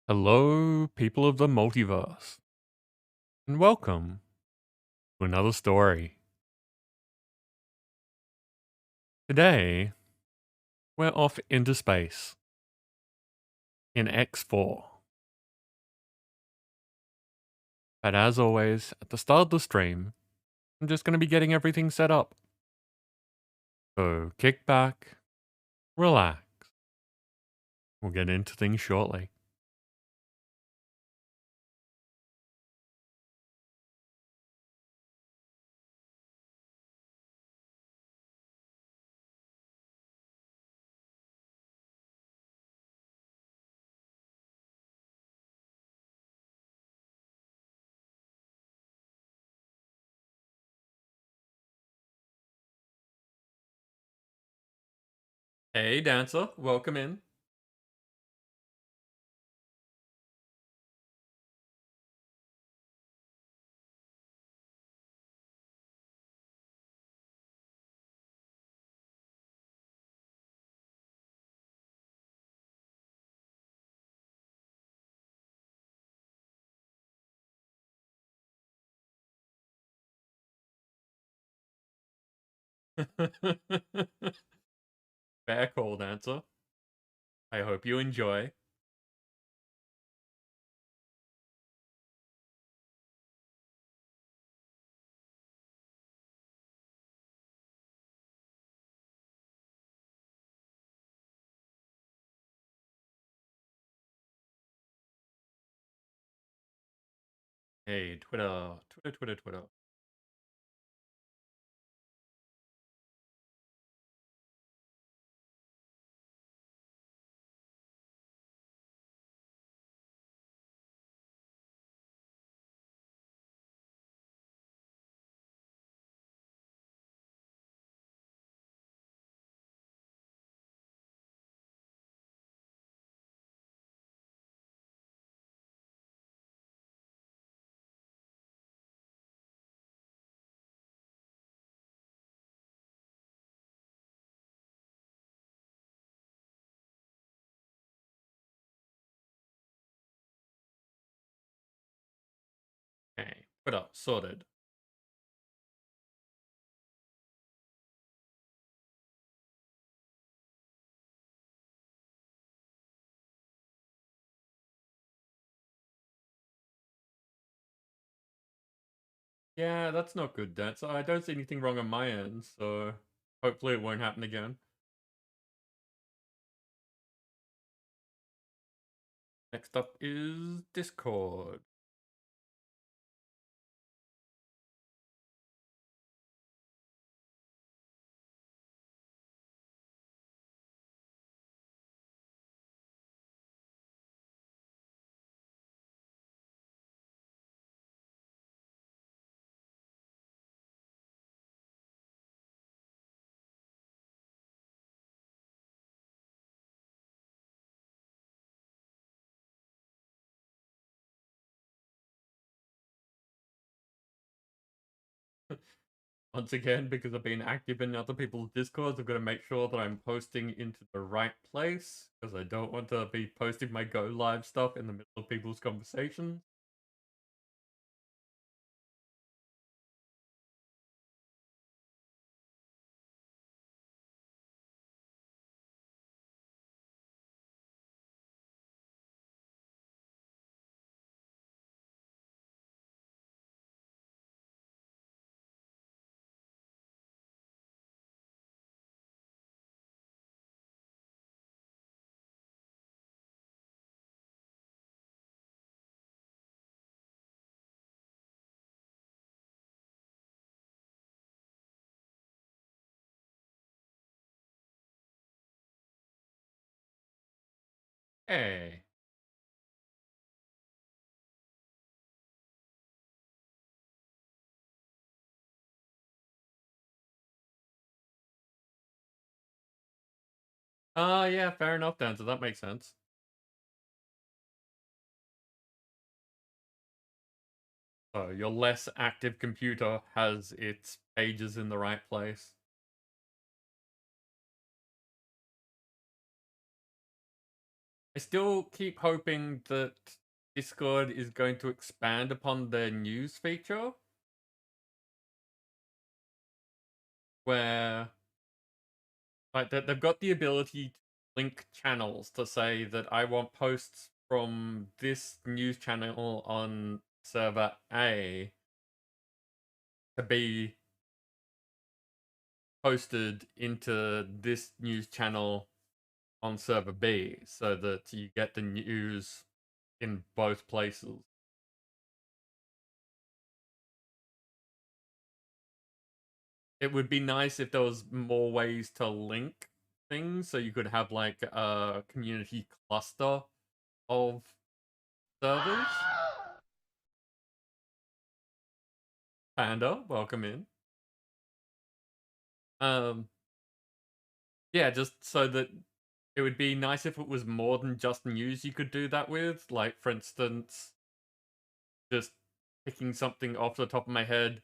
Hello, people of the multiverse, and welcome to another story. Today, we're off into space in X4. But as always, at the start of the stream, I'm just going to be getting everything set up. So kick back, relax. We'll get into things shortly. Hey, Dancer, welcome in. Fair call, Dancer. I hope you enjoy. Hey, Twitter. Hey, Twitter, sorted. Yeah, that's not good, Dancer. I don't see anything wrong on my end, so hopefully it won't happen again. Next up is Discord. Once again, because I've been active in other people's Discords, I've got to make sure that I'm posting into the right place, because I don't want to be posting my go live stuff in the middle of people's conversations. Hey. Yeah, fair enough, Dancer. That makes sense. So your less active computer has its pages in the right place. I still keep hoping that Discord is going to expand upon their news feature, where like they've got the ability to link channels to say that I want posts from this news channel on server A to be posted into this news channel on server B so that you get the news in both places. It would be nice if there was more ways to link things so you could have like a community cluster of servers. Panda, welcome in. Um yeah, just so that it would be nice if it was more than just news you could do that with. Like, for instance, just picking something off the top of my head.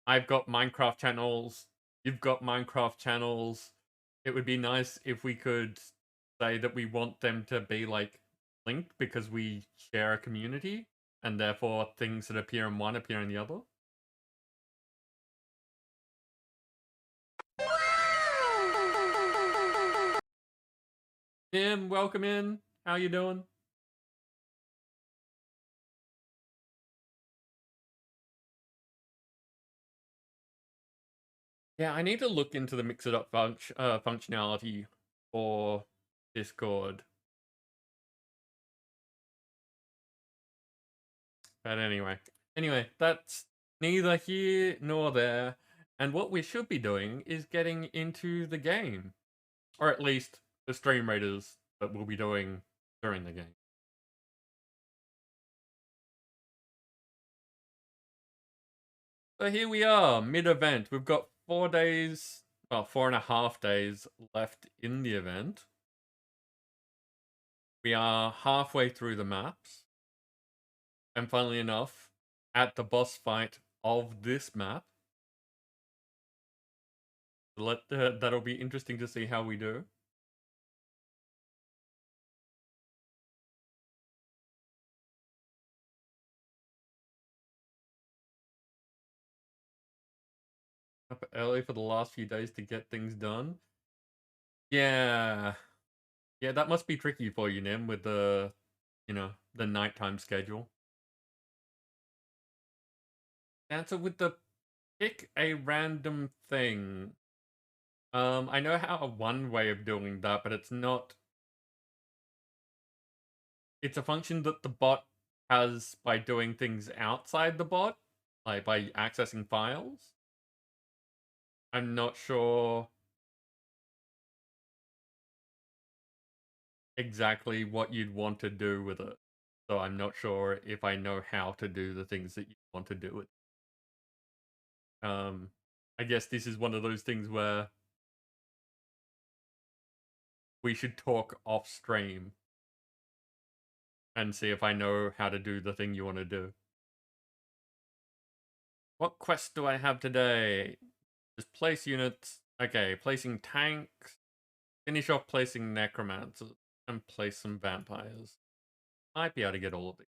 I've got Minecraft channels. You've got Minecraft channels. It would be nice if we could say that we want them to be, like, linked because we share a community, and therefore things that appear in one appear in the other. Tim, welcome in. How you doing? Yeah, I need to look into the Mix It Up functionality for Discord. But anyway, that's neither here nor there. And what we should be doing is getting into the game, or at least the stream raiders that we'll be doing during the game. So here we are, mid-event. We've got 4 days, well, 4.5 days left in the event. We are halfway through the maps. And funnily enough, at the boss fight of this map. That'll be interesting to see how we do. Up early for the last few days to get things done. Yeah. Yeah, that must be tricky for you, Nim, with the, the nighttime schedule. Answer with the pick a random thing. I know how one way of doing that, but it's not. It's a function that the bot has by doing things outside the bot, like by accessing files. I'm not sure exactly what you'd want to do with it. So I'm not sure if I know how to do the things that you want to do with it. I guess this is one of those things where we should talk off stream and see if I know how to do the thing you want to do. What quest do I have today? Just place units. Okay, placing tanks. Finish off placing necromancers. And place some vampires. Might be able to get all of these.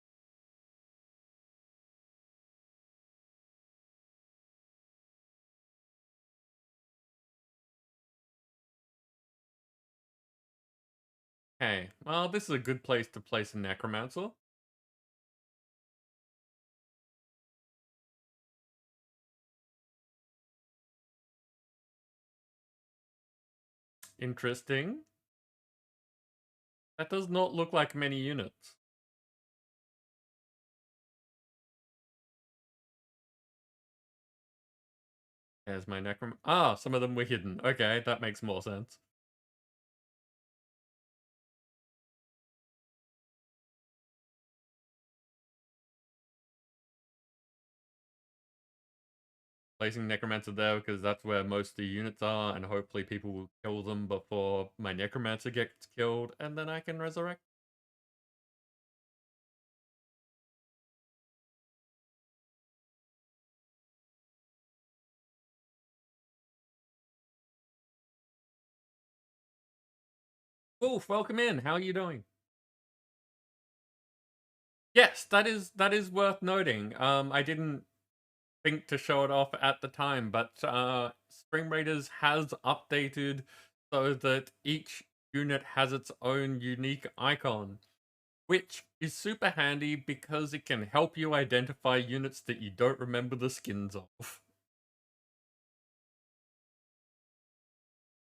Okay, well, this is a good place to place a necromancer. Interesting. That does not look like many units. There's my necrom. Ah, some of them were hidden. Okay, that makes more sense. Placing necromancer there because that's where most of the units are, and hopefully people will kill them before my necromancer gets killed, and then I can resurrect. Wolf, welcome in. How are you doing? Yes, that is worth noting. I didn't think to show it off at the time, but Stream Raiders has updated so that each unit has its own unique icon, which is super handy because it can help you identify units that you don't remember the skins of.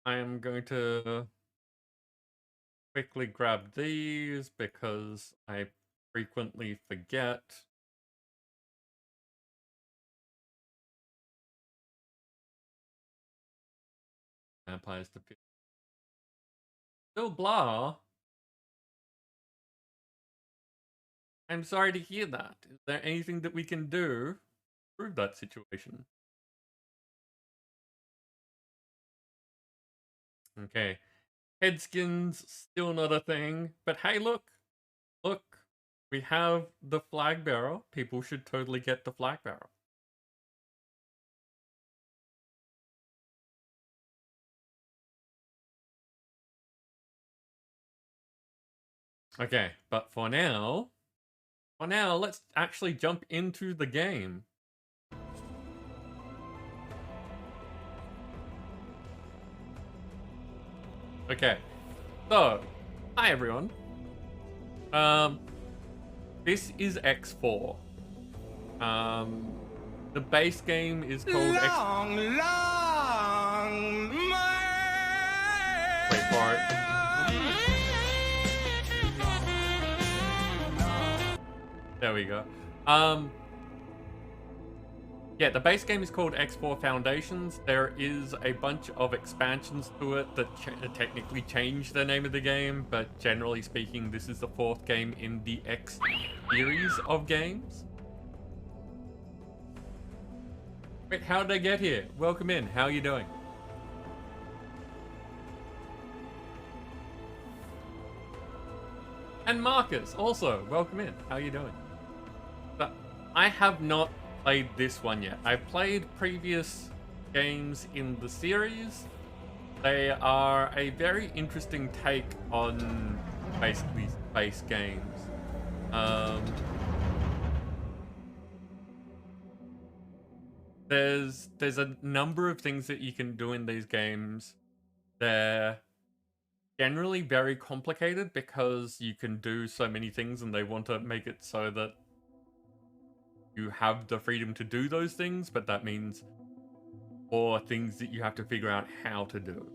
I am going to quickly grab these because I frequently forget. Vampires to Bill Blah. I'm sorry to hear that. Is there anything that we can do to improve that situation? Okay. Headskins, still not a thing. But hey, look. Look. We have the flag bearer. People should totally get the flag bearer. Okay, but for now, let's actually jump into the game. Okay, so, hi everyone. This is X4. The base game is called long, Wait for it. There we go. Yeah, the base game is called X4 Foundations. There is a bunch of expansions to it that technically change the name of the game, but generally speaking, this is the fourth game in the X series of games. Wait, how did I get here? Welcome in. How are you doing? And Marcus, also, welcome in. How are you doing? But I have not played this one yet. I've played previous games in the series. They are a very interesting take on basically space games. There's a number of things that you can do in these games. They're generally very complicated because you can do so many things and they want to make it so that you have the freedom to do those things, but that means or things that you have to figure out how to do.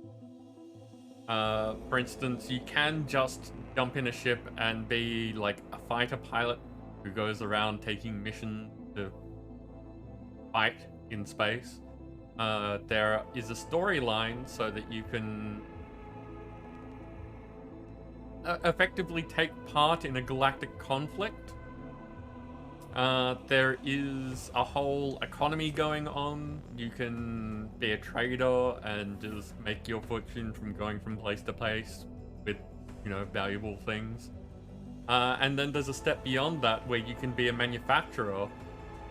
For instance, you can just jump in a ship and be like a fighter pilot who goes around taking missions to fight in space. There is a storyline so that you can effectively take part in a galactic conflict. There is a whole economy going on. You can be a trader and just make your fortune from going from place to place with, valuable things. And then there's a step beyond that where you can be a manufacturer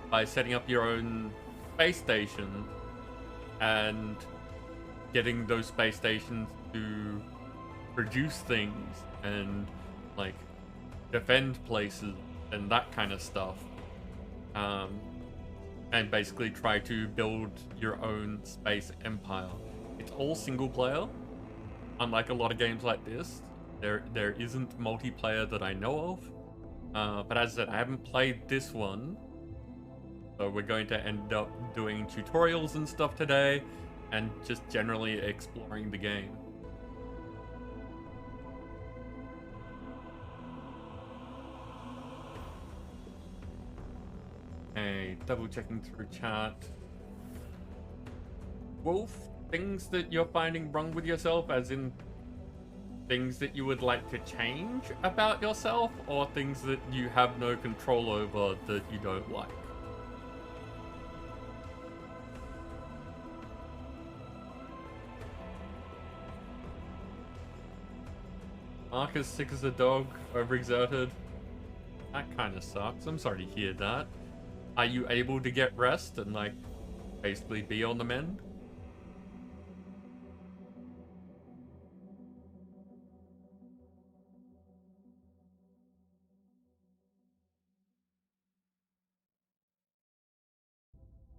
by setting up your own space station and getting those space stations to produce things and, like, defend places and that kind of stuff. And basically try to build your own space empire. It's all single player. Unlike a lot of games like this, there isn't multiplayer that I know of. But as I said, I haven't played this one. So we're going to end up doing tutorials and stuff today and just generally exploring the game. Hey, double checking through chat. Wolf, things that you're finding wrong with yourself, as in things that you would like to change about yourself, or things that you have no control over that you don't like? Marcus sick as a dog, overexerted. That kind of sucks. I'm sorry to hear that. Are you able to get rest and, like, basically be on the mend?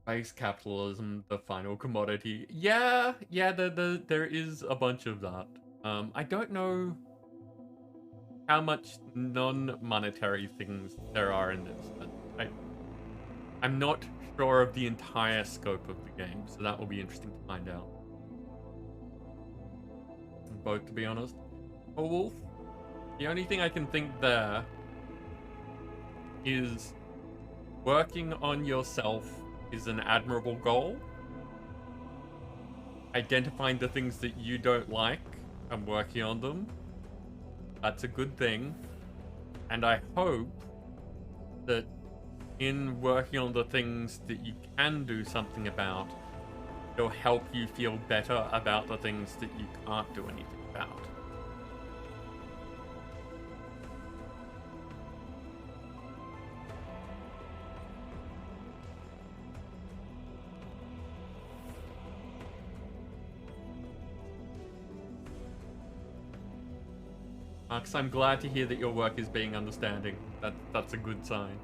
Base capitalism, the final commodity. Yeah, there is a bunch of that. I don't know how much non-monetary things there are in this. I'm not sure of the entire scope of the game, so that will be interesting to find out. Both, to be honest. Oh, Wolf, the only thing I can think there is working on yourself is an admirable goal. Identifying the things that you don't like and working on them, that's a good thing. And I hope that in working on the things that you can do something about, it'll help you feel better about the things that you can't do anything about. Marcus, I'm glad to hear that your work is being understanding. That's a good sign.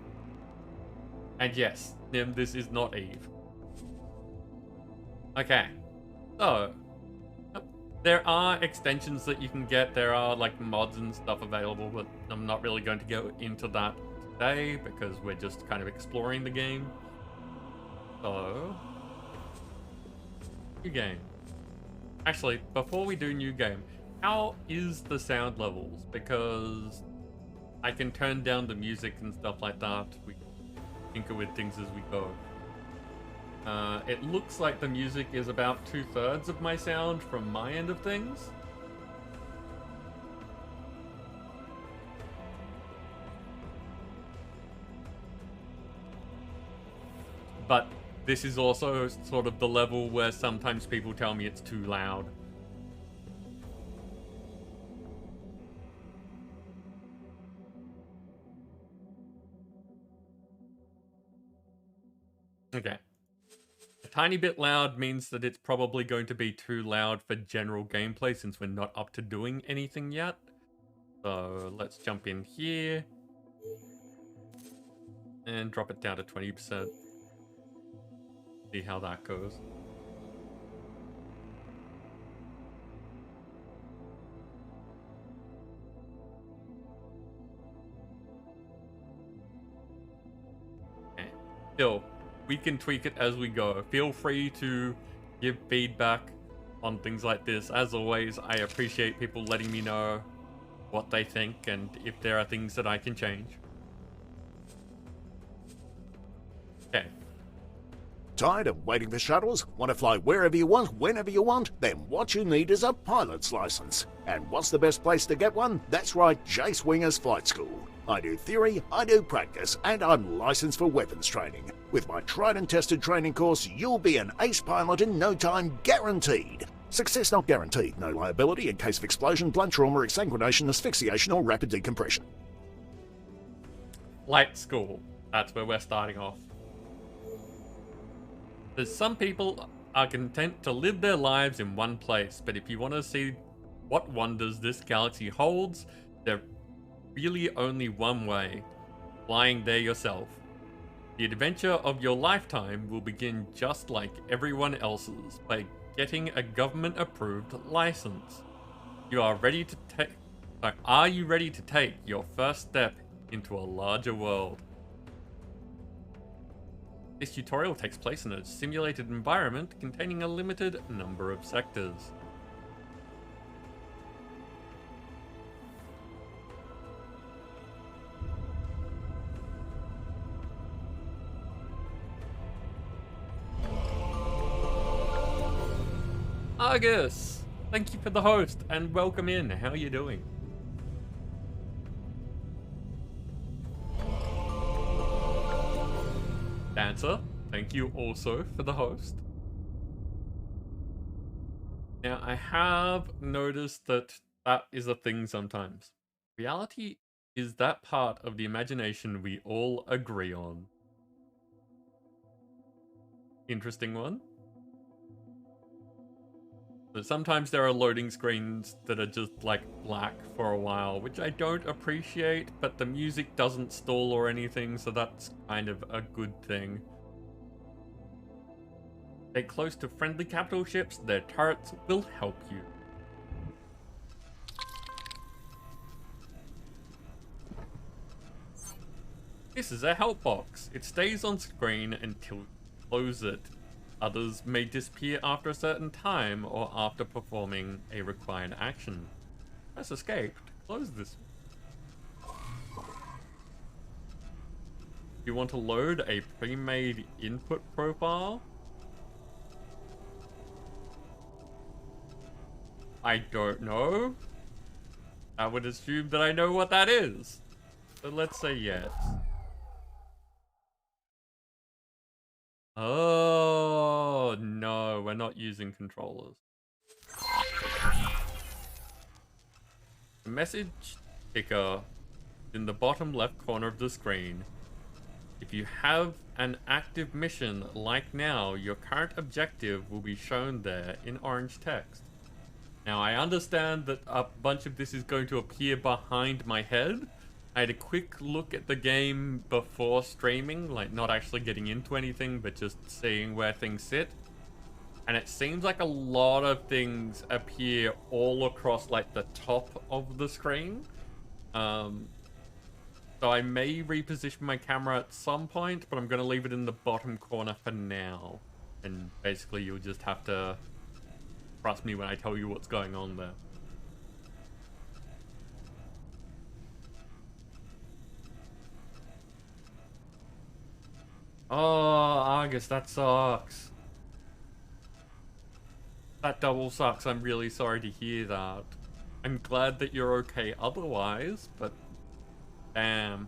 And yes, Nim, this is not Eve. Okay, so there are extensions that you can get. There are like mods and stuff available, but I'm not really going to go into that today because we're just kind of exploring the game. So, new game. Actually, before we do new game, how is the sound levels? Because I can turn down the music and stuff like that. We tinker with things as we go. It looks like the music is about 2/3 of my sound from my end of things. But this is also sort of the level where sometimes people tell me it's too loud. Okay. A tiny bit loud means that it's probably going to be too loud for general gameplay since we're not up to doing anything yet. So let's jump in here and drop it down to 20%. See how that goes. Okay. Still, we can tweak it as we go. Feel free to give feedback on things like this. As always, I appreciate people letting me know what they think and if there are things that I can change. Okay. Tired of waiting for shuttles? Want to fly wherever you want, whenever you want? Then what you need is a pilot's license. And what's the best place to get one? That's right, Jace Winger's Flight School. I do theory, I do practice, and I'm licensed for weapons training. With my tried and tested training course, you'll be an ace pilot in no time, guaranteed. Success not guaranteed, no liability in case of explosion, blunt trauma, exsanguination, asphyxiation, or rapid decompression. Flight school. That's where we're starting off. There's some people are content to live their lives in one place, but if you want to see what wonders this galaxy holds, there's really only one way: flying there yourself. The adventure of your lifetime will begin just like everyone else's, by getting a government-approved license. You are ready to take. Are you ready to take your first step into a larger world? This tutorial takes place in a simulated environment containing a limited number of sectors. Argus! Thank you for the host and welcome in. How are you doing? Dancer, thank you also for the host. Now, I have noticed that is a thing sometimes. Reality is that part of the imagination we all agree on. Interesting one. But sometimes there are loading screens that are just like black for a while, which I don't appreciate, but the music doesn't stall or anything, so that's kind of a good thing. Stay close to friendly capital ships, their turrets will help you. This is a help box. It stays on screen until you close it. Others may disappear after a certain time or after performing a required action. Press escape to close this. You want to load a pre-made input profile? I don't know. I would assume that I know what that is. So let's say yes. Oh, no, we're not using controllers. The message ticker in the bottom left corner of the screen. If you have an active mission like now, your current objective will be shown there in orange text. Now, I understand that a bunch of this is going to appear behind my head. I had a quick look at the game before streaming, like not actually getting into anything, but just seeing where things sit. And it seems like a lot of things appear all across like the top of the screen. So I may reposition my camera at some point, but I'm going to leave it in the bottom corner for now. And basically you'll just have to trust me when I tell you what's going on there. Oh, Argus, that sucks. That double sucks. I'm really sorry to hear that. I'm glad that you're okay otherwise, but damn.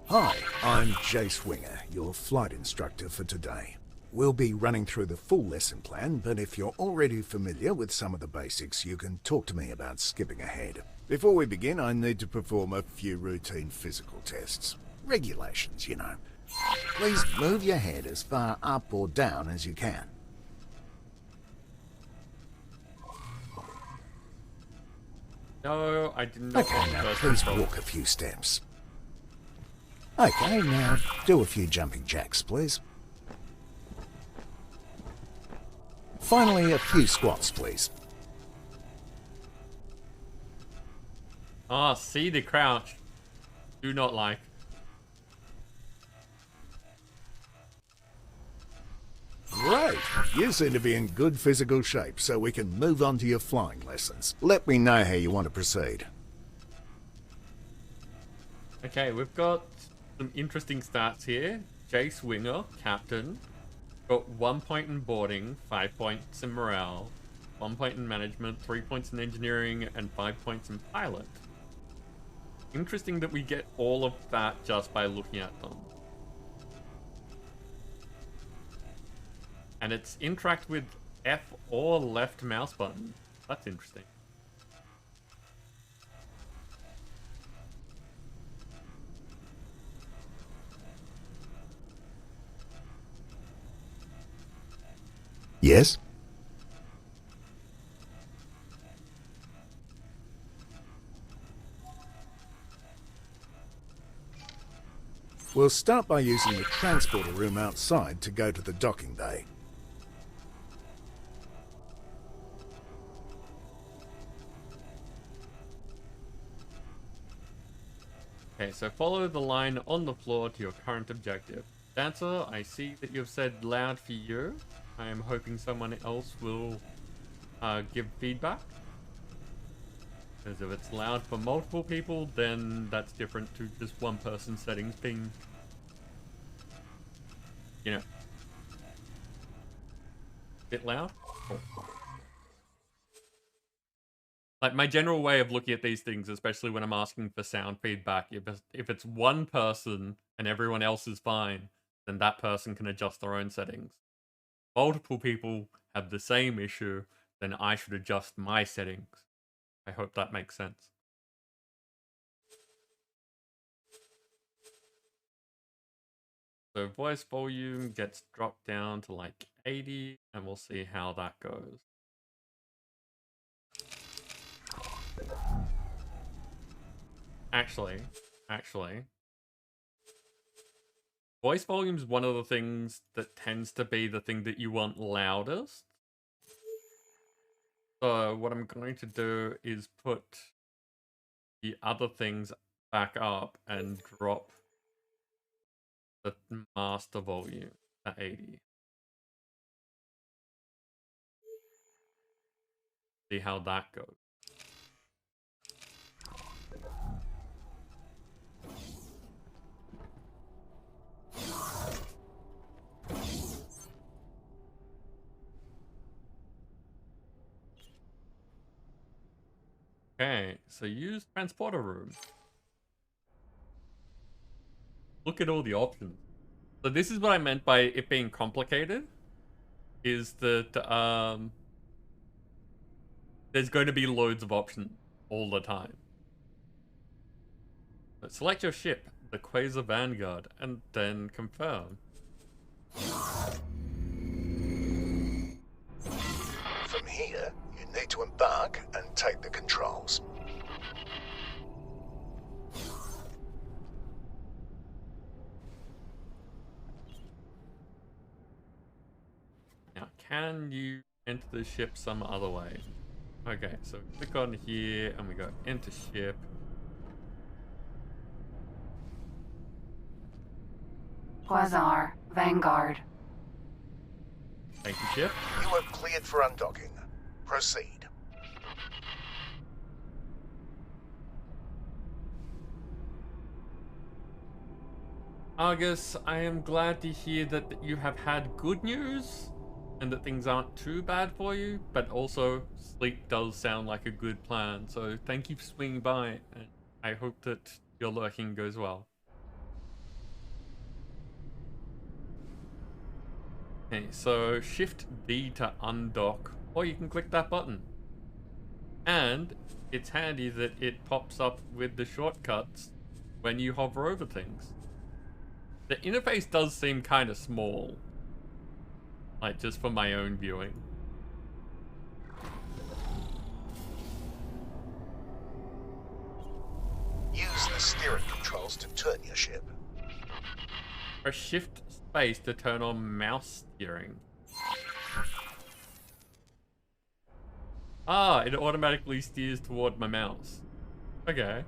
Hi, I'm Jace Winger, your flight instructor for today. We'll be running through the full lesson plan, but if you're already familiar with some of the basics, you can talk to me about skipping ahead. Before we begin, I need to perform a few routine physical tests. Regulations, you know. Please move your head as far up or down as you can. No, I did not Okay, want now to please walk a few steps. Okay, now do a few jumping jacks, please. Finally, a few squats, please. Ah, see the crouch. Do not like. Great! You seem to be in good physical shape, so we can move on to your flying lessons. Let me know how you want to proceed. Okay, we've got some interesting stats here. Jace Winger, captain. Got 1 point in boarding, 5 points in morale, 1 point in management, 3 points in engineering, and 5 points in pilot. Interesting that we get all of that just by looking at them. And it's interact with F or left mouse button. That's interesting. Yes? We'll start by using the transporter room outside to go to the docking bay. Okay, so follow the line on the floor to your current objective. Dancer, I see that you've said loud for you. I am hoping someone else will give feedback. Because if it's loud for multiple people, then that's different to just one person's settings being, you know, a bit loud. Cool. Like, my general way of looking at these things, especially when I'm asking for sound feedback, if it's one person and everyone else is fine, then that person can adjust their own settings. Multiple people have the same issue, then I should adjust my settings. I hope that makes sense. So voice volume gets dropped down to like 80, and we'll see how that goes. Actually, Voice volume is one of the things that tends to be the thing that you want loudest. So what I'm going to do is put the other things back up and drop the master volume at 80. See how that goes. Okay, so use transporter room. Look at all the options. So this is what I meant by it being complicated. Is that there's going to be loads of options all the time. But select your ship, the Quasar Vanguard, and then confirm. From here, you need to embark and take the controls. Now, can you enter the ship some other way? Okay, so click on here and we go enter ship. Quasar Vanguard. Thank you, ship. You are cleared for undocking. Proceed. Argus, I am glad to hear that you have had good news and that things aren't too bad for you, but also sleep does sound like a good plan, so thank you for swinging by, and I hope that your lurking goes well. Okay, so Shift D to undock, or you can click that button. And it's handy that it pops up with the shortcuts when you hover over things. The interface does seem kind of small. Like, just for my own viewing. Use the steering controls to turn your ship. Press Shift Space to turn on mouse steering. Ah, it automatically steers toward my mouse. Okay.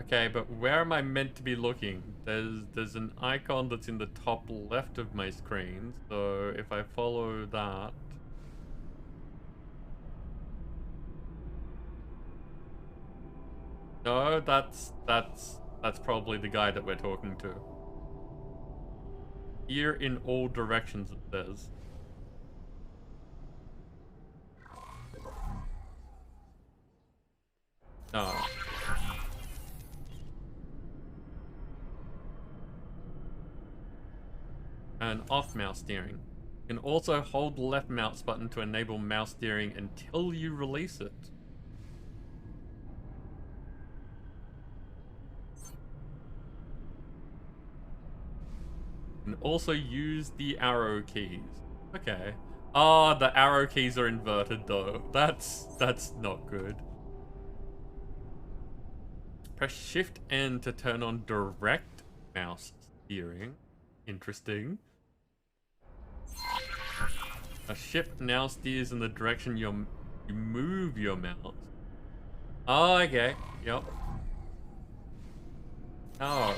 Okay, but where am I meant to be looking? There's an icon that's in the top left of my screen, so if I follow that... No, that's probably the guy that we're talking to. Steer in all directions, it says. No. And off mouse steering. You can also hold the left mouse button to enable mouse steering until you release it. You can also use the arrow keys. Okay. Oh, the arrow keys are inverted though. That's not good. Press Shift N to turn on direct mouse steering. Interesting. A ship now steers in the direction you move your mouse. Oh, okay. Yep. Oh.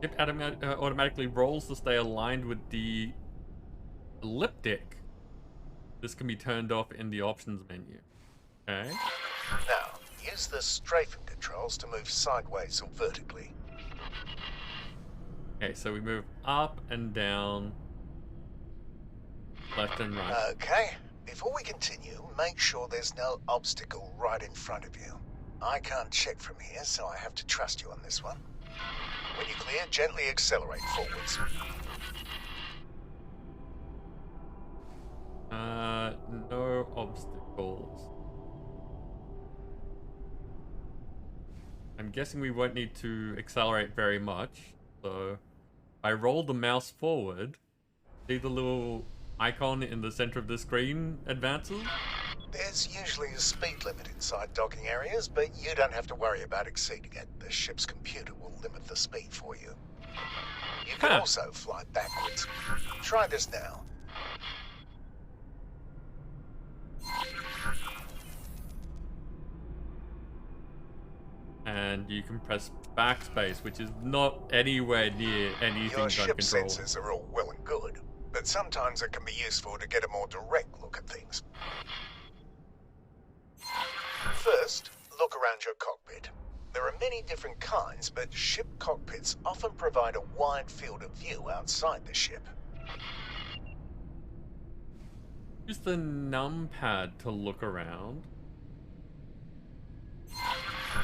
Ship automatically rolls to stay aligned with the elliptic. This can be turned off in the options menu. Okay. Now, use the strafing controls to move sideways or vertically. Okay, so we move up and down, left and right. Okay. Before we continue, make sure there's no obstacle right in front of you. I can't check from here, so I have to trust you on this one. When you're clear, gently accelerate forwards. No obstacles. I'm guessing we won't need to accelerate very much. So I roll the mouse forward. See the little icon in the center of the screen advances? There's usually a speed limit inside docking areas, but you don't have to worry about exceeding it. The ship's computer will limit the speed for you. You can also fly backwards. Try this now. And you can press backspace, which is not anywhere near anything Your gun ship control. sensors are all well and good, but sometimes it can be useful to get a more direct look at things. First, look around your cockpit. There are many different kinds, but ship cockpits often provide a wide field of view outside the ship. Use the numpad to look around.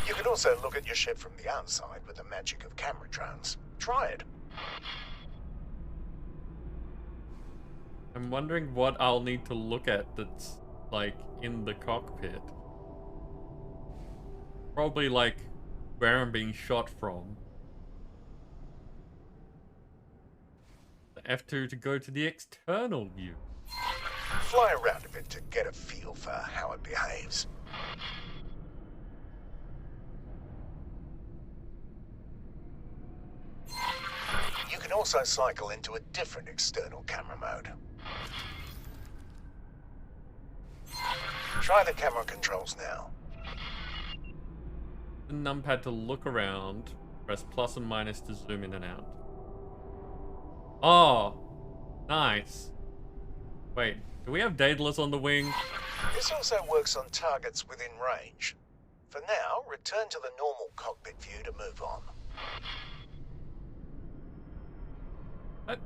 You can also look at your ship from the outside with the magic of camera drones. Try it. I'm wondering what I'll need to look at that's, like, in the cockpit. Probably, like, where I'm being shot from. The F2 to go to the external view. Fly around a bit to get a feel for how it behaves. You can also cycle into a different external camera mode. Try the camera controls now. The numpad to look around. Press plus and minus to zoom in and out. Oh, nice. Wait, do we have Daedalus on the wing? This also works on targets within range. For now, return to the normal cockpit view to move on.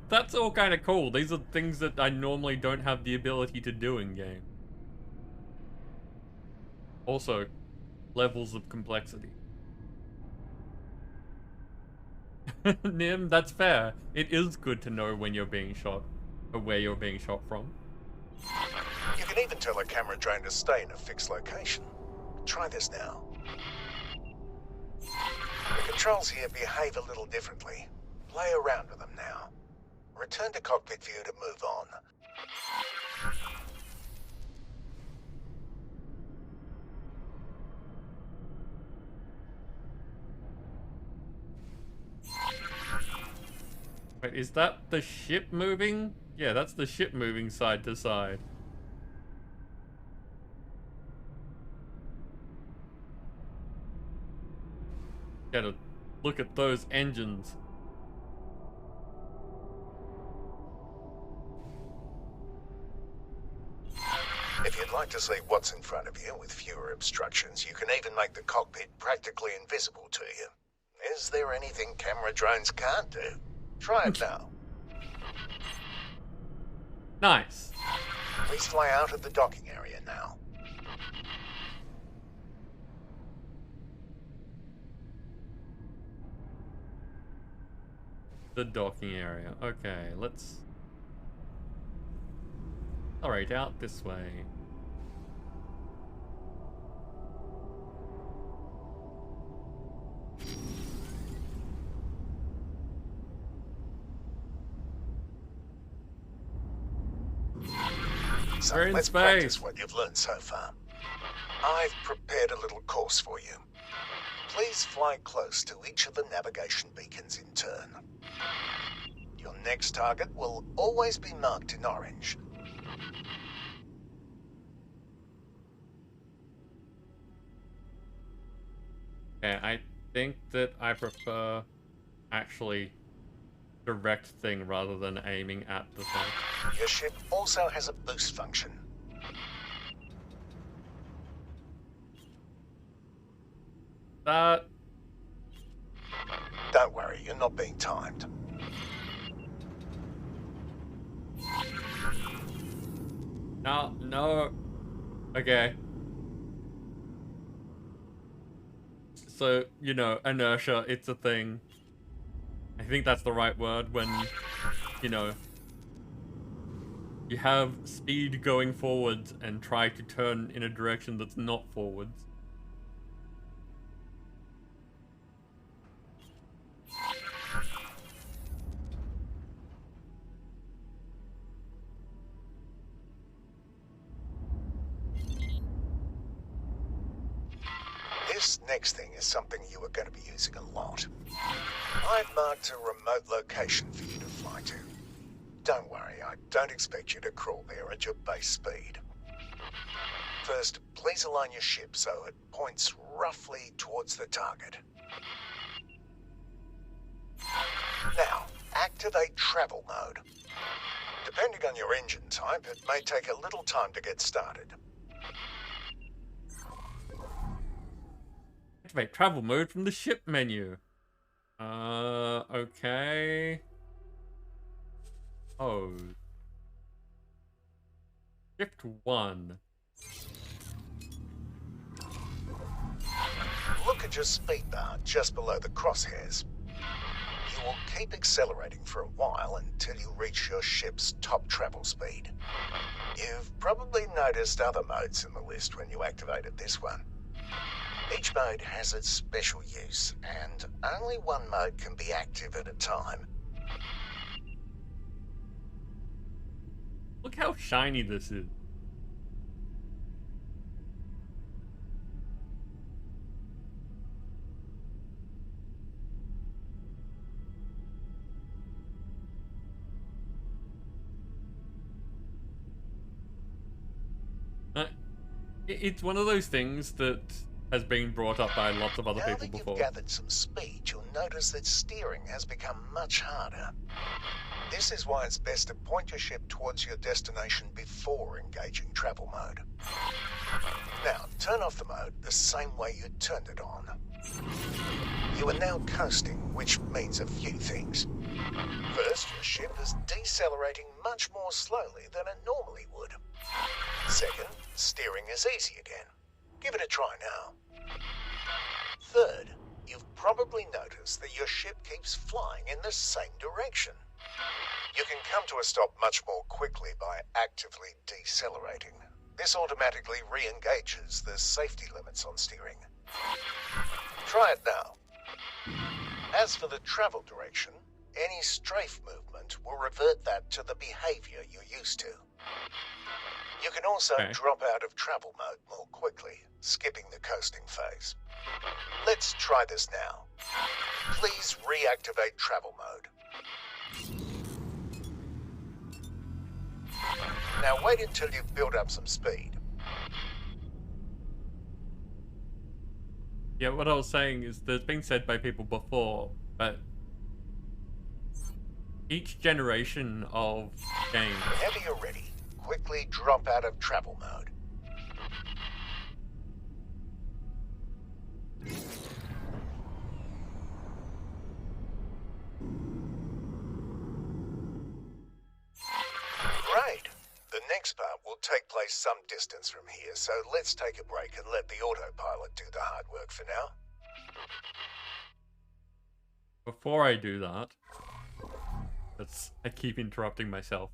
That's all kind of cool. These are things that I normally don't have the ability to do in game. Also, levels of complexity. Nim, that's fair. It is good to know when you're being shot, or where you're being shot from. You can even tell a camera drone to stay in a fixed location. Try this now. The controls here behave a little differently. Play around with them now. Return to cockpit view to move on. Wait, is that the ship moving? Yeah, that's the ship moving side to side. Gotta look at those engines. If you'd like to see what's in front of you with fewer obstructions, you can even make the cockpit practically invisible to you. Is there anything camera drones can't do? Try it now. Nice. Please fly out of the docking area now. The docking area. Okay, let's... Alright, out this way. So We're in let's space. practice what you've learned so far. I've prepared a little course for you. Please fly close to each of the navigation beacons in turn. Your next target will always be marked in orange. Okay, I think that I prefer actually direct thing rather than aiming at the thing. Your ship also has a boost function. That... Don't worry, you're not being timed. No, no. Okay. So, you know, inertia, it's a thing. I think that's the right word when, you know, you have speed going forwards and try to turn in a direction that's not forwards. This next thing is something you are going to be using a lot. I've marked a remote location for you to fly to. Don't worry, I don't expect you to crawl there at your base speed. First, please align your ship so it points roughly towards the target. Now, activate travel mode. Depending on your engine type, it may take a little time to get started. Activate travel mode from the ship menu. Okay. Oh. Shift 1. Look at your speed bar just below the crosshairs. You will keep accelerating for a while until you reach your ship's top travel speed. You've probably noticed other modes in the list when you activated this one. Each mode has its special use, and only one mode can be active at a time. Look how shiny this is. It's one of those things that has been brought up by lots of other Now people that before. you've gathered some speed, you'll notice that steering has become much harder. This is why it's best to point your ship towards your destination before engaging travel mode. Now, turn off the mode the same way you turned it on. You are now coasting, which means a few things. First, your ship is decelerating much more slowly than it normally would. Second, steering is easy again. Give it a try now. Third, you've probably noticed that your ship keeps flying in the same direction. You can come to a stop much more quickly by actively decelerating. This automatically re-engages the safety limits on steering. Try it now. As for the travel direction, any strafe movement will revert that to the behavior you're used to. You can also drop out of travel mode more quickly, skipping the coasting phase. Let's try this now. Please reactivate travel mode. Now wait until you've built up some speed. Yeah, what I was saying is there's been said by people before, but each generation of games... Whenever you're ready, quickly drop out of travel mode. Great. The next part will take place some distance from here, so let's take a break and let the autopilot do the hard work for now. Before I do that, I keep interrupting myself.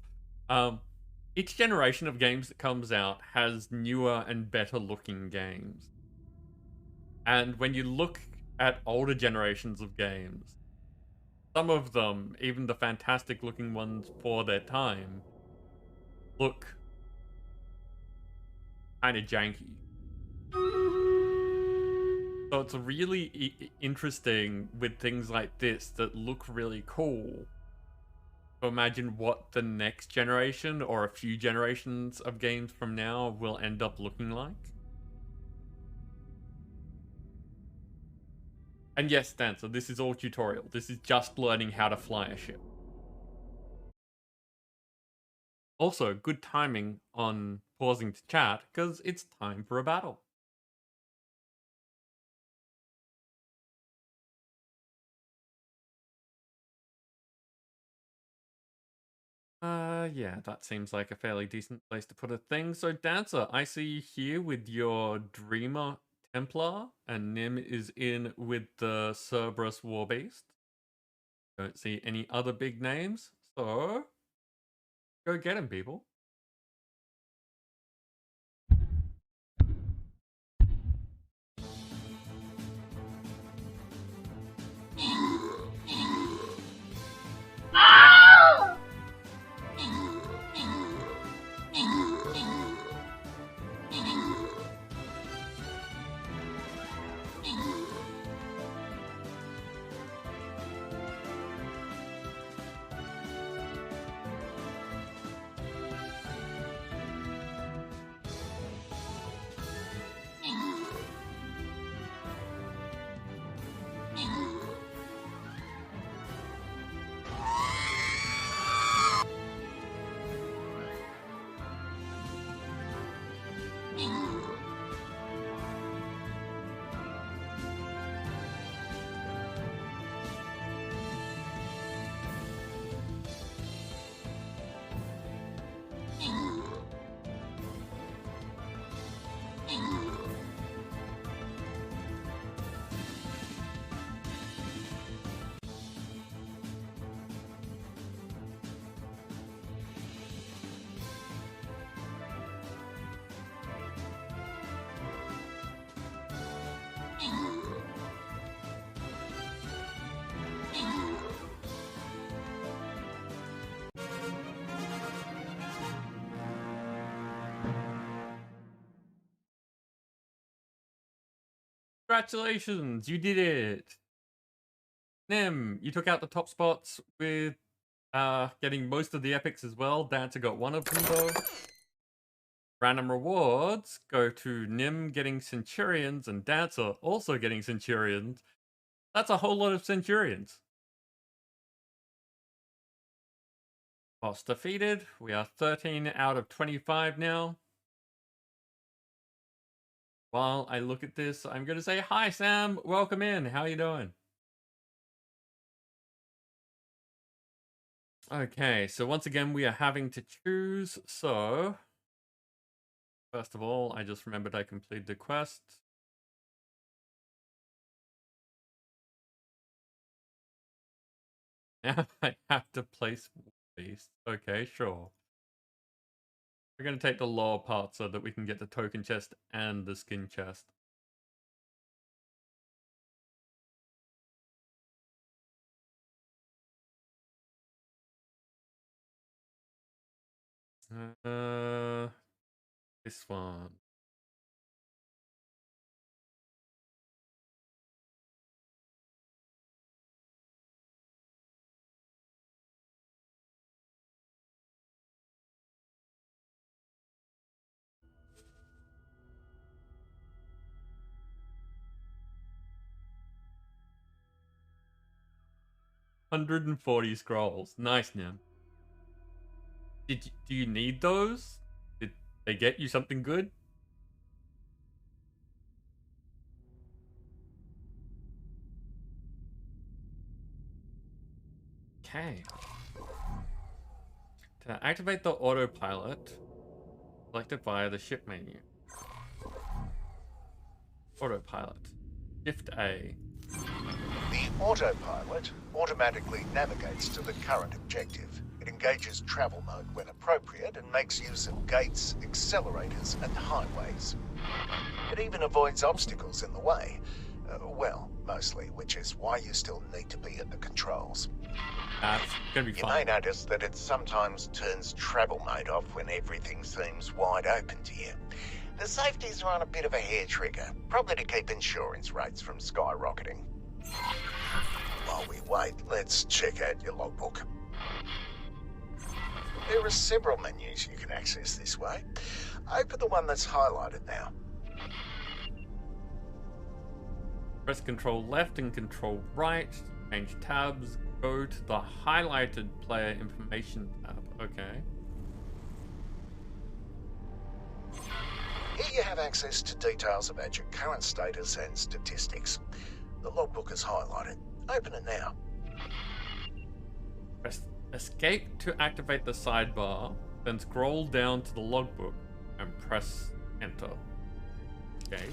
Each generation of games that comes out has newer and better looking games. And when you look at older generations of games, some of them, even the fantastic looking ones for their time, look kind of janky. So it's really interesting with things like this that look really cool. So imagine what the next generation or a few generations of games from now will end up looking like. And yes, Dan, so this is all tutorial. This is just learning how to fly a ship. Also, good timing on pausing to chat, because it's time for a battle. Yeah, that seems like a fairly decent place to put a thing. So, Dancer, I see you here with your Dreamer Templar, and Nim is in with the Cerberus Warbeast. Don't see any other big names, so go get him, people. Congratulations, you did it. Nim, you took out the top spots with getting most of the epics as well. Dancer got one of them though. Random rewards go to Nim getting Centurions and Dancer also getting Centurions. That's a whole lot of Centurions. Boss defeated. We are 13 out of 25 now. While I look at this, I'm going to say, hi, Sam. Welcome in. How you doing? Okay, so once again, we are having to choose. So, first of all, I just remembered I completed the quest. Now I have to place beasts. Okay, sure. We're going to take the lower part so that we can get the token chest and the skin chest. This one. $140 scrolls. Nice, Nim. Do you need those? Did they get you something good? Okay. To activate the autopilot, select it via the ship menu. Autopilot. Shift A. The autopilot automatically navigates to the current objective. It engages travel mode when appropriate and makes use of gates, accelerators, and highways. It even avoids obstacles in the way. Well, mostly, which is why you still need to be at the controls. That's gonna be You fun. may notice that it sometimes turns travel mode off when everything seems wide open to you. The safeties are on a bit of a hair trigger, probably to keep insurance rates from skyrocketing. While we wait, let's check out your logbook. There are several menus you can access this way. Open the one that's highlighted now. Press Control Left and Control Right. Change tabs. Go to the highlighted player information tab. Okay. Here you have access to details about your current status and statistics. The logbook is highlighted. Open it now. Press Escape to activate the sidebar. Then scroll down to the logbook and press Enter. Okay.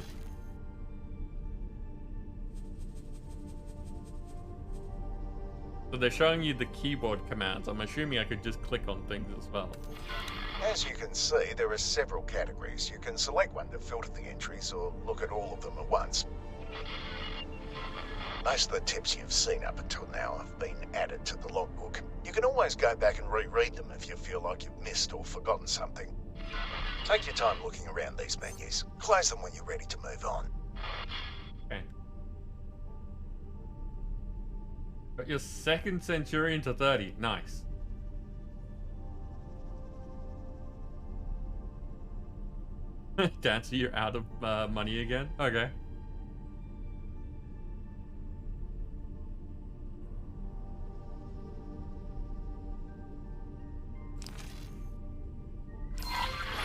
So they're showing you the keyboard commands. I'm assuming I could just click on things as well. As you can see, there are several categories. You can select one to filter the entries or look at all of them at once. Most of the tips you've seen up until now have been added to the logbook. You can always go back and reread them if you feel like you've missed or forgotten something. Take your time looking around these menus. Close them when you're ready to move on. Okay. Got your second Centurion to 30. Nice. Dancer, you're out of money again? Okay.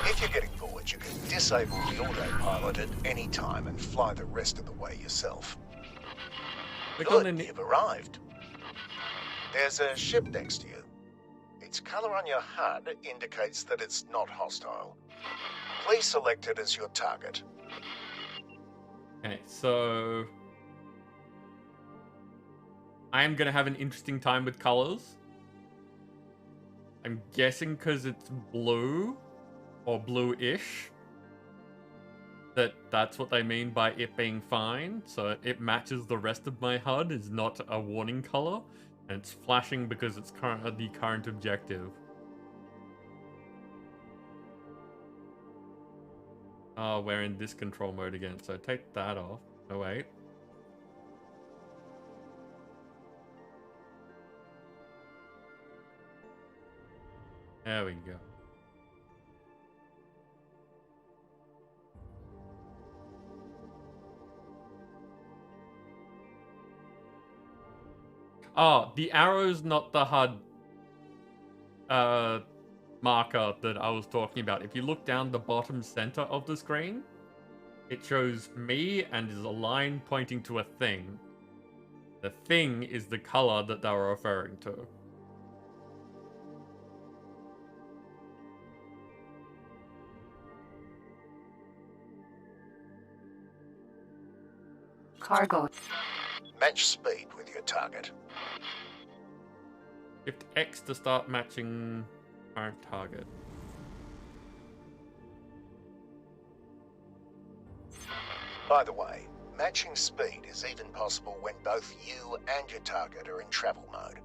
If you're getting bored, you can disable the autopilot at any time and fly the rest of the way yourself. Click on Good, the you've arrived. There's a ship next to you. Its color on your HUD indicates that it's not hostile. Please select it as your target. Okay, so I am gonna have an interesting time with colors. I'm guessing because it's blue or blue-ish. that's what they mean by it being fine. So it matches the rest of my HUD, is not a warning color, and it's flashing because it's the current objective. Oh, we're in this control mode again, so take that off. Oh, wait. There we go. Oh, the arrow's not the HUD marker that I was talking about. If you look down the bottom center of the screen, it shows me and is a line pointing to a thing. The thing is the color that they were referring to. Cargo. Match speed with your target. Shift X to start matching current target. By the way, matching speed is even possible when both you and your target are in travel mode.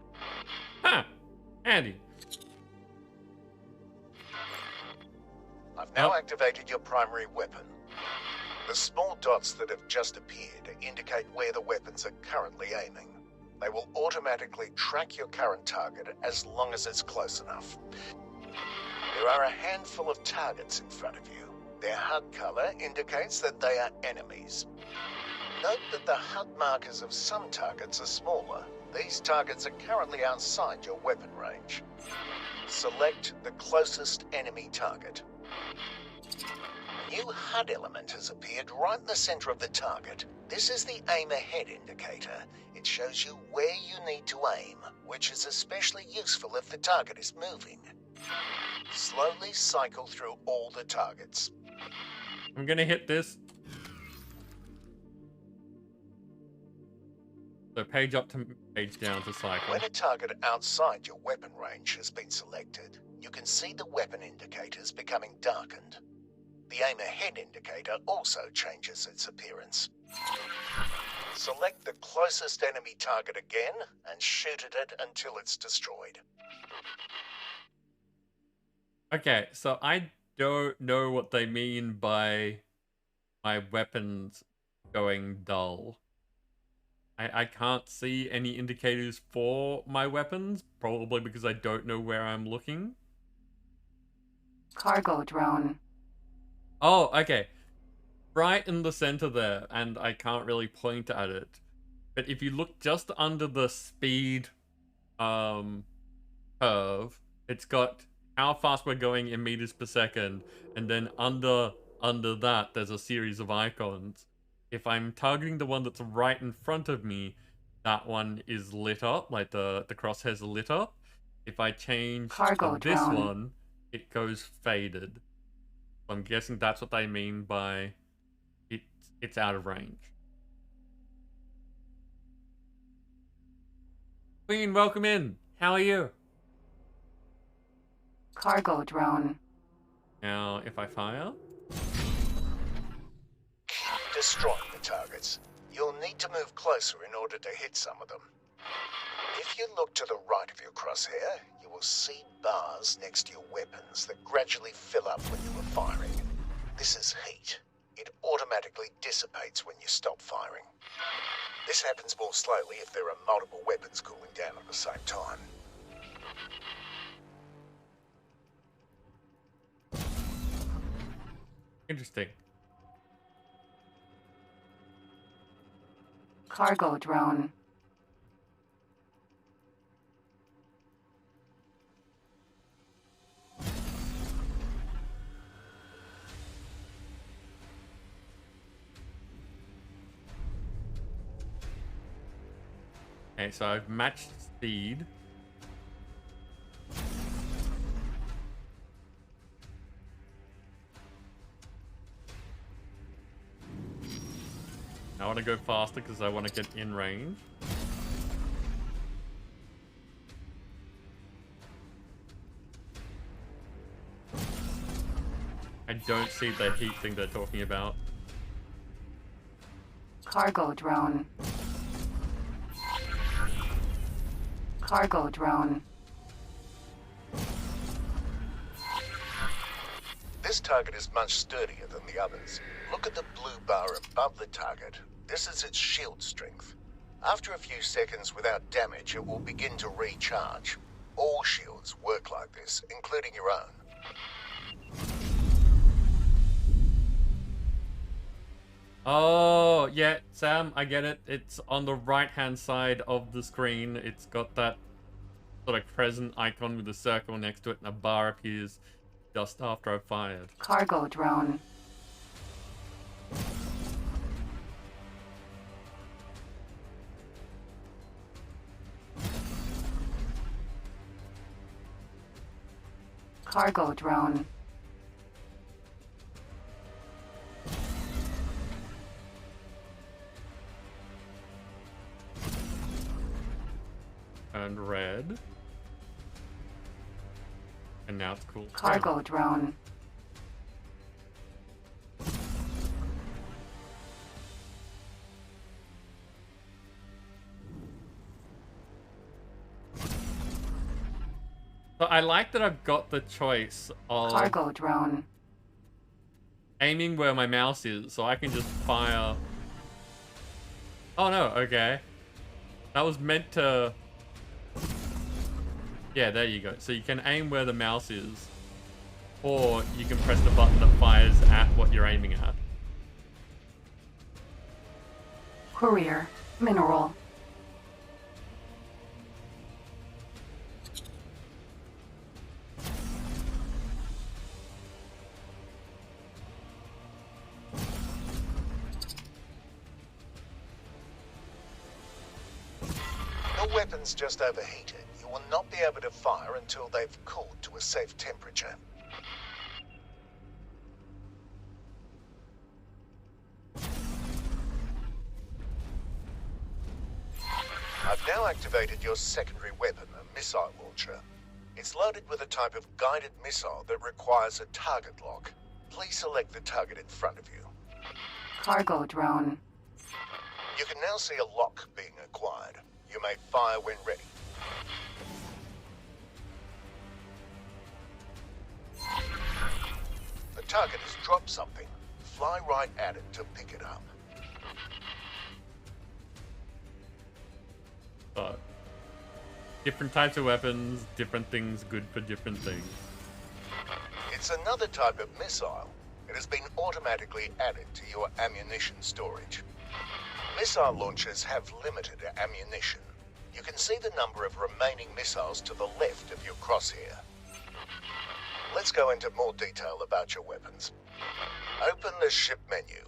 Huh! Andy. I've now activated your primary weapon. The small dots that have just appeared indicate where the weapons are currently aiming. They will automatically track your current target as long as it's close enough. There are a handful of targets in front of you. Their HUD color indicates that they are enemies. Note that the HUD markers of some targets are smaller. These targets are currently outside your weapon range. Select the closest enemy target. A new HUD element has appeared right in the center of the target. This is the aim ahead indicator. It shows you where you need to aim, which is especially useful if the target is moving. Slowly cycle through all the targets. I'm gonna hit this. So page up to page down to cycle. When a target outside your weapon range has been selected, you can see the weapon indicators becoming darkened. The aim ahead indicator also changes its appearance. Select the closest enemy target again and shoot at it until it's destroyed. Okay, so I don't know what they mean by my weapons going dull. I can't see any indicators for my weapons, probably because I don't know where I'm looking. Cargo drone. Oh, okay. Right in the center there, and I can't really point at it. But if you look just under the speed curve, it's got how fast we're going in meters per second, and then under that there's a series of icons. If I'm targeting the one that's right in front of me, that one is lit up, like the crosshairs are lit up. If I change Cargo to this drone. one, it goes faded. I'm guessing that's what they mean by it's out of range. Queen, welcome in. How are you? Cargo drone. Now, if I fire, Destroying the targets. You'll need to move closer in order to hit some of them. If you look to the right of your crosshair, you will see bars next to your weapons that gradually fill up when you are firing. This is heat. It automatically dissipates when you stop firing. This happens more slowly if there are multiple weapons cooling down at the same time. interesting. Cargo drone. Okay, so I've matched speed. I want to go faster because I want to get in range. I don't see the heat thing they're talking about. Cargo drone. Cargo drone. This target is much sturdier than the others. Look at the blue bar above the target. This is its shield strength. After a few seconds without damage, it will begin to recharge. All shields work like this, including your own. Oh, yeah, Sam, I get it. It's on the right-hand side of the screen. It's got that sort of crescent icon with a circle next to it, and a bar appears just after I've fired. Cargo drone. Cargo drone. And red. And now it's cool. Cargo drone. So I like that I've got the choice of Cargo drone. aiming where my mouse is, so I can just fire. Oh no, okay. That was meant to... Yeah, there you go. So you can aim where the mouse is, or you can press the button that fires at what you're aiming at. Courier. Mineral. Your weapon's just overheated. You will not be able to fire until they've cooled to a safe temperature. I've now activated your secondary weapon, a missile launcher. It's loaded with a type of guided missile that requires a target lock. Please select the target in front of you. Cargo drone. You can now see a lock being acquired. You may fire when ready. The target has dropped something. Fly right at it to pick it up. So, different types of weapons, different things good for different things. It's another type of missile. It has been automatically added to your ammunition storage. Missile launchers have limited ammunition. You can see the number of remaining missiles to the left of your crosshair. Let's go into more detail about your weapons. Open the ship menu.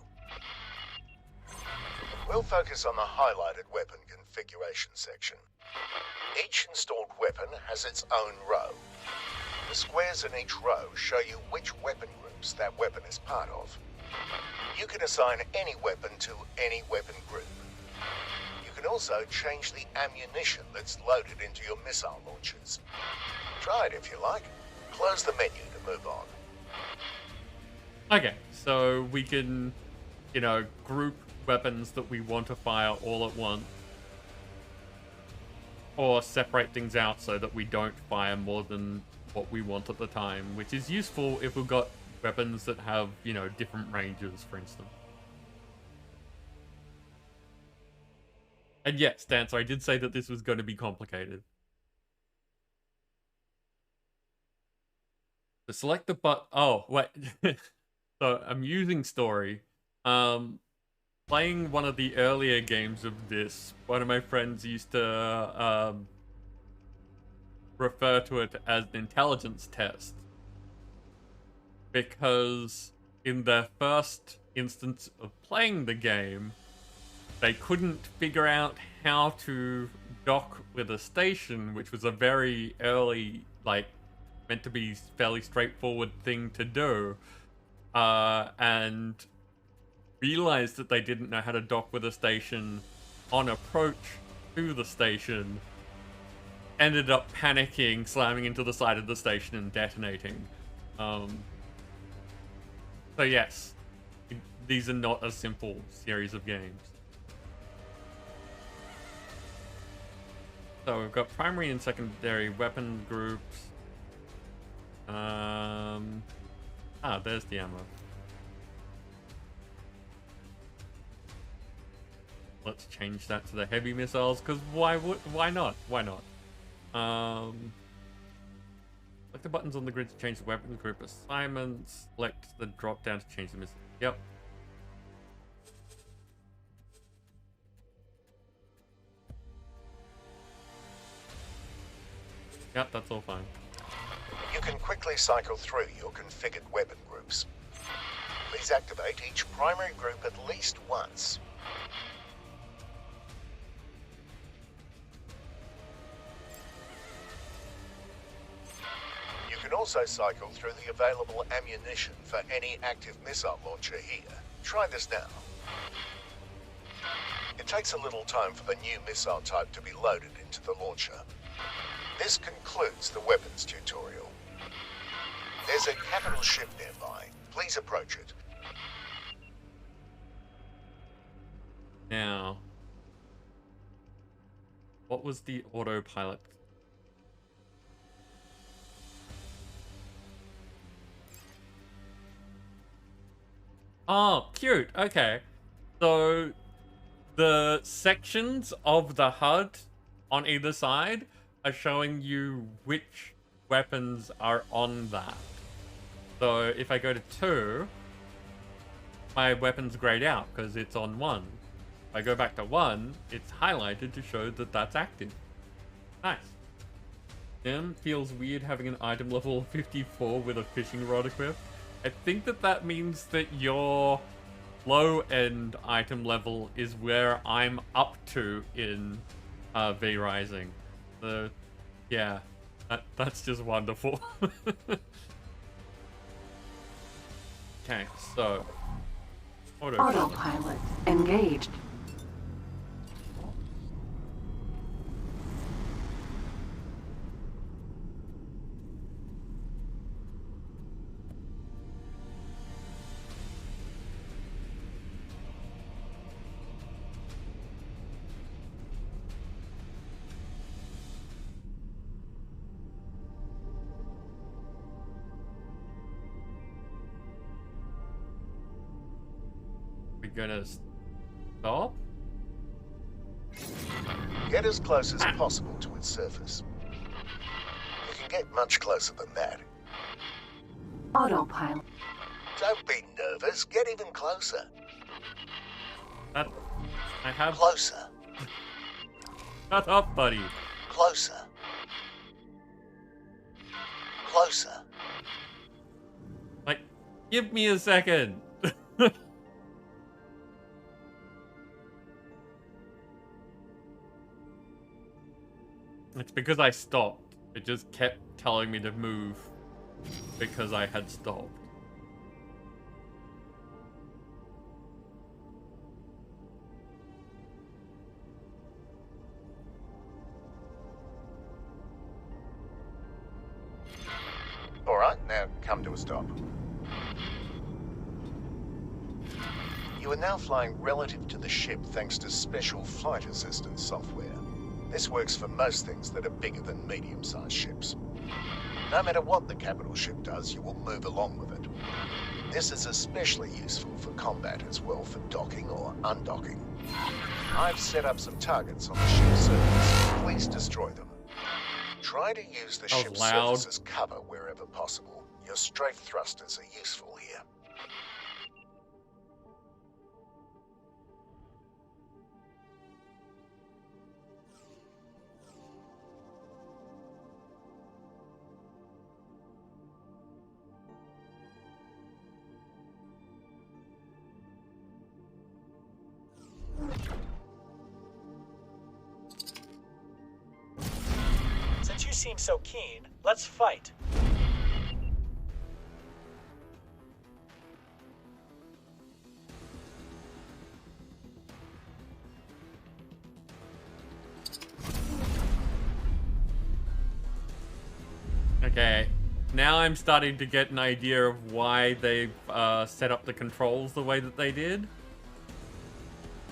We'll focus on the highlighted weapon configuration section. Each installed weapon has its own row. The squares in each row show you which weapon groups that weapon is part of. You can assign any weapon to any weapon group. You can also change the ammunition that's loaded into your missile launchers. Try it if you like. Close the menu to move on. Okay, so we can, you know, group weapons that we want to fire all at once. Or separate things out so that we don't fire more than what we want at the time, which is useful if we've got weapons that have, you know, different ranges, for instance. And yes, Dan, so I did say that this was going to be complicated. To select the oh, wait. So I'm using story. Playing one of the earlier games of this, one of my friends used to refer to it as an intelligence test. Because in their first instance of playing the game, they couldn't figure out how to dock with a station, which was a very early, like, meant to be fairly straightforward thing to do. And realized that they didn't know how to dock with a station on approach to the station, ended up panicking, slamming into the side of the station and detonating. So yes, these are not a simple series of games. So we've got primary and secondary weapon groups. There's the ammo. Let's change that to the heavy missiles, because why not? Why not? Select the buttons on the grid to change the weapon group assignments. Select the drop down to change the missile. Yep. Yep, that's all fine. You can quickly cycle through your configured weapon groups. Please activate each primary group at least once. You can also cycle through the available ammunition for any active missile launcher here. Try this now. It takes a little time for the new missile type to be loaded into the launcher. This concludes the weapons tutorial. There's a capital ship nearby. Please approach it. Now, what was the autopilot? Oh, cute. Okay. So the sections of the HUD on either side are showing you which weapons are on that. So if I go to 2, my weapon's grayed out because it's on 1. If I go back to 1, it's highlighted to show that that's active. Nice. Feels weird having an item level 54 with a fishing rod equipped. I think that means that your low-end item level is where I'm up to in V Rising. So, yeah, that's just wonderful. Okay, so Autopilot engaged. we're gonna stop. Get as close as possible to its surface. You can get much closer than that. Autopilot. Don't be nervous. Get even closer. I have. Closer. Shut up, buddy. Closer. Closer. Like, give me a second. It's because I stopped. It just kept telling me to move because I had stopped. All right, now come to a stop. You are now flying relative to the ship thanks to special flight assistance software. This works for most things that are bigger than medium-sized ships. No matter what the capital ship does, you will move along with it. This is especially useful for combat as well for docking or undocking. I've set up some targets on the ship's surface. Please destroy them. Try to use the ship's surface as cover wherever possible. Your strafe thrusters are useful here. Since you seem so keen, let's fight. Okay, now I'm starting to get an idea of why they've set up the controls the way that they did.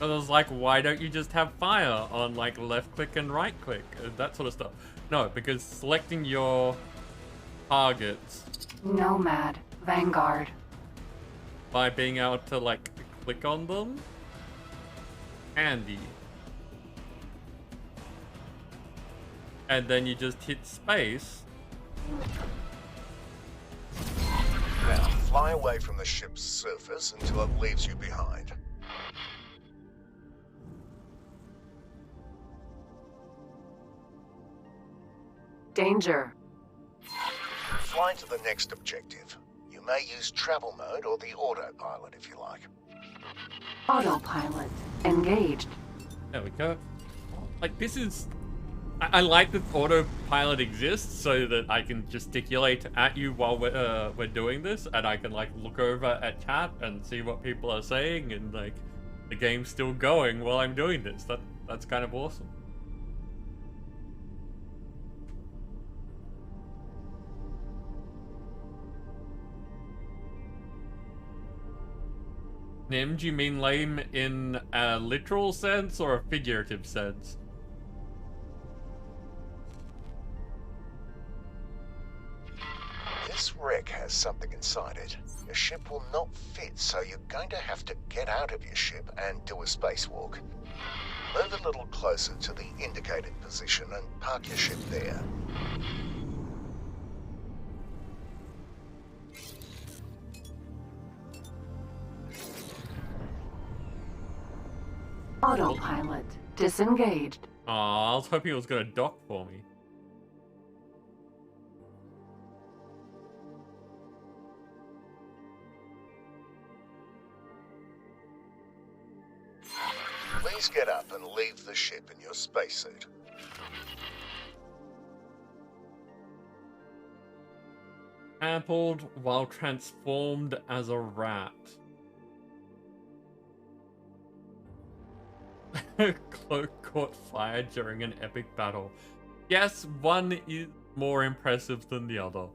And I was like, why don't you just have fire on like left click and right click, that sort of stuff? No, because selecting your targets Nomad. Vanguard. by being able to like click on them, handy. And then you just hit space. Now, fly away from the ship's surface until it leaves you behind. Danger. Fly to the next objective. You may use travel mode or the autopilot if you like. Autopilot. Engaged. There we go. Like, this is... I like that autopilot exists so that I can gesticulate at you while we're doing this, and I can, like, look over at chat and see what people are saying, and, like, the game's still going while I'm doing this. That's kind of awesome. Nim, do you mean lame in a literal sense or a figurative sense? This wreck has something inside it. Your ship will not fit, so you're going to have to get out of your ship and do a spacewalk. Move a little closer to the indicated position and park your ship there. Autopilot. Disengaged. Aw, I was hoping it was gonna dock for me. Please get up and leave the ship in your spacesuit. Trampled while transformed as a rat. Cloak caught fire during an epic battle. Yes, one is more impressive than the other.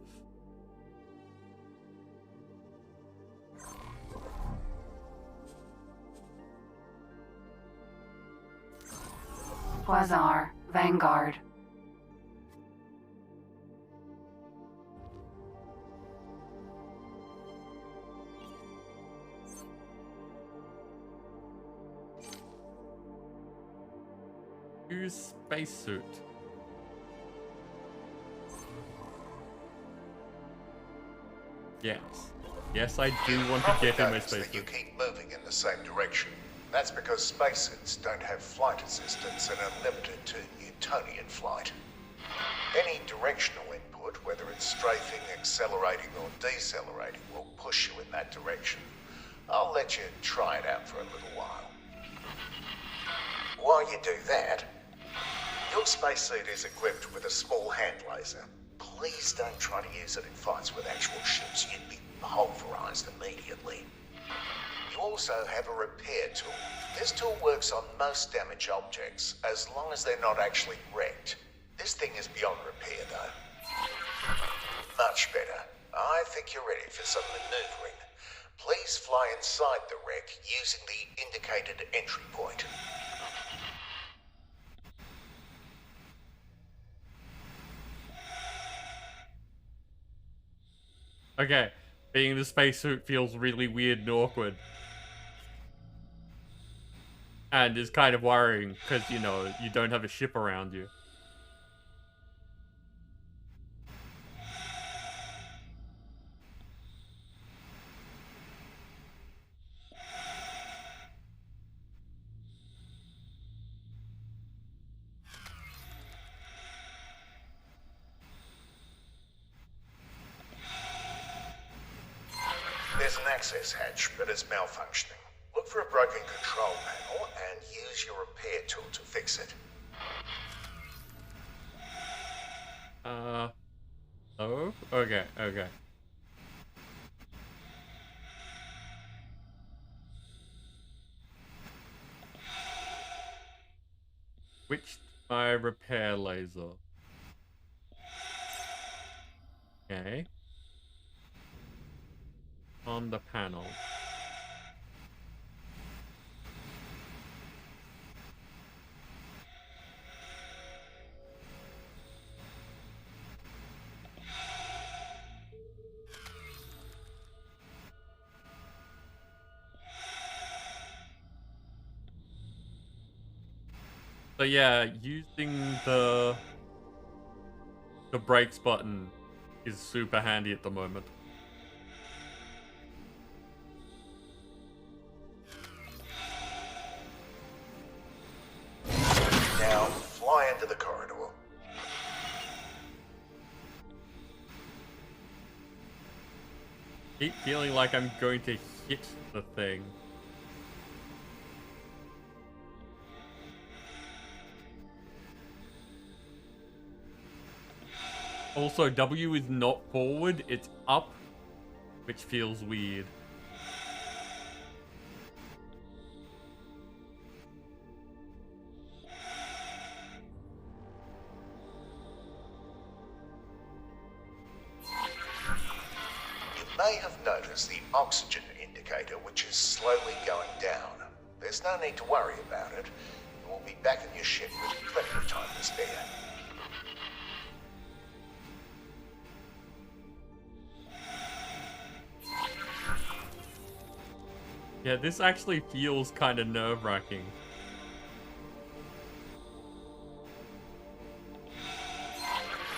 Quasar. Vanguard. Use spacesuit. Yes. Yes, I do want to get in my Notice that you spacesuit. keep moving in the same direction. That's because spacesuits don't have flight assistance and are limited to Newtonian flight. Any directional input, whether it's strafing, accelerating, or decelerating, will push you in that direction. I'll let you try it out for a little while. While you do that, your spacesuit is equipped with a small hand laser. Please don't try to use it in fights with actual ships. You'd be pulverized immediately. You also have a repair tool. This tool works on most damaged objects, as long as they're not actually wrecked. This thing is beyond repair, though. Much better. I think you're ready for some maneuvering. Please fly inside the wreck using the indicated entry point. Okay, being in the spacesuit feels really weird and awkward. And is kind of worrying, because, you know, you don't have a ship around you. There's an access hatch, but it's malfunctioning. Look for a broken control panel and use your repair tool to fix it. Oh? Okay, okay. Switched my repair laser. Okay. On the panel. So yeah, using the brakes button is super handy at the moment. Now, fly into the corridor. Keep feeling like I'm going to hit the thing. Also, W is not forward, it's up, which feels weird. You may have noticed the oxygen indicator, which is slowly going down. There's no need to worry about it. You will be back in your ship with plenty of time to spare. Yeah, this actually feels kind of nerve-wracking.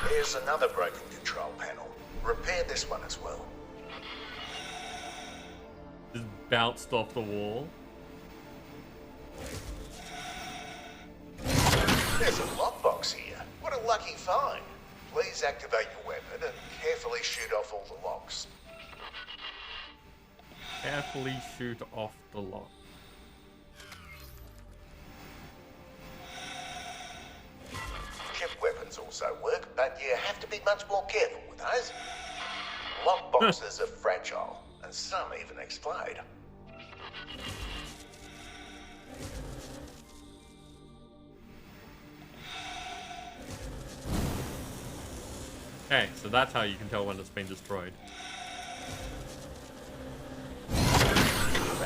There's another broken control panel. Repair this one as well. Just bounced off the wall. There's a lockbox here. What a lucky find. Please activate your weapon and carefully shoot off all the locks. Carefully shoot off the lock. Ship weapons also work, but you have to be much more careful with those. Lockboxes are fragile, and some even explode. Okay, so that's how you can tell when it's been destroyed.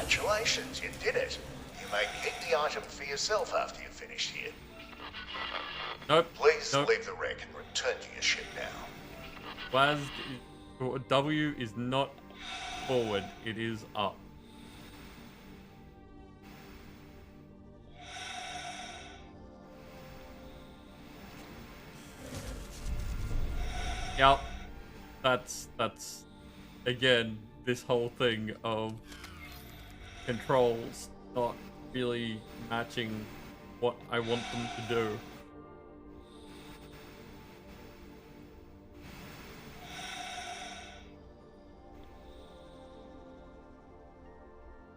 Congratulations, you did it. You may keep the item for yourself after you've finished here. Nope. Please Nope. leave the wreck and return to your ship now. W is not forward, it is up. Yep. That's again, this whole thing of controls not really matching what I want them to do.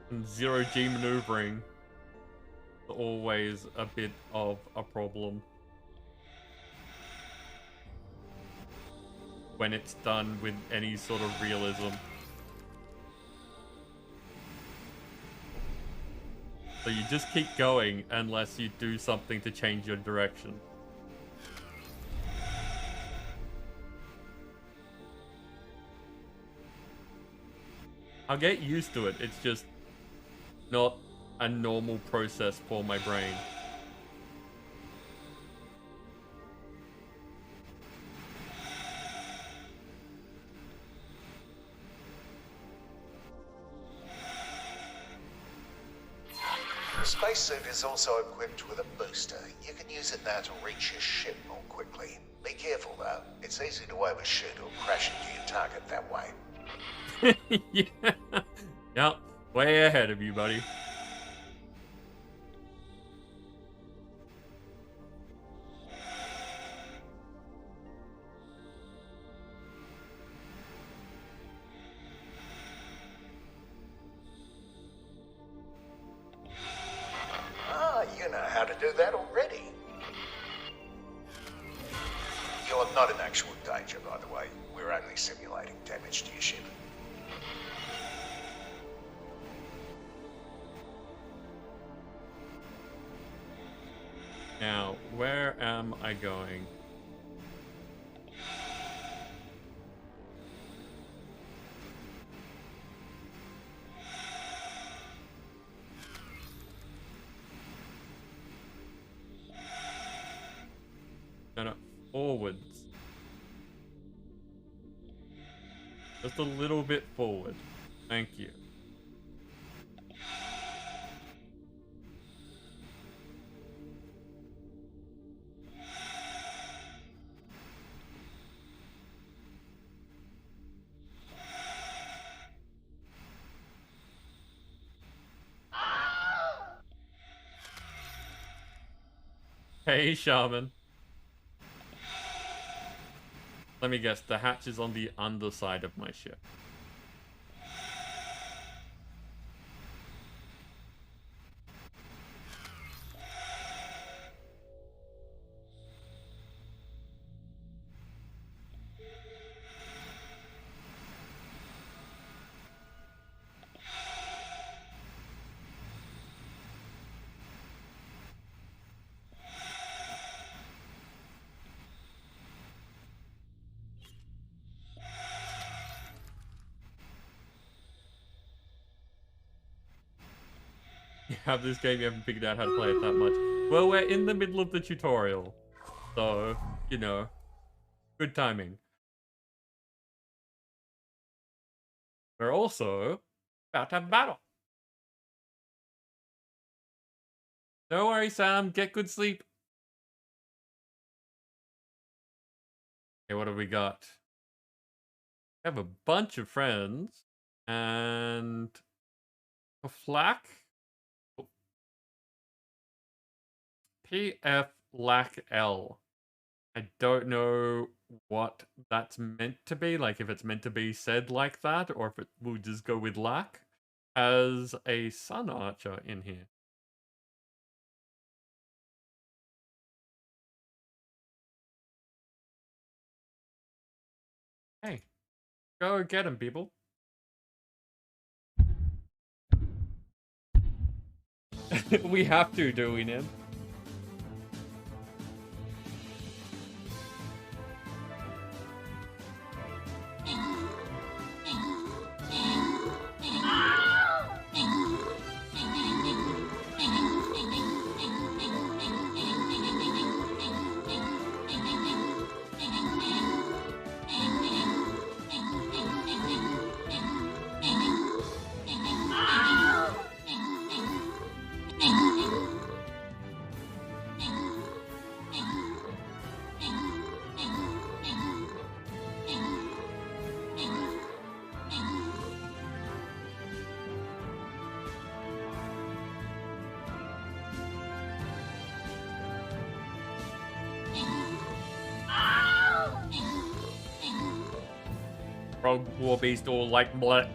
And zero G maneuvering is always a bit of a problem when it's done with any sort of realism. So you just keep going unless you do something to change your direction. I'll get used to it, it's just not a normal process for my brain. The spacesuit is also equipped with a booster. You can use it now to reach your ship more quickly. Be careful though, it's easy to overshoot or crash into your target that way. Yeah. Yep. Way ahead of you, buddy. Ah, you know how to do that already. You're not in actual danger, by the way. We're only simulating damage to your ship. Now, where am I going? No, forwards. Just a little bit forward. Thank you. Hey, Shaman. Let me guess, the hatch is on the underside of my ship. You have this game, you haven't figured out how to play it that much. Well, we're in the middle of the tutorial. So, you know, good timing. We're also about to have a battle. Don't worry, Sam. Get good sleep. Okay, what have we got? We have a bunch of friends. And a flak. PF lack L. I don't know what that's meant to be. Like, if it's meant to be said like that, or if it will just go with lack. As a sun archer in here. Hey, go get him, people. We have to, do we, Nim? Rogue War Beast all like bleh.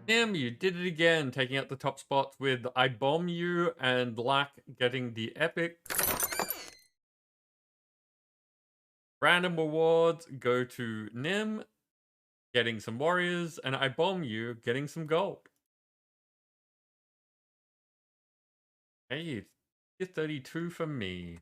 Nim, you did it again, taking out the top spots with I Bomb You and Lack getting the epic. Random rewards go to Nim, getting some warriors, and I Bomb You, getting some gold. Hey, tier 32 for me.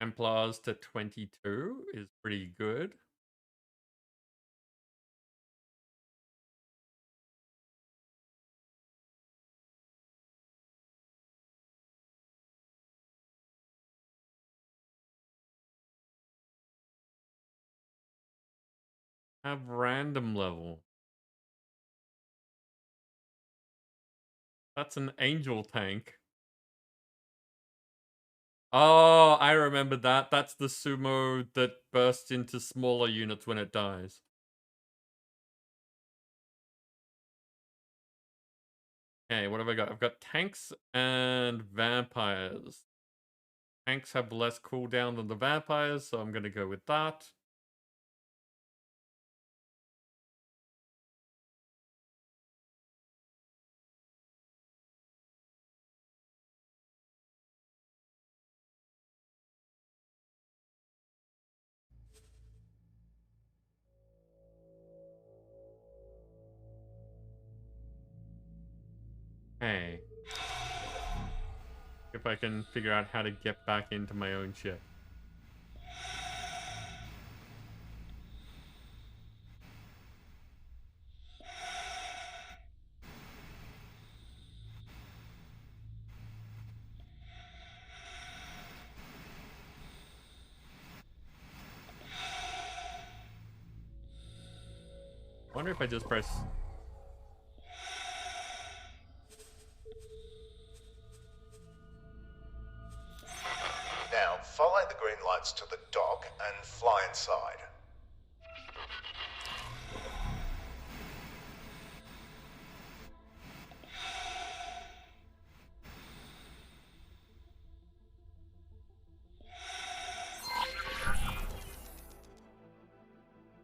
Templars to 22 is pretty good. Have random level. That's an angel tank. Oh, I remember that. That's the sumo that bursts into smaller units when it dies. Okay, what have I got? I've got tanks and vampires. Tanks have less cooldown than the vampires, so I'm going to go with that. Hey. If I can figure out how to get back into my own ship. Wonder if I just press... Now, follow the green lights to the dock and fly inside.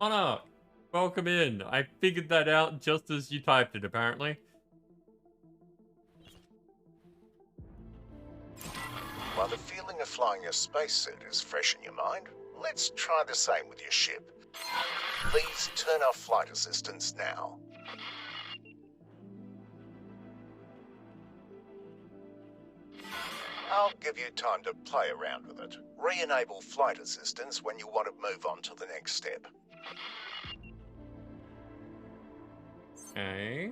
Anna, welcome in. I figured that out just as you typed it, apparently. While the feeling of flying a spacesuit is fresh in your mind, let's try the same with your ship. Please turn off flight assistance now. I'll give you time to play around with it. Re-enable flight assistance when you want to move on to the next step. Okay.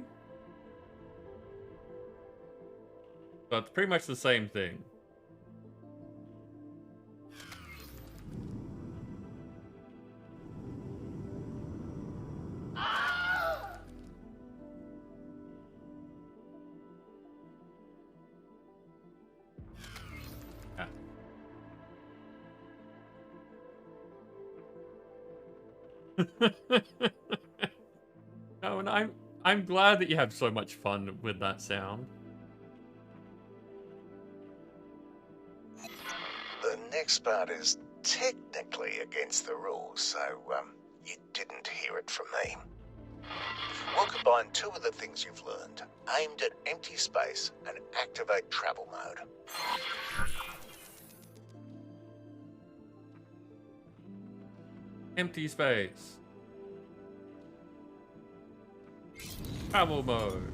So it's pretty much the same thing. No, and I'm glad that you have so much fun with that sound. The next part is technically against the rules, so you didn't hear it from me. We'll combine two of the things you've learned, aimed at empty space, and activate travel mode. Empty space. Travel mode.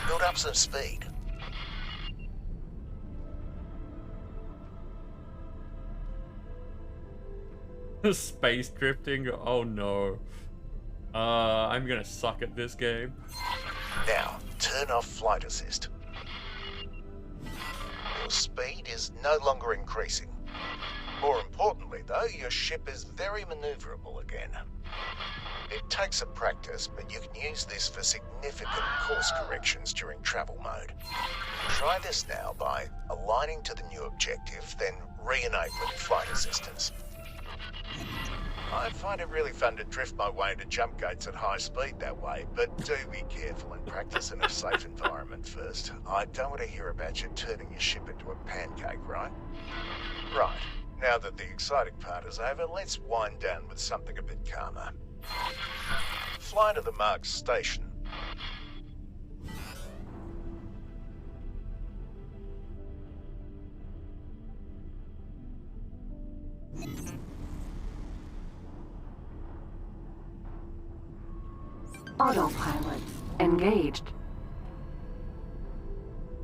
Build up some speed. Space drifting? Oh no. I'm gonna suck at this game. Now, turn off flight assist. Your speed is no longer increasing. More importantly, though, your ship is very maneuverable again. It takes some practice, but you can use this for significant course corrections during travel mode. Try this now by aligning to the new objective, then re-enabling flight assistance. I find it really fun to drift my way into jump gates at high speed that way, but do be careful and practice in a safe environment first. I don't want to hear about you turning your ship into a pancake, right? Right, now that the exciting part is over, let's wind down with something a bit calmer. Fly to the marked station. Autopilot engaged.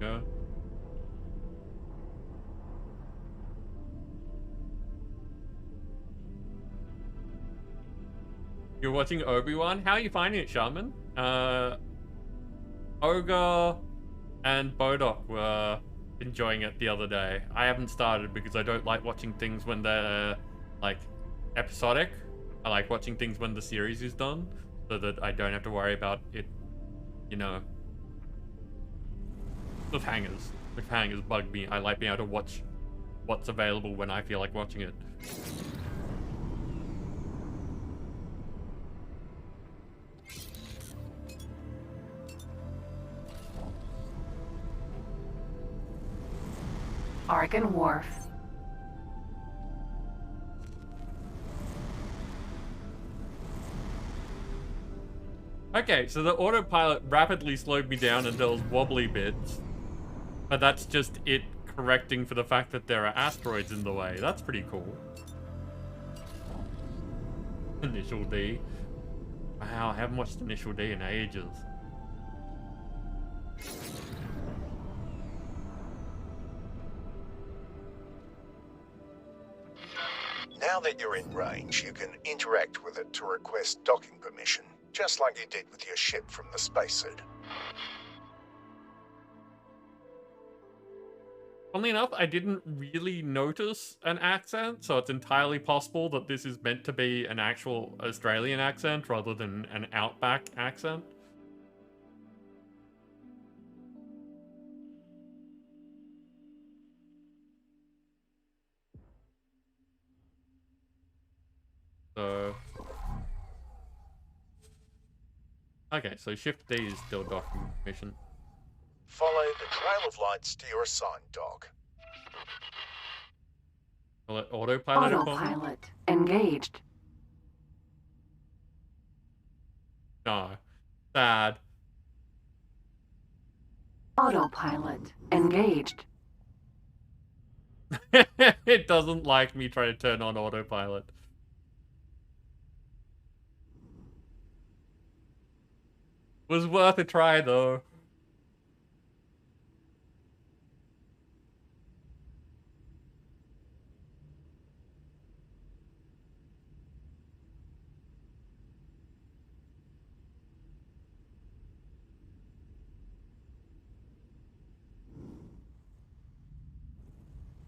Yeah. You're watching Obi-Wan? How are you finding it, Shaman? Ogre and Bodok were enjoying it the other day. I haven't started because I don't like watching things when they're, like, episodic. I like watching things when the series is done, so that I don't have to worry about it, you know. Cliffhangers. Cliffhangers bug me. I like being able to watch what's available when I feel like watching it. Argon Wharf. Okay, so the autopilot rapidly slowed me down and those wobbly bits. But that's just it correcting for the fact that there are asteroids in the way. That's pretty cool. Initial D. Wow, I haven't watched Initial D in ages. Now that you're in range, you can interact with it to request docking permission, just like you did with your ship from the spacesuit. Funnily enough, I didn't really notice an accent, so it's entirely possible that this is meant to be an actual Australian accent rather than an Outback accent. So... Okay, so Shift D is still docking mission. Follow the trail of lights to your assigned dock. Will it autopilot it for me? Autopilot engaged. No. Sad. Autopilot engaged. It doesn't like me trying to turn on autopilot. Was worth a try, though.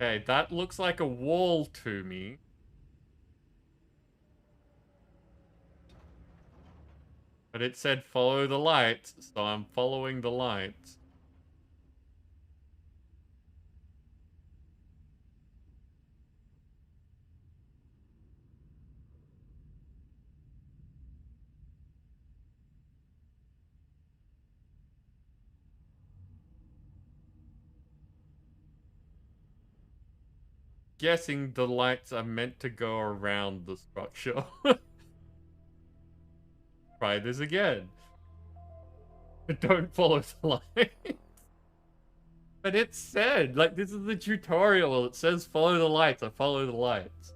Okay, that looks like a wall to me. But it said follow the lights, so I'm following the lights. Guessing the lights are meant to go around the structure. Try this again. Don't follow the lights. But it said, like, this is the tutorial. It says follow the lights. I follow the lights.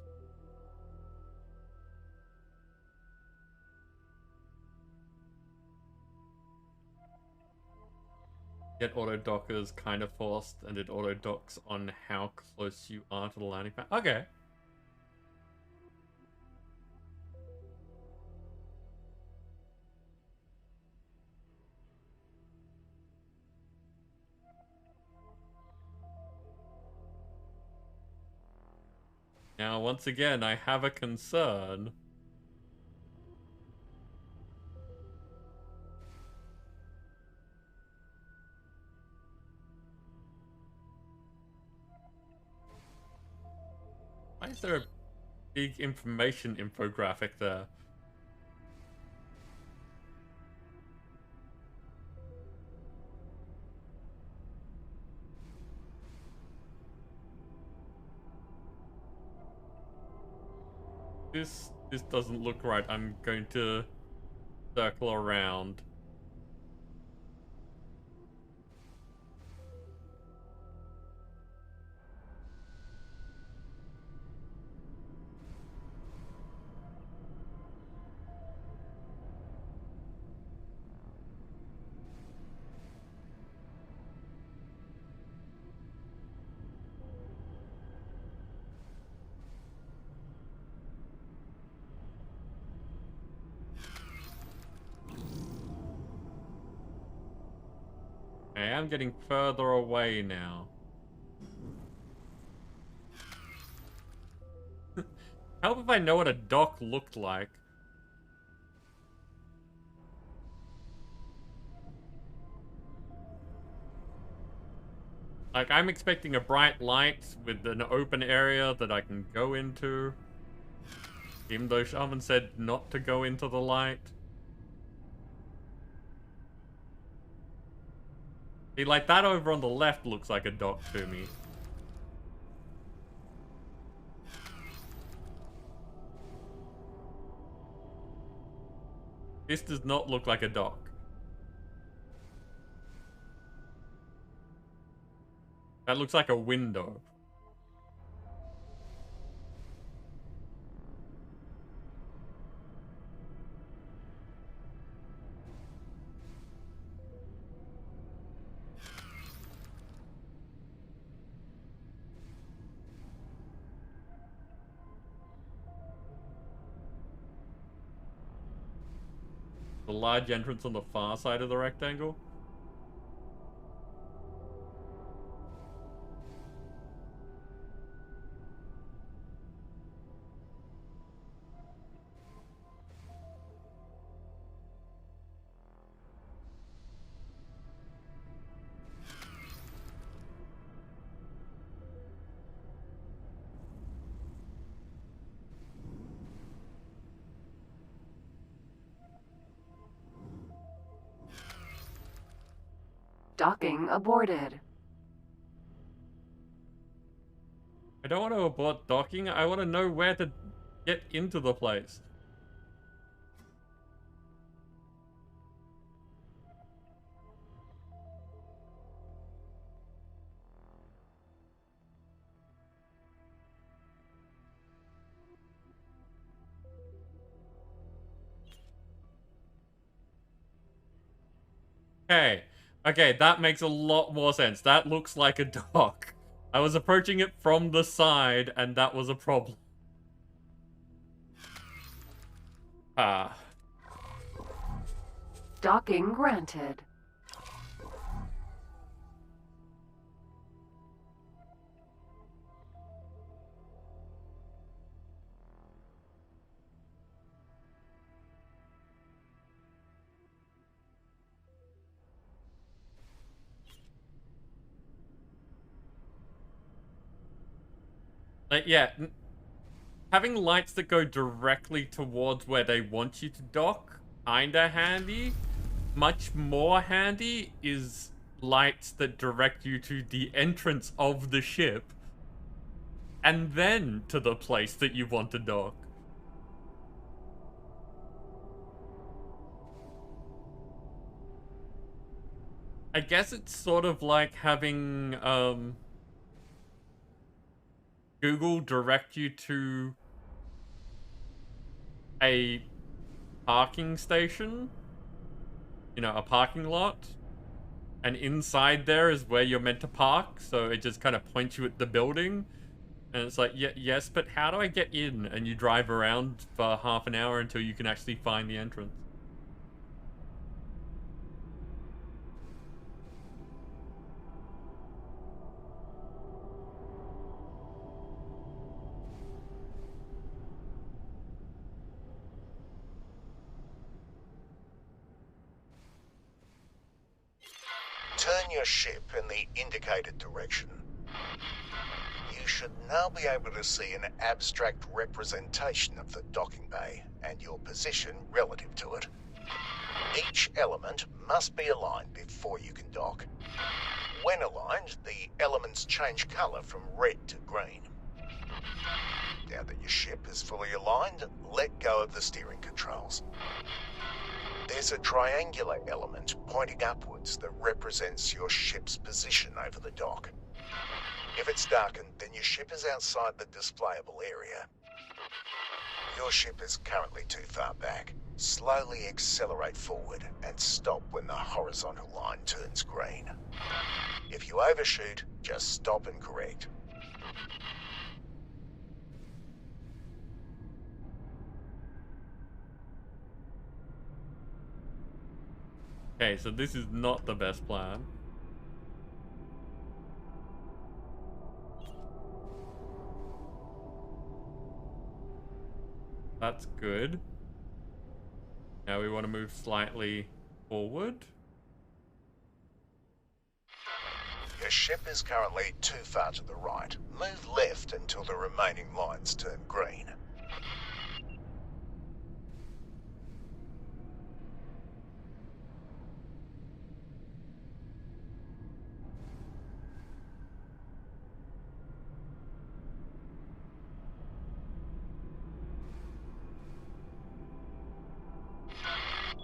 Get auto dockers kind of forced, and it auto docks on how close you are to the landing pad. Okay. Now, once again, I have a concern. Why is there a big information infographic there? This doesn't look right. I'm going to circle around. I am getting further away now. Help if I know what a dock looked like. Like, I'm expecting a bright light with an open area that I can go into. Even though Shaman said not to go into the light. See, like, that over on the left looks like a dock to me. This does not look like a dock. That looks like a window. The large entrance on the far side of the rectangle. Docking aborted. I don't want to abort docking. I want to know where to get into the place. Okay. Okay, that makes a lot more sense. That looks like a dock. I was approaching it from the side, and that was a problem. Ah. Docking granted. Like, yeah. Having lights that go directly towards where they want you to dock, kinda handy. Much more handy is lights that direct you to the entrance of the ship, and then to the place that you want to dock. I guess it's sort of like having, Google direct you to a parking station, you know, a parking lot, and inside there is where you're meant to park, so it just kind of points you at the building, and it's like, yes, but how do I get in? And you drive around for half an hour until you can actually find the entrance. Turn your ship in the indicated direction. You should now be able to see an abstract representation of the docking bay and your position relative to it. Each element must be aligned before you can dock. When aligned, the elements change colour from red to green. Now that your ship is fully aligned, let go of the steering controls. There's a triangular element pointing upwards that represents your ship's position over the dock. If it's darkened, then your ship is outside the displayable area. Your ship is currently too far back. Slowly accelerate forward and stop when the horizontal line turns green. If you overshoot, just stop and correct. Okay, so this is not the best plan. That's good. Now we want to move slightly forward. Your ship is currently too far to the right. Move left until the remaining lines turn green.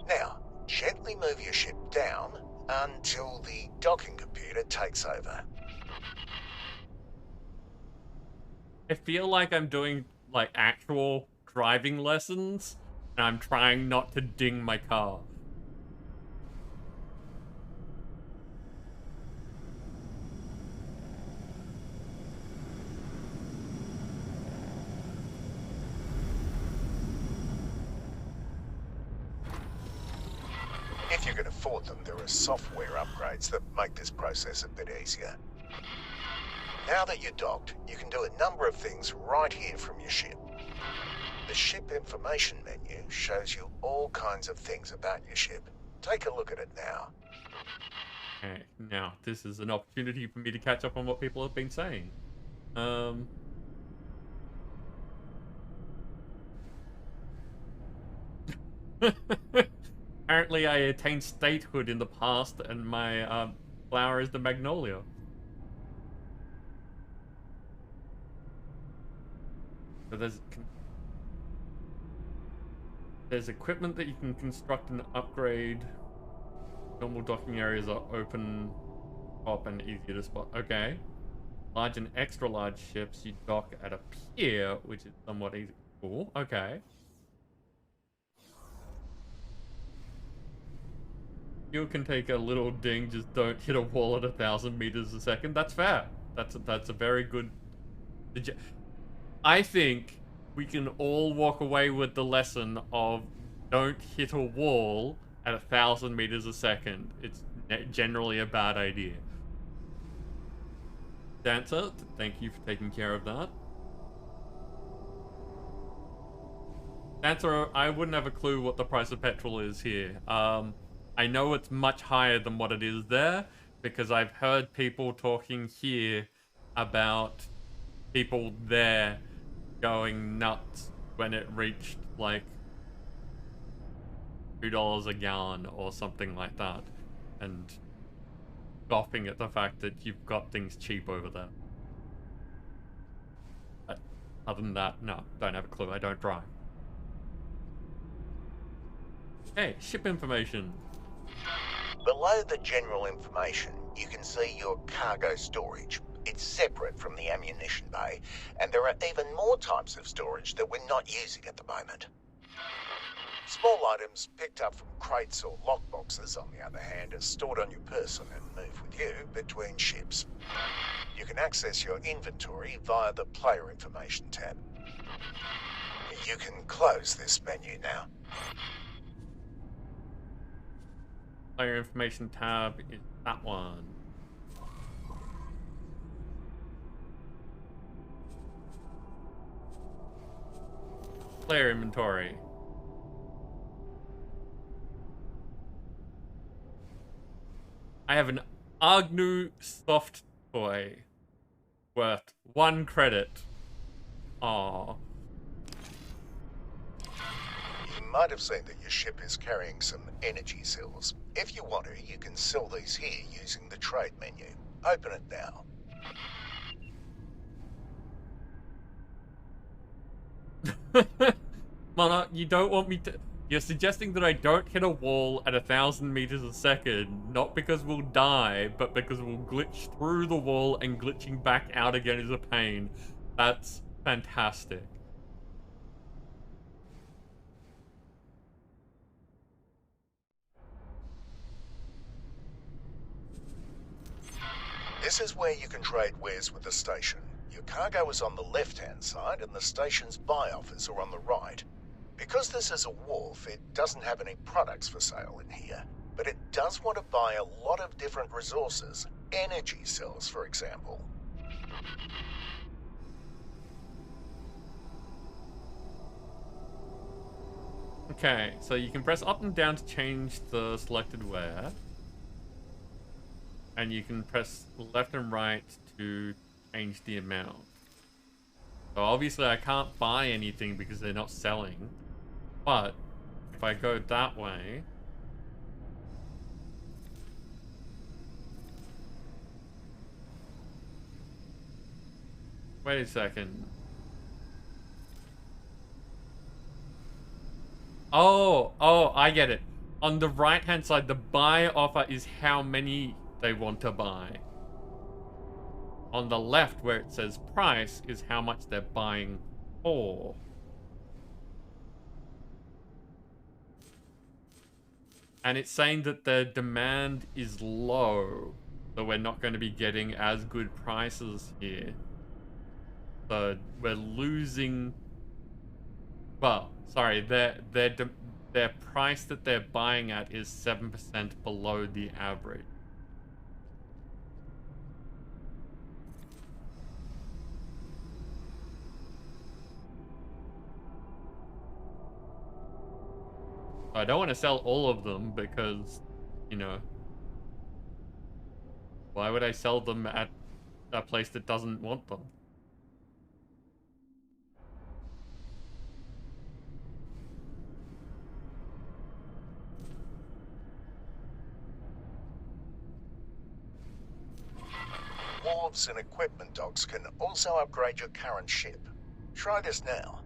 Now, gently move your ship down until the docking computer takes over. I feel like I'm doing, like, actual driving lessons, and I'm trying not to ding my car. If you can afford them, there are software upgrades that make this process a bit easier. Now that you're docked, you can do a number of things right here from your ship. The ship information menu shows you all kinds of things about your ship. Take a look at it now. Okay, now, this is an opportunity for me to catch up on what people have been saying. Apparently I attained statehood in the past, and my flower is the magnolia. So there's equipment that you can construct and upgrade. Normal docking areas are open, top, and easier to spot. Okay. Large and extra large ships, you dock at a pier, which is somewhat easy. Cool. Okay. You can take a little ding, just don't hit a wall at 1,000 meters a second. That's fair. That's a very good. I think we can all walk away with the lesson of don't hit a wall at 1,000 meters a second. It's generally a bad idea. Dancer, thank you for taking care of that. Dancer, I wouldn't have a clue what the price of petrol is here. I know it's much higher than what it is there because I've heard people talking here about people there going nuts when it reached like $2 a gallon or something like that, and scoffing at the fact that you've got things cheap over there. But other than that, no, don't have a clue. I don't drive. Hey, ship information. Below the general information, you can see your cargo storage. It's separate from the ammunition bay, and there are even more types of storage that we're not using at the moment. Small items picked up from crates or lockboxes, on the other hand, are stored on your person and move with you between ships. You can access your inventory via the Player Information tab. You can close this menu now. Player Information tab is that one. Player inventory. I have an Agnew soft toy worth 1 credit. Aww. You might have seen that your ship is carrying some energy cells. If you want to, you can sell these here using the trade menu. Open it now. Monarch, you don't want me to... You're suggesting that I don't hit a wall at 1,000 meters a second, not because we'll die, but because we'll glitch through the wall and glitching back out again is a pain. That's fantastic. This is where you can trade wares with the station. Your cargo is on the left-hand side and the station's buy offers are on the right. Because this is a wharf, it doesn't have any products for sale in here, but it does want to buy a lot of different resources. Energy cells, for example. Okay, so you can press up and down to change the selected ware. And you can press left and right to change the amount. So obviously I can't buy anything because they're not selling. But if I go that way... Wait a second. Oh, I get it. On the right-hand side, the buy offer is how many they want to buy. On the left, where it says price, is how much they're buying for. And it's saying that their demand is low, so we're not going to be getting as good prices here. So we're losing... Well, sorry, their price that they're buying at is 7% below the average. I don't want to sell all of them because, you know, why would I sell them at a place that doesn't want them? wharves and equipment docks can also upgrade your current ship. Try this now.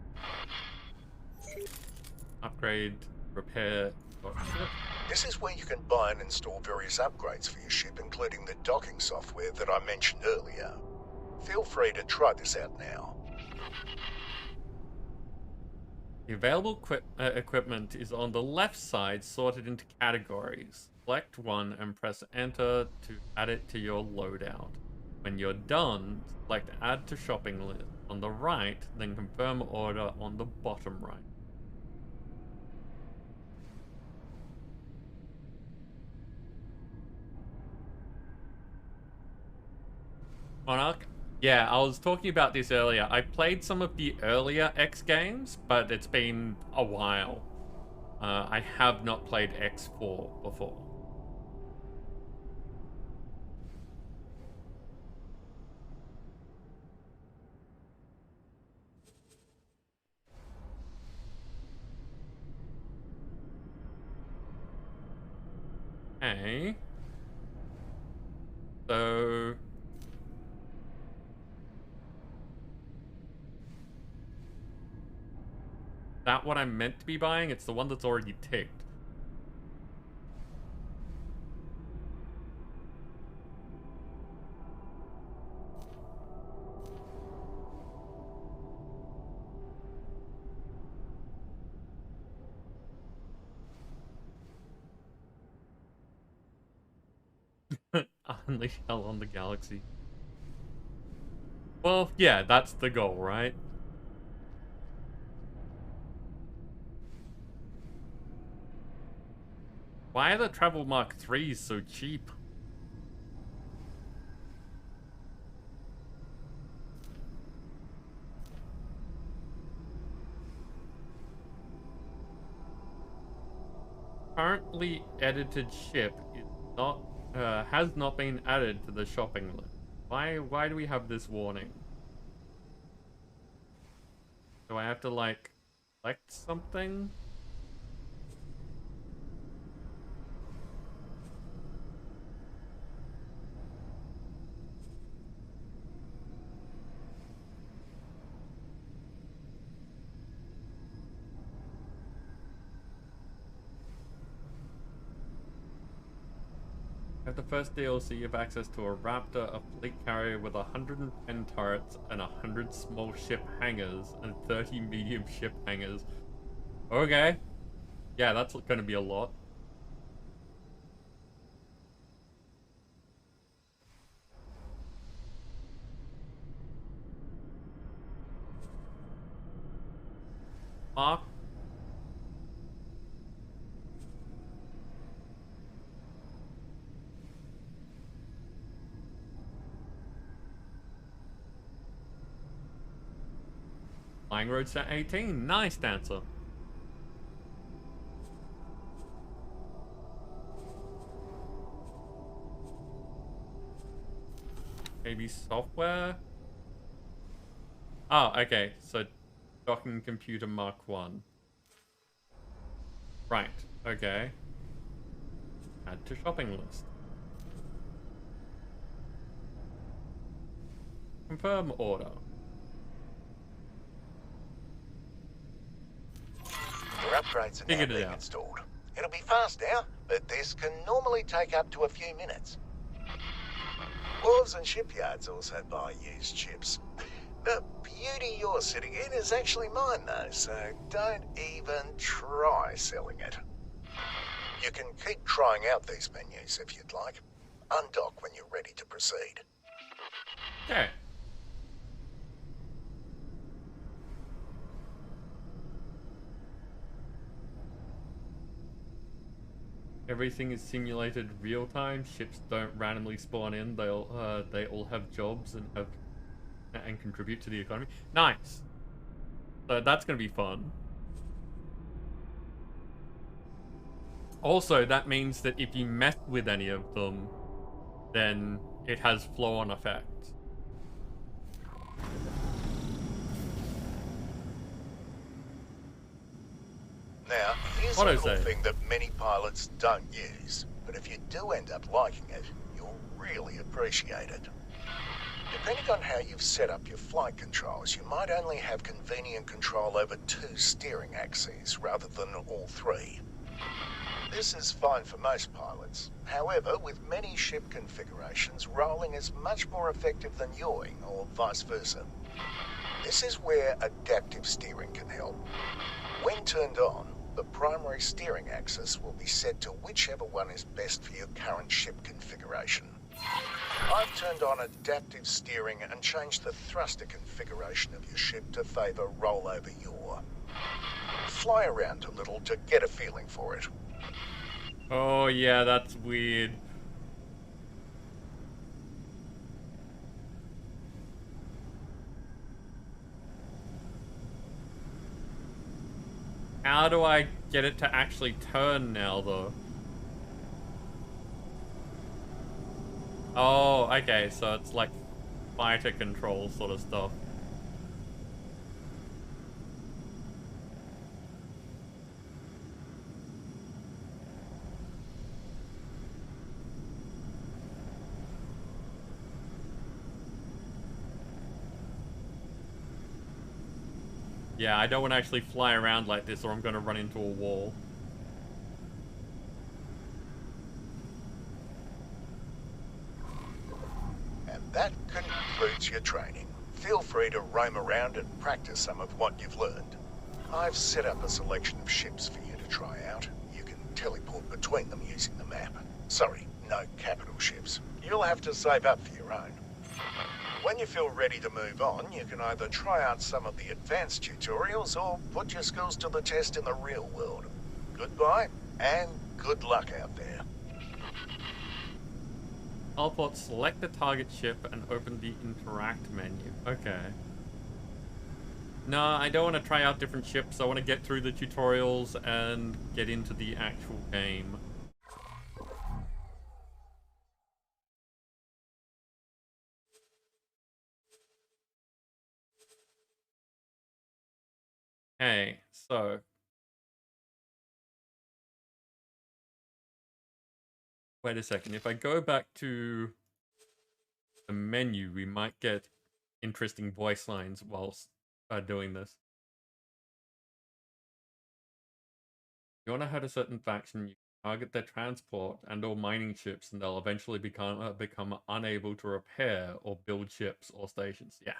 Upgrade, repair, ship. This is where you can buy and install various upgrades for your ship, including the docking software that I mentioned earlier. Feel free to try this out now. The available equipment is on the left side, sorted into categories. Select one and press enter to add it to your loadout. When you're done, select add to shopping list on the right, then confirm order on the bottom right. Monarch? Yeah, I was talking about this earlier. I played some of the earlier X games, but it's been a while. I have not played X4 before. Okay. So... that what I'm meant to be buying? It's the one that's already ticked. Unleash hell on the galaxy. Well, yeah, that's the goal, right? Why are the Travel Mark 3s so cheap? Currently edited ship is not has not been added to the shopping list. Why do we have this warning? Do I have to like select something? At the first DLC, you have access to a Raptor, a fleet carrier with 110 turrets and 100 small ship hangars and 30 medium ship hangars. Okay. Yeah, that's going to be a lot. Mark. Flying Roadster 18. Nice dancer. Maybe software? Oh, okay. So, docking computer Mark 1. Right. Okay. Add to shopping list. Confirm order. Your upgrades are now being installed. It'll be fast now, but this can normally take up to a few minutes. Wharves and shipyards also buy used ships. The beauty you're sitting in is actually mine though, so don't even try selling it. You can keep trying out these menus if you'd like. Undock when you're ready to proceed. Okay. Everything is simulated real time. Ships don't randomly spawn in. They all have jobs and contribute to the economy. Nice. So that's gonna be fun. Also, that means that if you mess with any of them, then it has flow-on effects. Now, here's a cool thing that many pilots don't use, but if you do end up liking it, you'll really appreciate it. Depending on how you've set up your flight controls, you might only have convenient control over 2 steering axes rather than all 3. This is fine for most pilots. However, with many ship configurations, rolling is much more effective than yawing, or vice versa. This is where adaptive steering can help. When turned on, the primary steering axis will be set to whichever one is best for your current ship configuration. I've turned on adaptive steering and changed the thruster configuration of your ship to favour rollover yaw. Fly around a little to get a feeling for it. Oh yeah, that's weird. How do I get it to actually turn now, though? Oh, okay, so it's like fighter control sort of stuff. Yeah, I don't want to actually fly around like this or I'm going to run into a wall. And that concludes your training. Feel free to roam around and practice some of what you've learned. I've set up a selection of ships for you to try out. You can teleport between them using the map. Sorry, no capital ships. You'll have to save up for your own. When you feel ready to move on, you can either try out some of the advanced tutorials or put your skills to the test in the real world. Goodbye, and good luck out there. Teleport, select the target ship and open the interact menu. Okay. No, I don't want to try out different ships. I want to get through the tutorials and get into the actual game. Okay, so wait a second. If I go back to the menu, we might get interesting voice lines whilst doing this. You want to hurt a certain faction, you target their transport and or mining ships, and they'll eventually become unable to repair or build ships or stations. Yeah.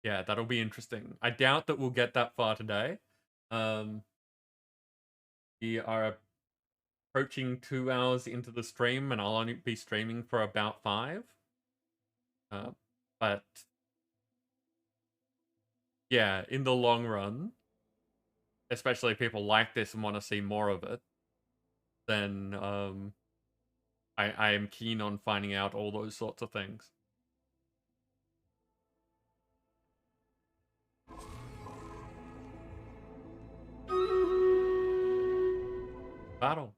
Yeah, that'll be interesting. I doubt that we'll get that far today. We are approaching 2 hours into the stream, and I'll only be streaming for about 5. But yeah, in the long run, especially if people like this and want to see more of it, then I am keen on finding out all those sorts of things. Battle.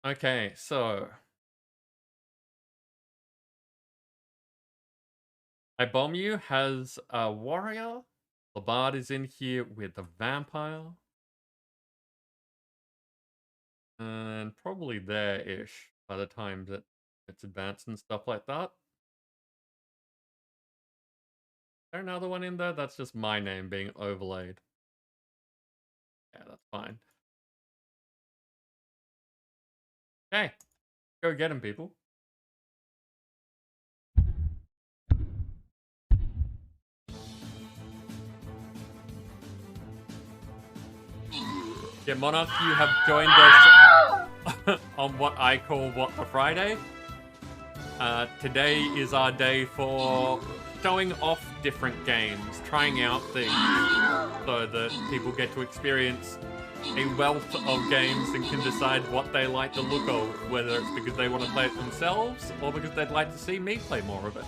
Okay, so I Bomb You has a warrior. The bard is in here with a vampire. And probably there-ish by the time that it's advanced and stuff like that. Is there another one in there? That's just my name being overlaid. Yeah, that's fine. Okay, go get him, people. Yeah, Monarch, you have joined us on what I call WTFriday. Today is our day for showing off different games, trying out things, so that people get to experience a wealth of games and can decide what they like the look of, whether it's because they want to play it themselves or because they'd like to see me play more of it.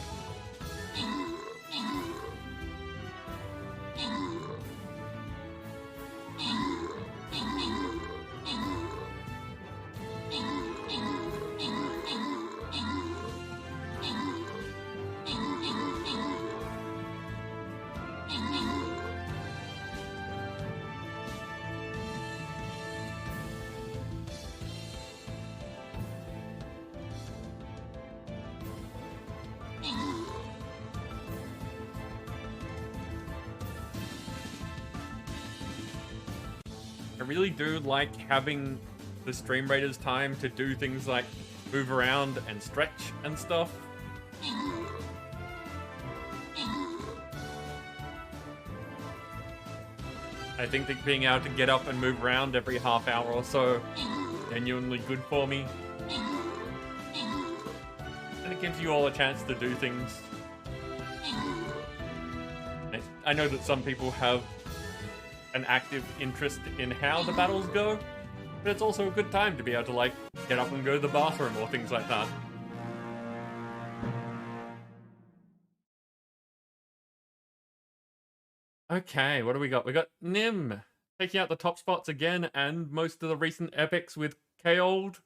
I really do like having the Stream Raiders time to do things like move around and stretch and stuff. I think that being able to get up and move around every half hour or so is genuinely good for me. And it gives you all a chance to do things. I know that some people have an active interest in how the battles go, but it's also a good time to be able to, like, get up and go to the bathroom or things like that. Okay, what do we got? We got Nim taking out the top spots again, and most of the recent epics with K-Old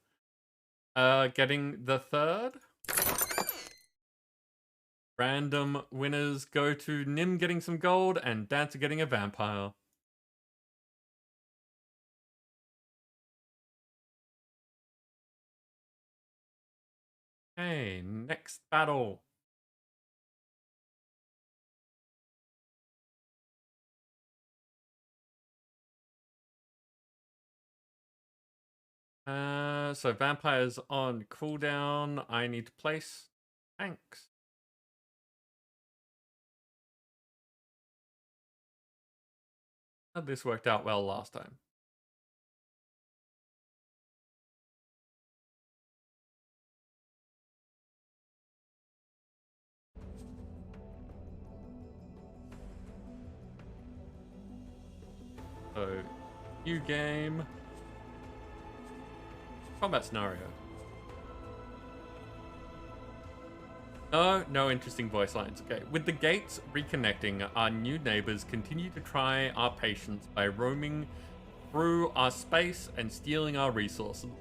getting the third. Random winners go to Nim getting some gold and Dancer getting a vampire. Okay, next battle. So vampires on cooldown. I need to place tanks. This worked out well last time. So, new game. Combat scenario. No interesting voice lines. Okay. With the gates reconnecting, our new neighbors continue to try our patience by roaming through our space and stealing our resources.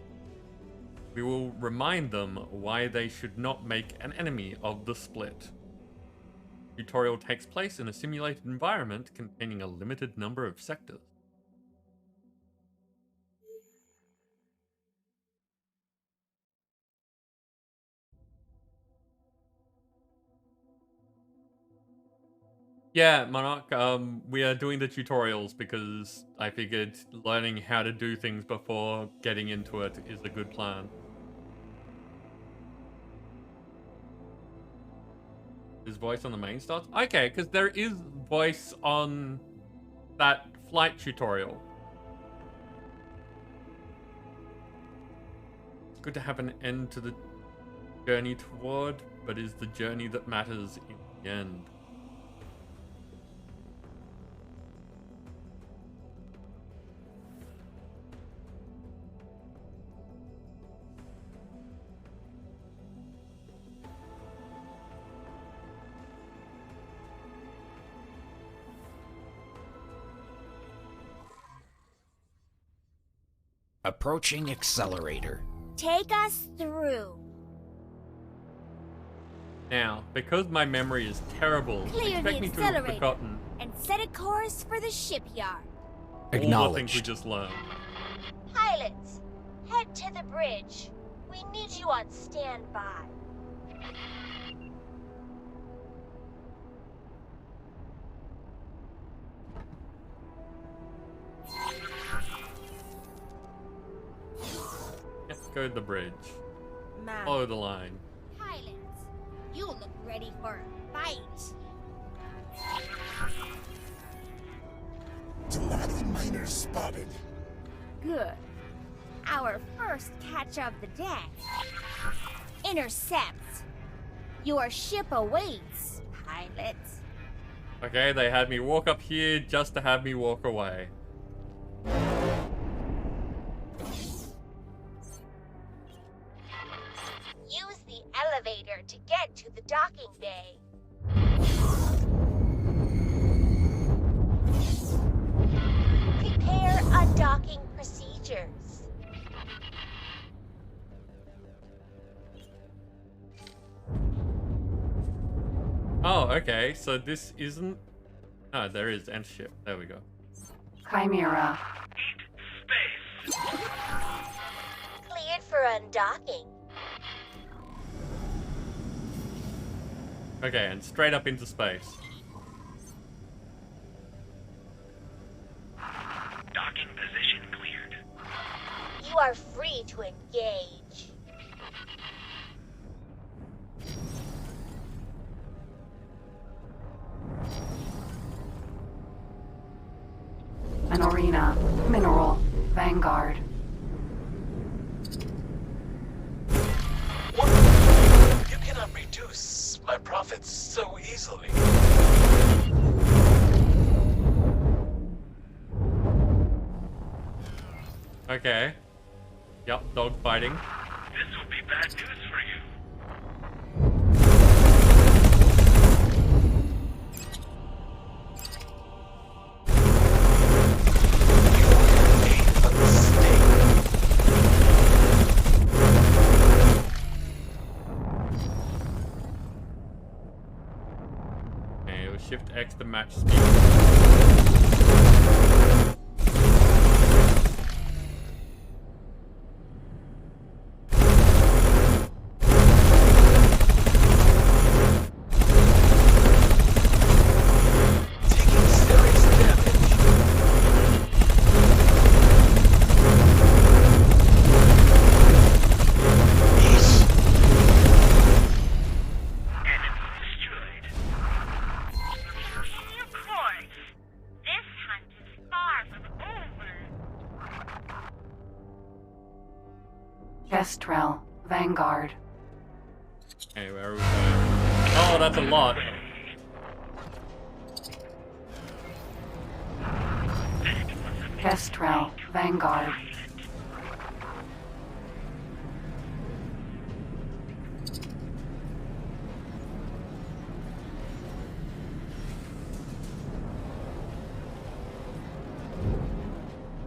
We will remind them why they should not make an enemy of the split. Tutorial takes place in a simulated environment containing a limited number of sectors. Yeah, Monarch, we are doing the tutorials because I figured learning how to do things before getting into it is a good plan. Is voice on the main starts? Okay, because there is voice on that flight tutorial. It's good to have an end to the journey toward, but is the journey that matters in the end. Approaching accelerator. Take us through. Now, because my memory is terrible, Clear expect the me to have accelerator forgotten and set a course for the shipyard. all the things we Acknowledged. just learned. Pilots, head to the bridge. We need you on standby. Let's go to the bridge. Man, Follow the line. pilots, you look ready for a fight. Gelati miners spotted. Good. Our first catch of the day. Intercept. Your ship awaits, pilots. Okay, they had me walk up here just to have me walk away. Use the elevator to get to the docking bay. Prepare undocking procedures. Oh, okay, so this isn't... Oh, there is end ship. There we go. Chimera. Cleared for undocking. Okay, and straight up into space. Docking position You are free to engage. An arena. Mineral. Vanguard. What? You cannot reduce my profits so easily. Okay. Yep, dog fighting. This will be bad news for you. Okay, it was Shift X to match speed. Taking serious damage. Yeesh. Enemy destroyed. Of course. This hunt is far from over. Gestrel. Vanguard. Okay, where are we going? Oh, that's a lot. Gestrel. Vanguard.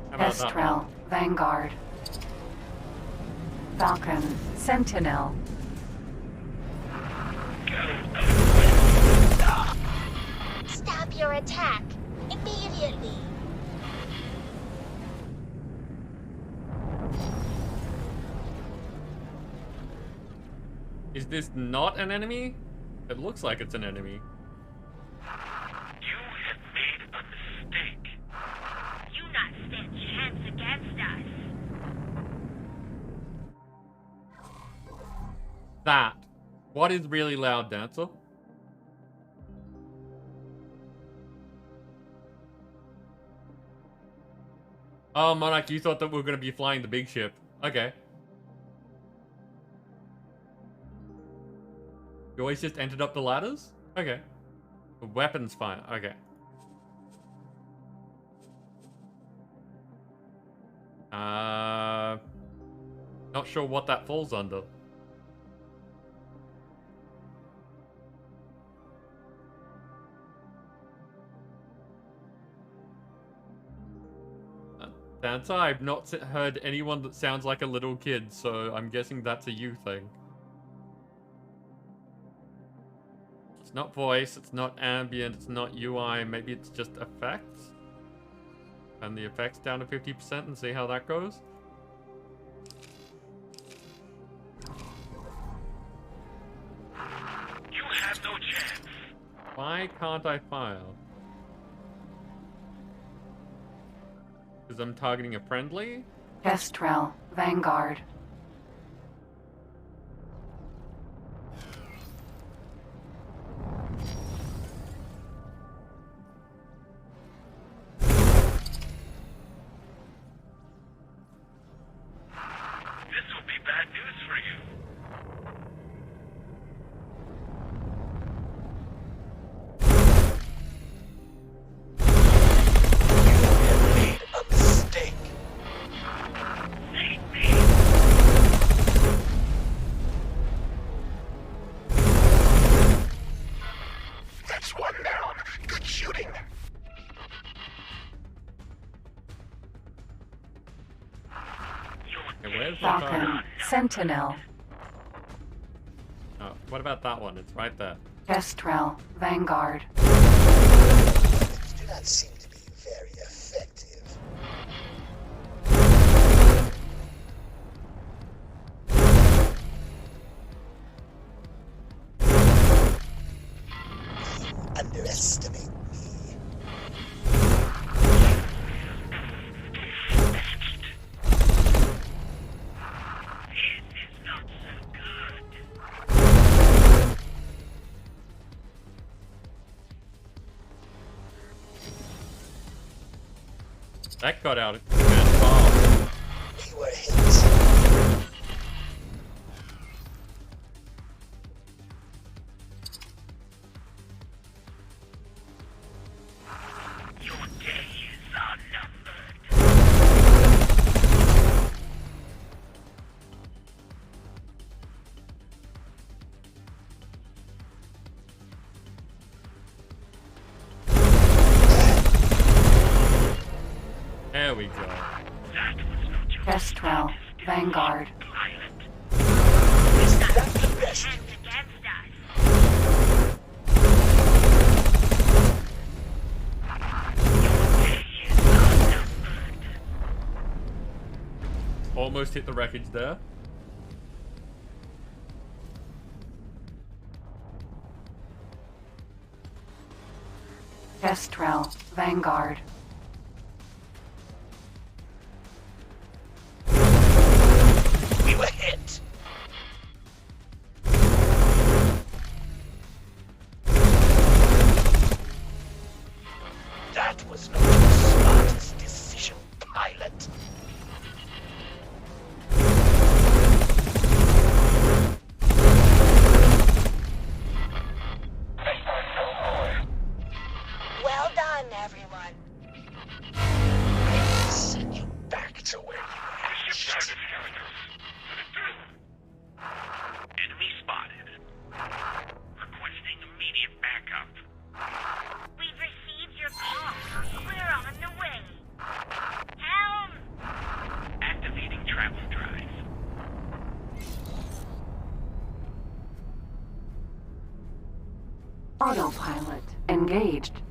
How about that one? Gestrel. Vanguard. Falcon. Sentinel. Stop your attack. Immediately. Is this not an enemy? It looks like it's an enemy. You have made a mistake. You not stand chance against us. That. What is really loud, Dancer? Oh, Monarch, you thought that we were going to be flying the big ship. Okay. You always just entered up the ladders? Okay. The weapon's fine. Okay. Not sure what that falls under. Dancer, I've not heard anyone that sounds like a little kid, so I'm guessing that's a you thing. It's not voice, it's not ambient, it's not UI, maybe it's just effects? And the effects down to 50% and see how that goes? You have no chance. Why can't I file? Because I'm targeting a friendly? Gestrel. Vanguard. This will be bad news for you. You have made a mistake. Save me. That's one down. Good shooting. Okay, where's the Falcon. target? Sentinel. Oh, what about that one? It's right there. Gestrel. Vanguard. Methods do not seem to be very effective. You underestimate me. That got out of fast. We were hit. Your days are numbered. There we go. That was not your Kestrel, Vanguard. pilot. Is that the best? Hands against us. Your days are numbered. Almost hit the wreckage there. Kestrel, Vanguard. We were hit. That was not your smartest decision, pilot. Well done, everyone. Send you back to where you Ship hatched. target helicopter. Enemy spotted. Requesting immediate backup. We've received your call. We're on the way. Helm! Activating travel drive. Autopilot engaged.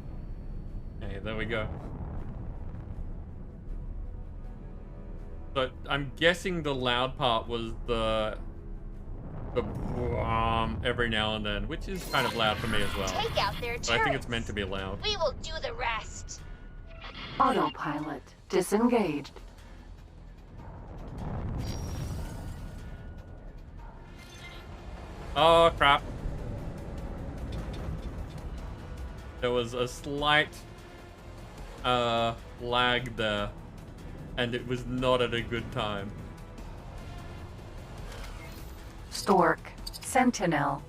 Hey, there we go. So I'm guessing the loud part was the every now and then, which is kind of loud for me as well. Take out their turrets. But I think it's meant to be loud. We will do the rest. Autopilot disengaged. Oh crap. There was a slight lag there, and it was not at a good time. Stork, Sentinel.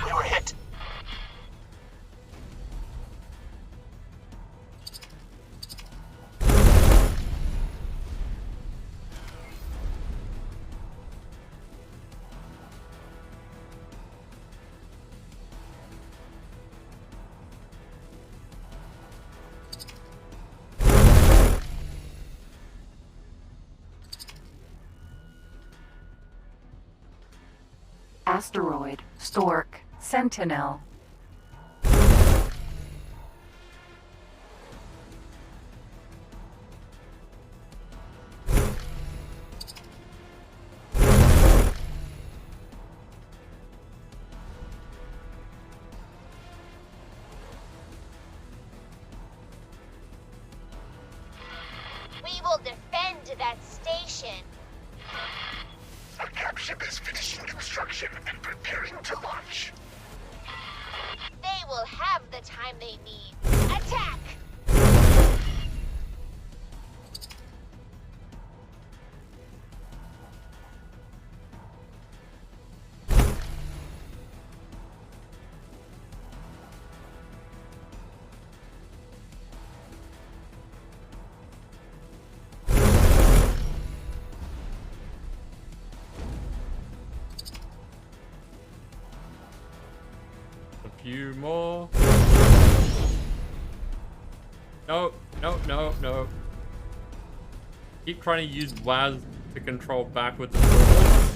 We were hit. Asteroid, Stork, Sentinel. We will defend that station. Our capship is finishing construction and preparing to launch. They will have the time they need. Attack! A few more. No, no, no, no. Keep trying to use WAS to control backwards and forwards.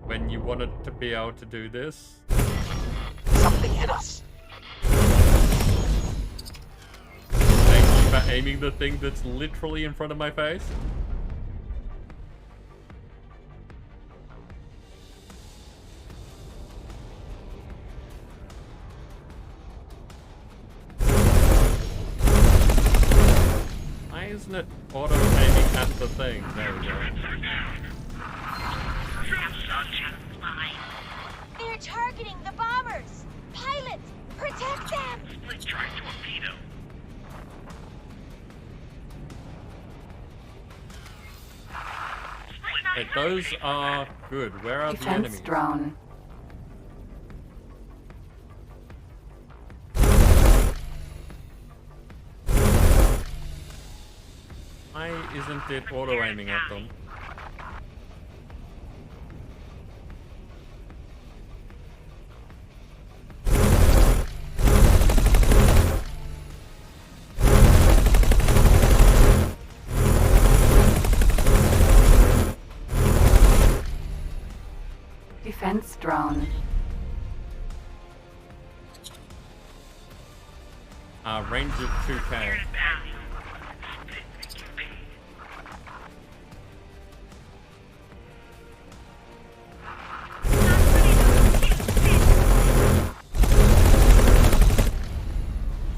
When you wanted to be able to do this. Something hit us. about aiming the thing that's literally in front of my face. Why isn't it auto aiming at the thing? There we go. They're targeting the bombers! Pilots, protect them! Split trying to torpedo. Wait, those are good. Where are the Defense enemies? drone. Why isn't it auto aiming at them? Defense drone. Range of 2K.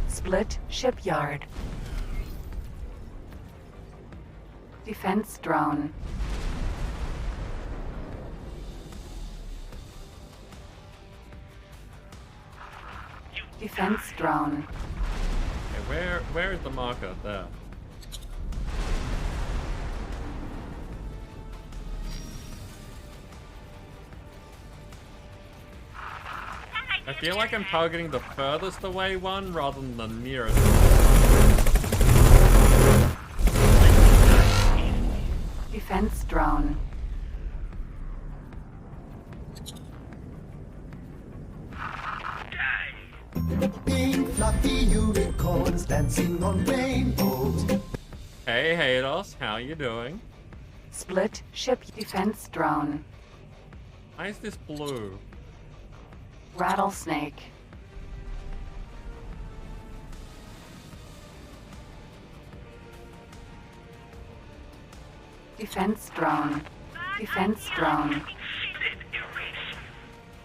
Split shipyard. Defense drone. Defense drone. Okay, where is the marker? There. I feel like I'm targeting the furthest away one rather than the nearest one. Defense drone. Pink fluffy unicorns dancing on rainbows. Hey Hados, how you doing? Split ship defense drone. Why is this blue? Rattlesnake. Defense drone. Defense drone.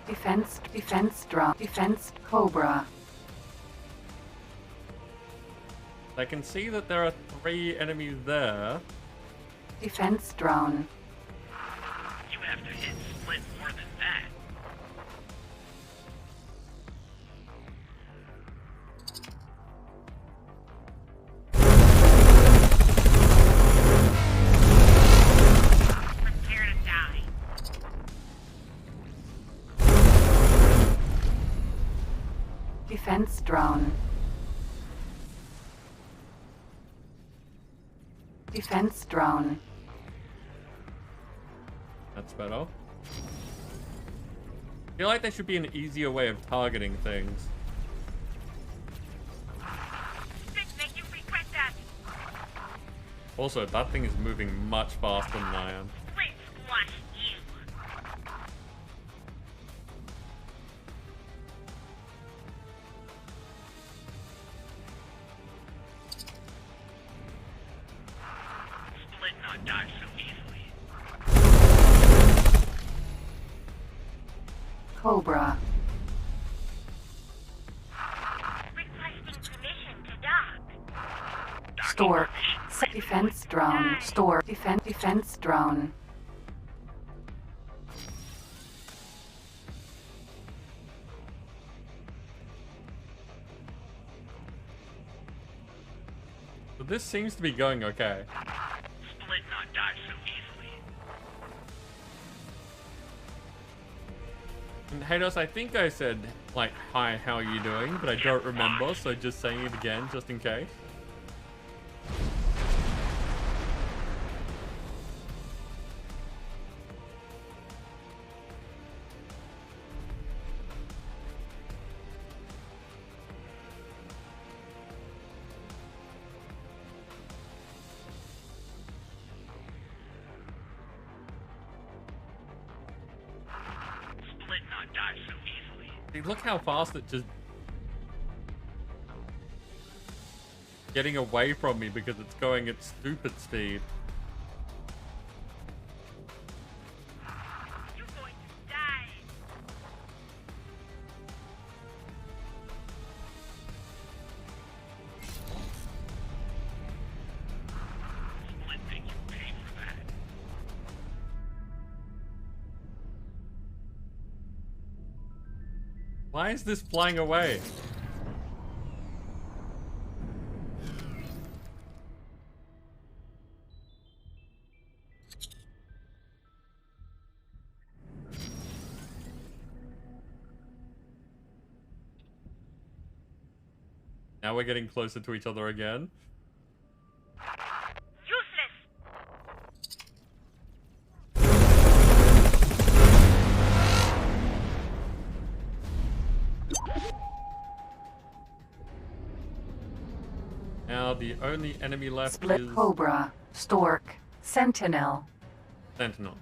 Defense drone. Defense Cobra. I can see that there are 3 enemies there. Defense drone. You have to hit split more than that. Prepare to die. Defense drone. Defense drone. That's better. I feel like there should be an easier way of targeting things. Make you regret that. Also, that thing is moving much faster than I am. Split squash you. Split not die so easily. Cobra. Requesting permission to dock. Stork. Defense drone. Stork. Defense drone. But this seems to be going okay. Split not die so easily. And Hados, I think I said, like, hi, how are you doing? But I don't remember, so just saying it again, just in case. Split not die so easily. See, look how fast it just... getting away from me because it's going at stupid speed. You're going to die. Split make you pay for that. Why is this flying away? Now we're getting closer to each other again. Useless. Now the only enemy left Split is Cobra, Stork, Sentinel. Sentinel.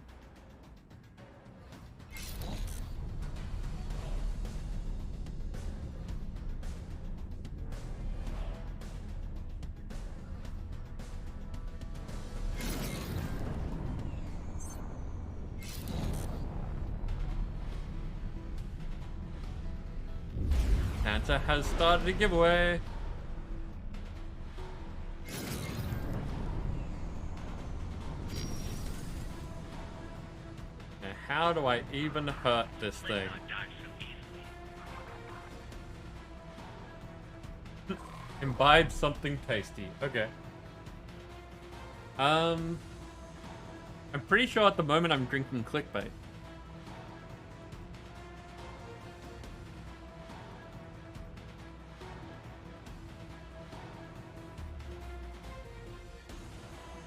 Santa has started a giveaway. Now, how do I even hurt this thing? Imbibe something tasty. Okay. I'm pretty sure at the moment I'm drinking clickbait.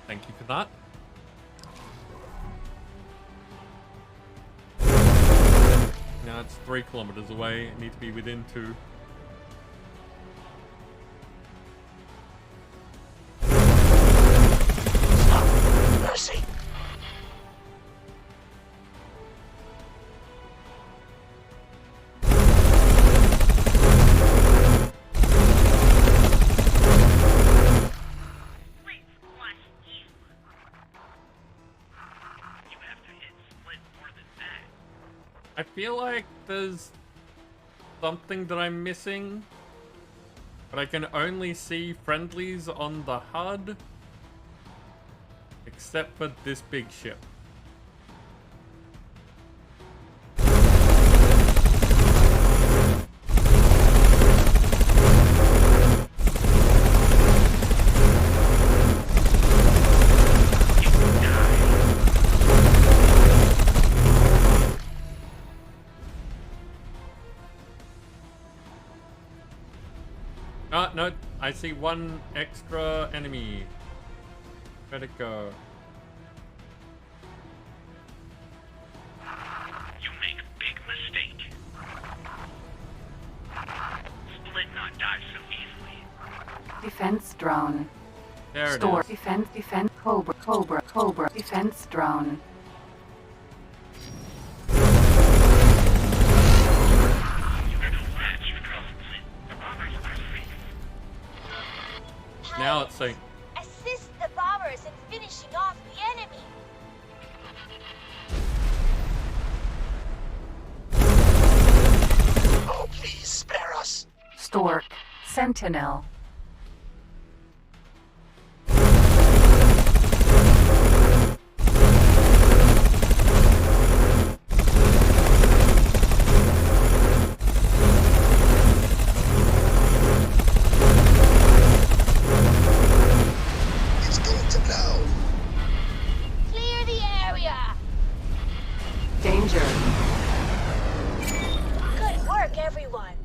Thank you for that. Now it's 3 kilometers away. I need to be within 2. Mercy. Please flash you. You have to hit split more than that. I feel like there's something that I'm missing, but I can only see friendlies on the HUD, except for this big ship. Oh, no, I see one extra enemy. Where'd it go? You make big mistake. Split not die so easily. Defense drone. There it Stork. is. Defense. Cobra. Defense drone. Now it's saying, Assist the bombers in finishing off the enemy. Oh, please spare us. Stork, Sentinel. It's going to blow. Clear the area. Danger. Good work, everyone.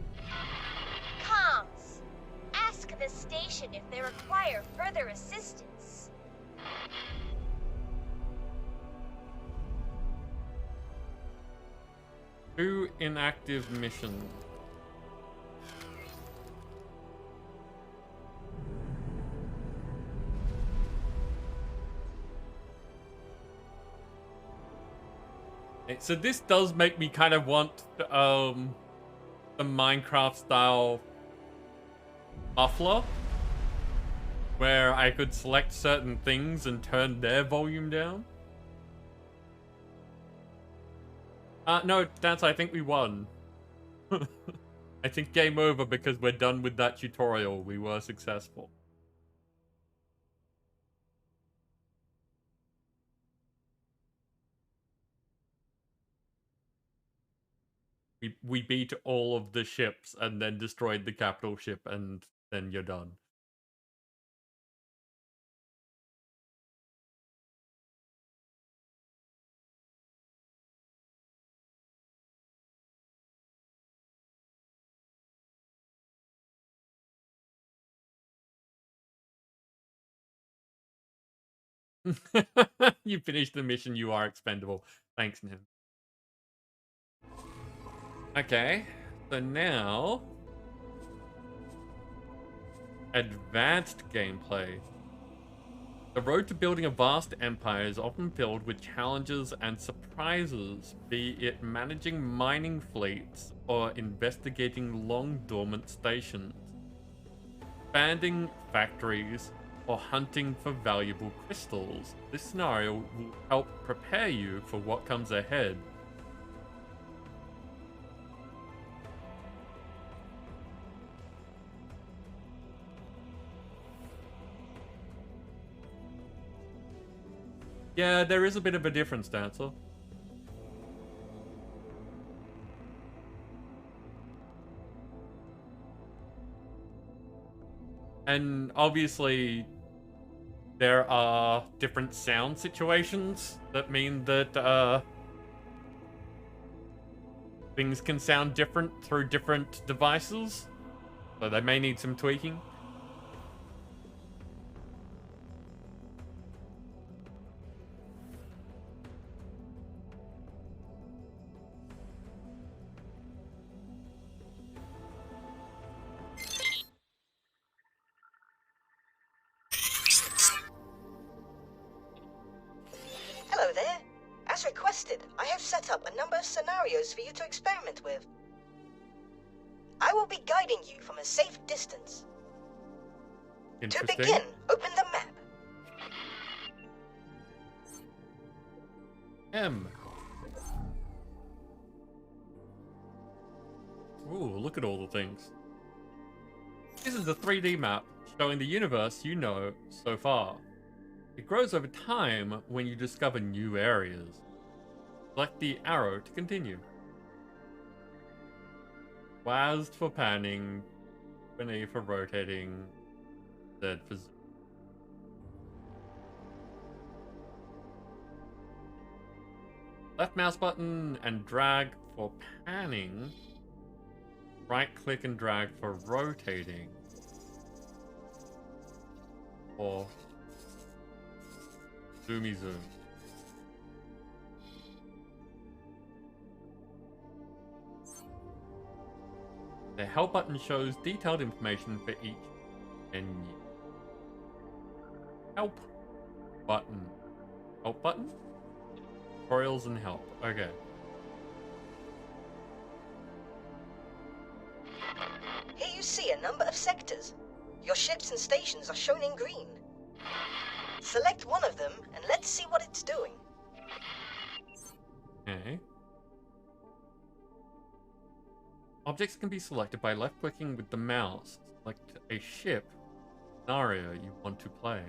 Comms. Ask the station if they require further assistance. two inactive missions. So this does make me kind of want the Minecraft style muffler, where I could select certain things and turn their volume down. No, Dance, I think we won. I think game over because we're done with that tutorial. We were successful. We beat all of the ships and then destroyed the capital ship, and then you're done. You finished the mission, you are expendable. Thanks, Nim. Okay, so now... advanced gameplay. The road to building a vast empire is often filled with challenges and surprises, be it managing mining fleets or investigating long-dormant stations, expanding factories, or hunting for valuable crystals. This scenario will help prepare you for what comes ahead. Yeah, there is a bit of a difference, Dancer. And obviously, there are different sound situations that mean that things can sound different through different devices. So they may need some tweaking. Hello there. As requested, I have set up a number of scenarios for you to experiment with. I will be guiding you from a safe distance. To begin, open the map. M. Ooh, look at all the things. This is a 3D map showing the universe you know so far. It grows over time when you discover new areas. Select the arrow to continue. WASD for panning, A for rotating, Z for zoom. Left mouse button and drag for panning. Right click and drag for rotating. Or zoomy zoom. The help button shows detailed information for each menu. Help button. Help button? Tutorials and help. Okay. Here you see a number of sectors. Your ships and stations are shown in green. Select one of them and let's see what it's doing. Okay. Objects can be selected by left-clicking with the mouse. Select a ship scenario you want to play.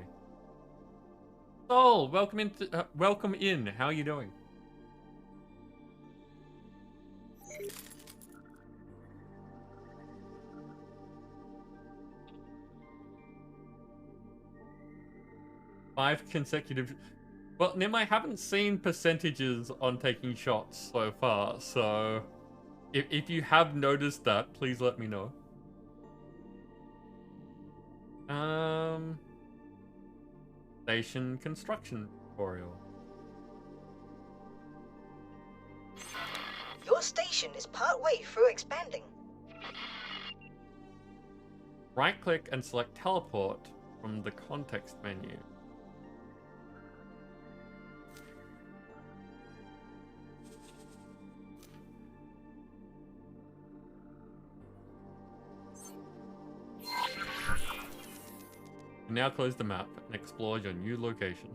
Sol, welcome in. How are you doing? Five consecutive. Well, Nim, I haven't seen percentages on taking shots so far, so if you have noticed that, please let me know. Station construction tutorial. Your station is partway through expanding. Right-click and select teleport from the context menu. Now close the map and explore your new location.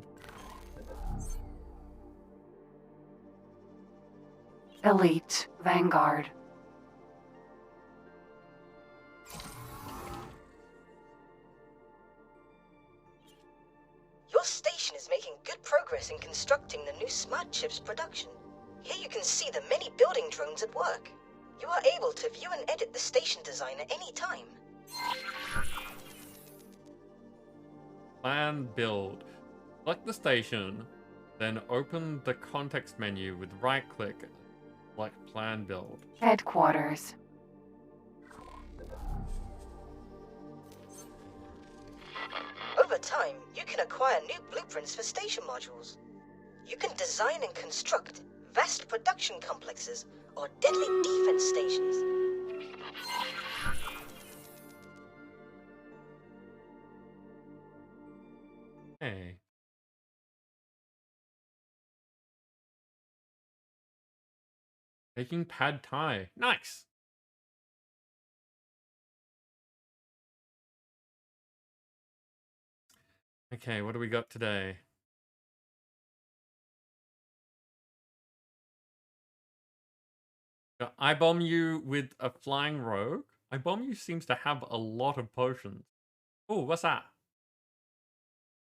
Elite Vanguard. Your station is making good progress in constructing the new smart chips production. Here you can see the many building drones at work. You are able to view and edit the station design at any time. Plan build. Select the station, then open the context menu with right-click, like plan build. Headquarters. Over time, you can acquire new blueprints for station modules. You can design and construct vast production complexes or deadly defense stations. Hey. Making pad thai. Nice. Okay, what do we got today? I bomb you with a flying rogue. I bomb you seems to have a lot of potions. Oh, what's that?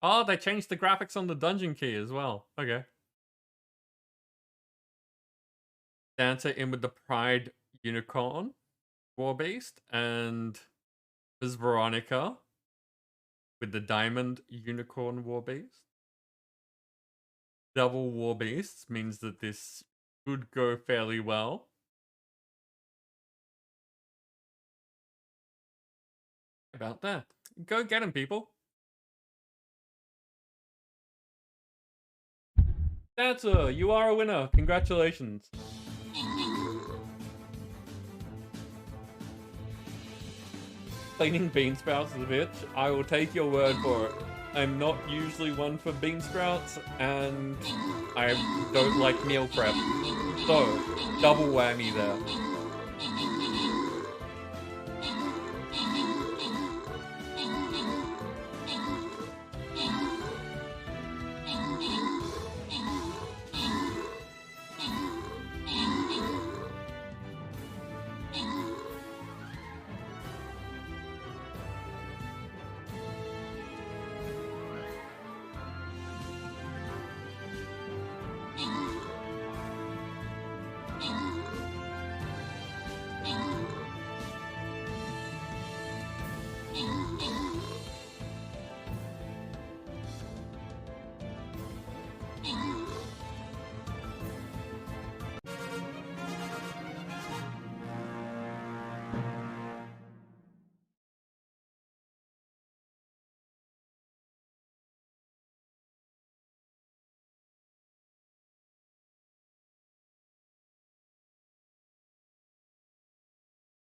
Oh, they changed the graphics on the dungeon key as well. Okay. Dancer in with the Pride Unicorn War Beast, and Ms. Veronica with the Diamond Unicorn War Beast. Double War Beasts means that this could go fairly well. About that. Go get him, people. Dancer, you are a winner. Congratulations. Cleaning bean sprouts is a bitch. I will take your word for it. I'm not usually one for bean sprouts, and I don't like meal prep. So, double whammy there.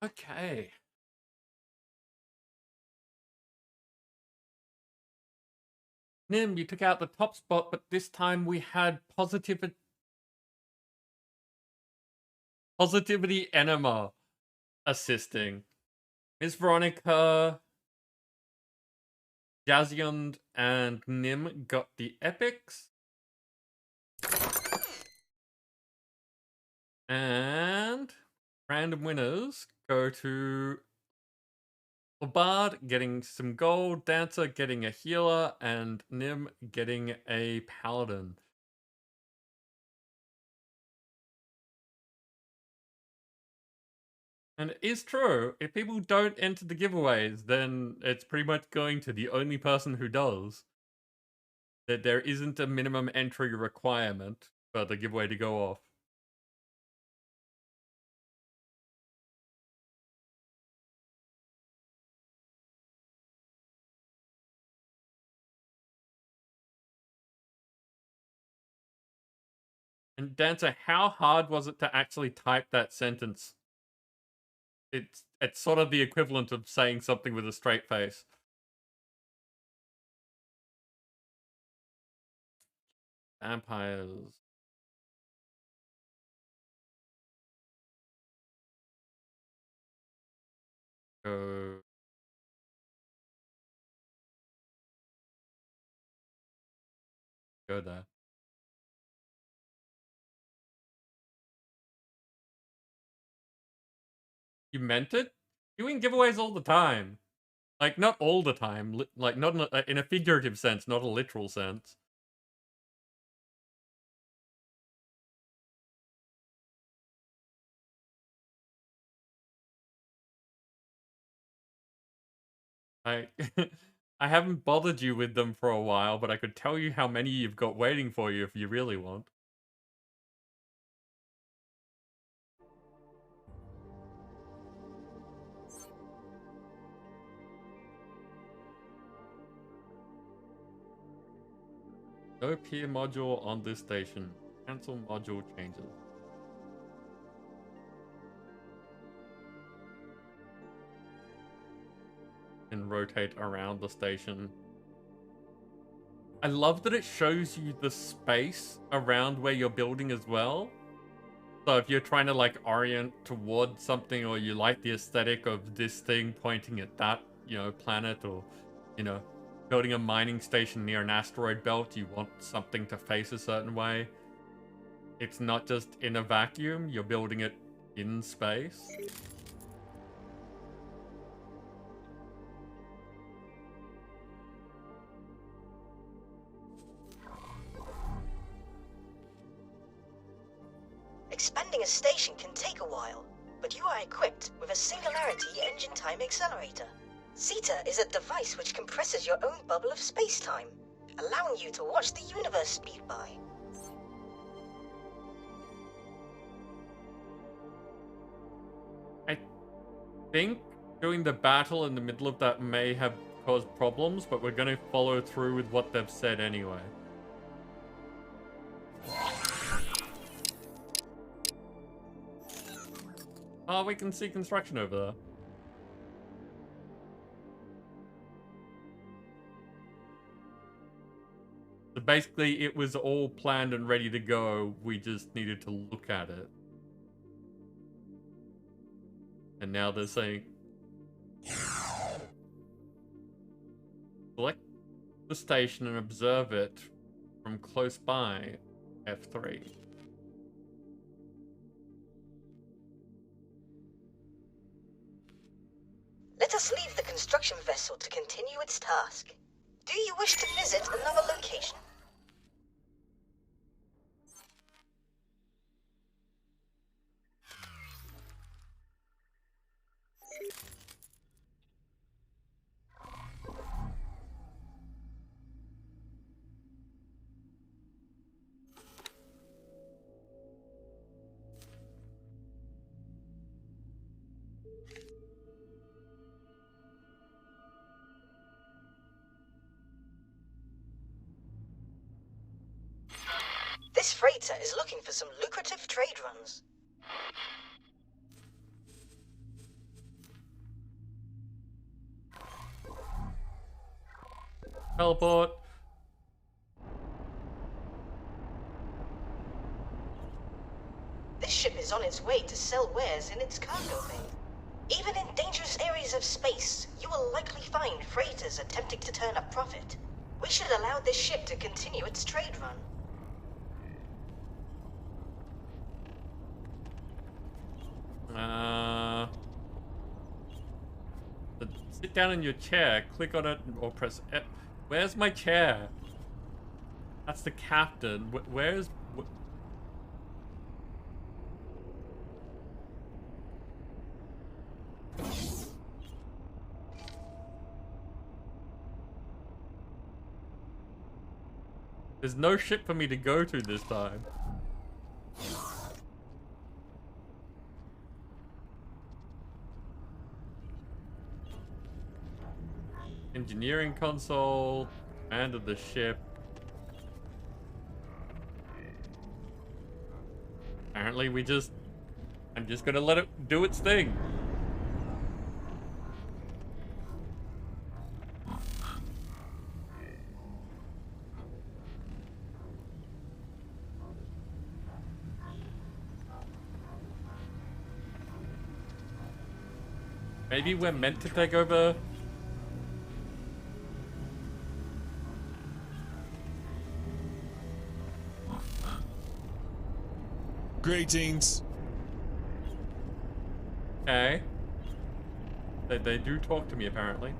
Okay. Nim, you took out the top spot, but this time we had Positivity Enema assisting. Miss Veronica, Jaziond, and Nim got the epics. And random winners go to Bard getting some gold, Dancer getting a healer, and Nim getting a paladin. And it is true, if people don't enter the giveaways, then it's pretty much going to the only person who does. That there isn't a minimum entry requirement for the giveaway to go off. And Dancer, how hard was it to actually type that sentence? It's sort of the equivalent of saying something with a straight face. Vampires. Go. go there. You meant it? Doing giveaways all the time. Like, not all the time. Like, not in a figurative sense, not a literal sense. I I haven't bothered you with them for a while, but I could tell you how many you've got waiting for you if you really want. No peer module on this station. Cancel module changes. And rotate around the station. I love that it shows you the space around where you're building as well. So if you're trying to like orient towards something, or you like the aesthetic of this thing pointing at that, you know, planet, or, you know, building a mining station near an asteroid belt, you want something to face a certain way. It's not just in a vacuum, you're building it in space. Expanding a station can take a while, but you are equipped with a Singularity Engine Time Accelerator. Zeta is a device which compresses your own bubble of space-time, allowing you to watch the universe speed by. I think doing the battle in the middle of that may have caused problems, but we're going to follow through with what they've said anyway. Oh, we can see construction over there. So basically, it was all planned and ready to go. We just needed to look at it. And now they're saying... select the station and observe it from close by, F3. Let us leave the construction vessel to continue its task. Do you wish to visit another location? This freighter is looking for some lucrative trade runs. Teleport. This ship is on its way to sell wares in its cargo bay. Even in dangerous areas of space, you will likely find freighters attempting to turn a profit. We should allow this ship to continue its trade run. Sit down in your chair, click on it, or press F. Where's my chair? That's the captain. Where's... There's no ship for me to go to this time. Engineering console, command of the ship. Apparently I'm just gonna let it do its thing. Maybe we're meant to take over. Greetings. Okay. They do talk to me, apparently.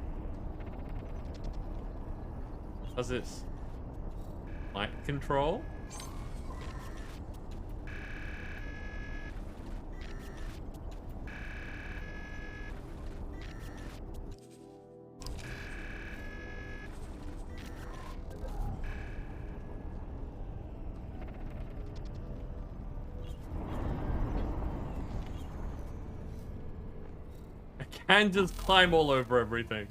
Does this... mic control? And just climb all over everything.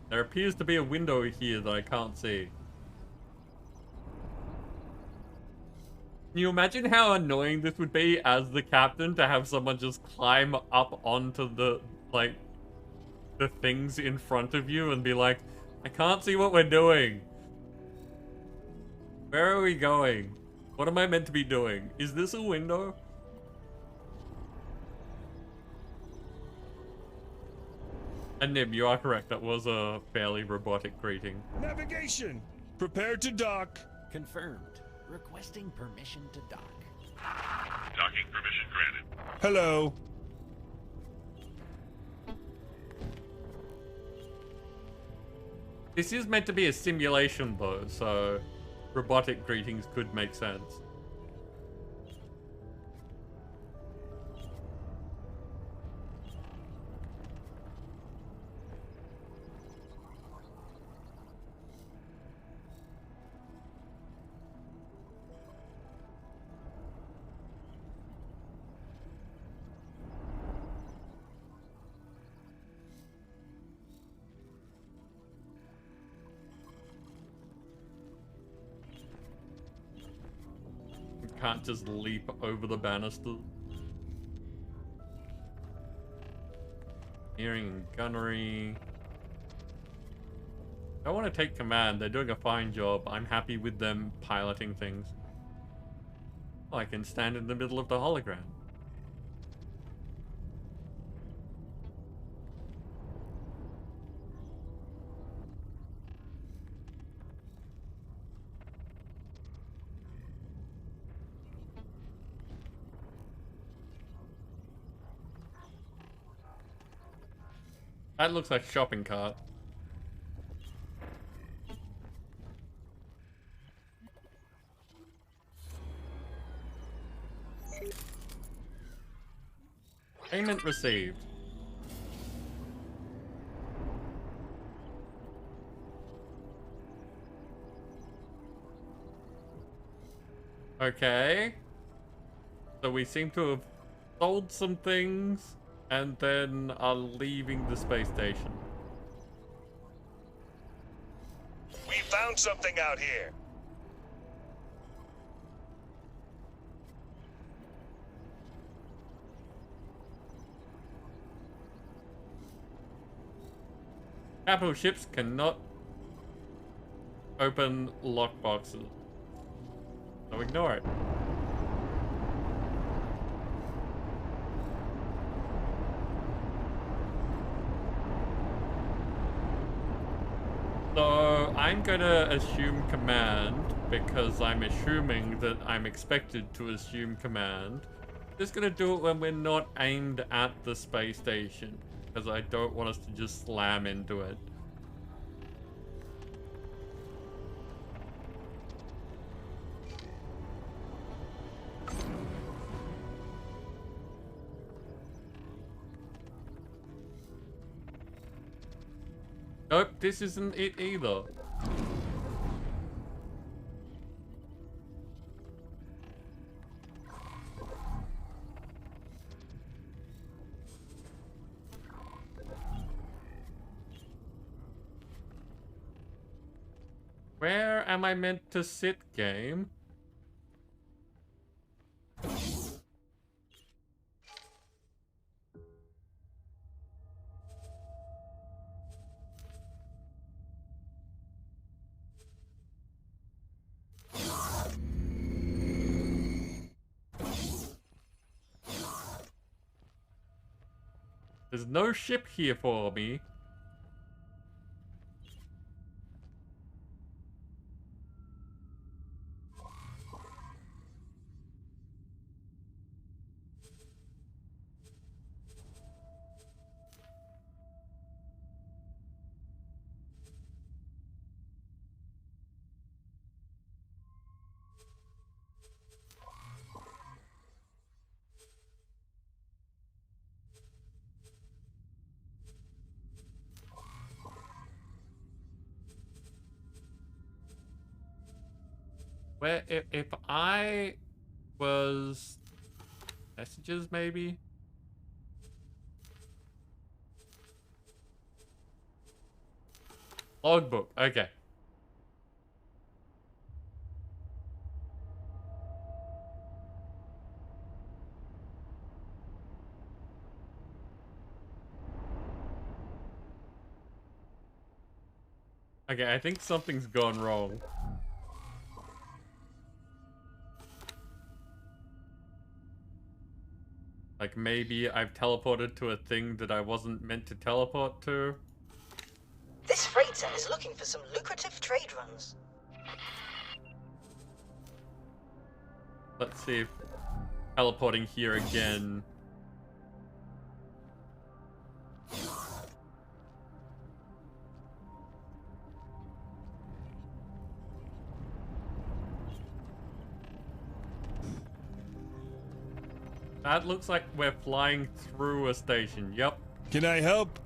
There appears to be a window here that I can't see. Can you imagine how annoying this would be as the captain to have someone just climb up onto the, like, the things in front of you and be like, I can't see what we're doing. Where are we going? What am I meant to be doing? Is this a window? And Nib, you are correct. That was a fairly robotic greeting. Navigation. Prepare to dock. Confirmed. Requesting permission to dock. Docking permission granted. Hello. This is meant to be a simulation though, so robotic greetings could make sense. Can't just leap over the banister. Hearing and gunnery. I want to take command. They're doing a fine job. I'm happy with them piloting things. Oh, I can stand in the middle of the hologram. That looks like a shopping cart. Payment received. Okay. So we seem to have sold some things and then are leaving the space station. We found something out here. Capital ships cannot open lockboxes. So ignore it. So I'm gonna assume command because I'm assuming that I'm expected to assume command. Just gonna do it when we're not aimed at the space station because I don't want us to just slam into it. Nope, this isn't it either. Where am I meant to sit, game? There's no ship here for me. Where if I was messages maybe? Logbook, okay. Okay, I think something's gone wrong. Like maybe I've teleported to a thing that I wasn't meant to teleport to. This freighter is looking for some lucrative trade runs. Let's see if teleporting here again. That looks like we're flying through a station. Yep. Can I help?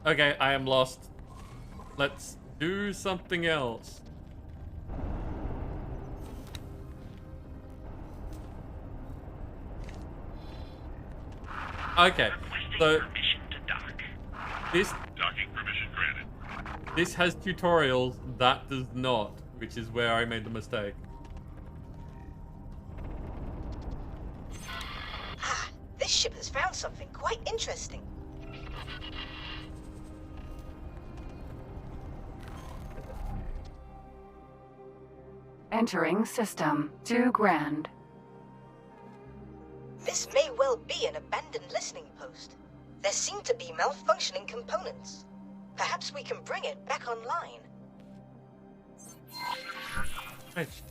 Okay, I am lost. Let's do something else. Okay, so this Docking permission granted. this has tutorials, that does not, which is where I made the mistake. Ah, this ship has found something quite interesting. Entering system. 2 grand. This may well be an abandoned listening post. There seem to be malfunctioning components. Perhaps we can bring it back online. Nice.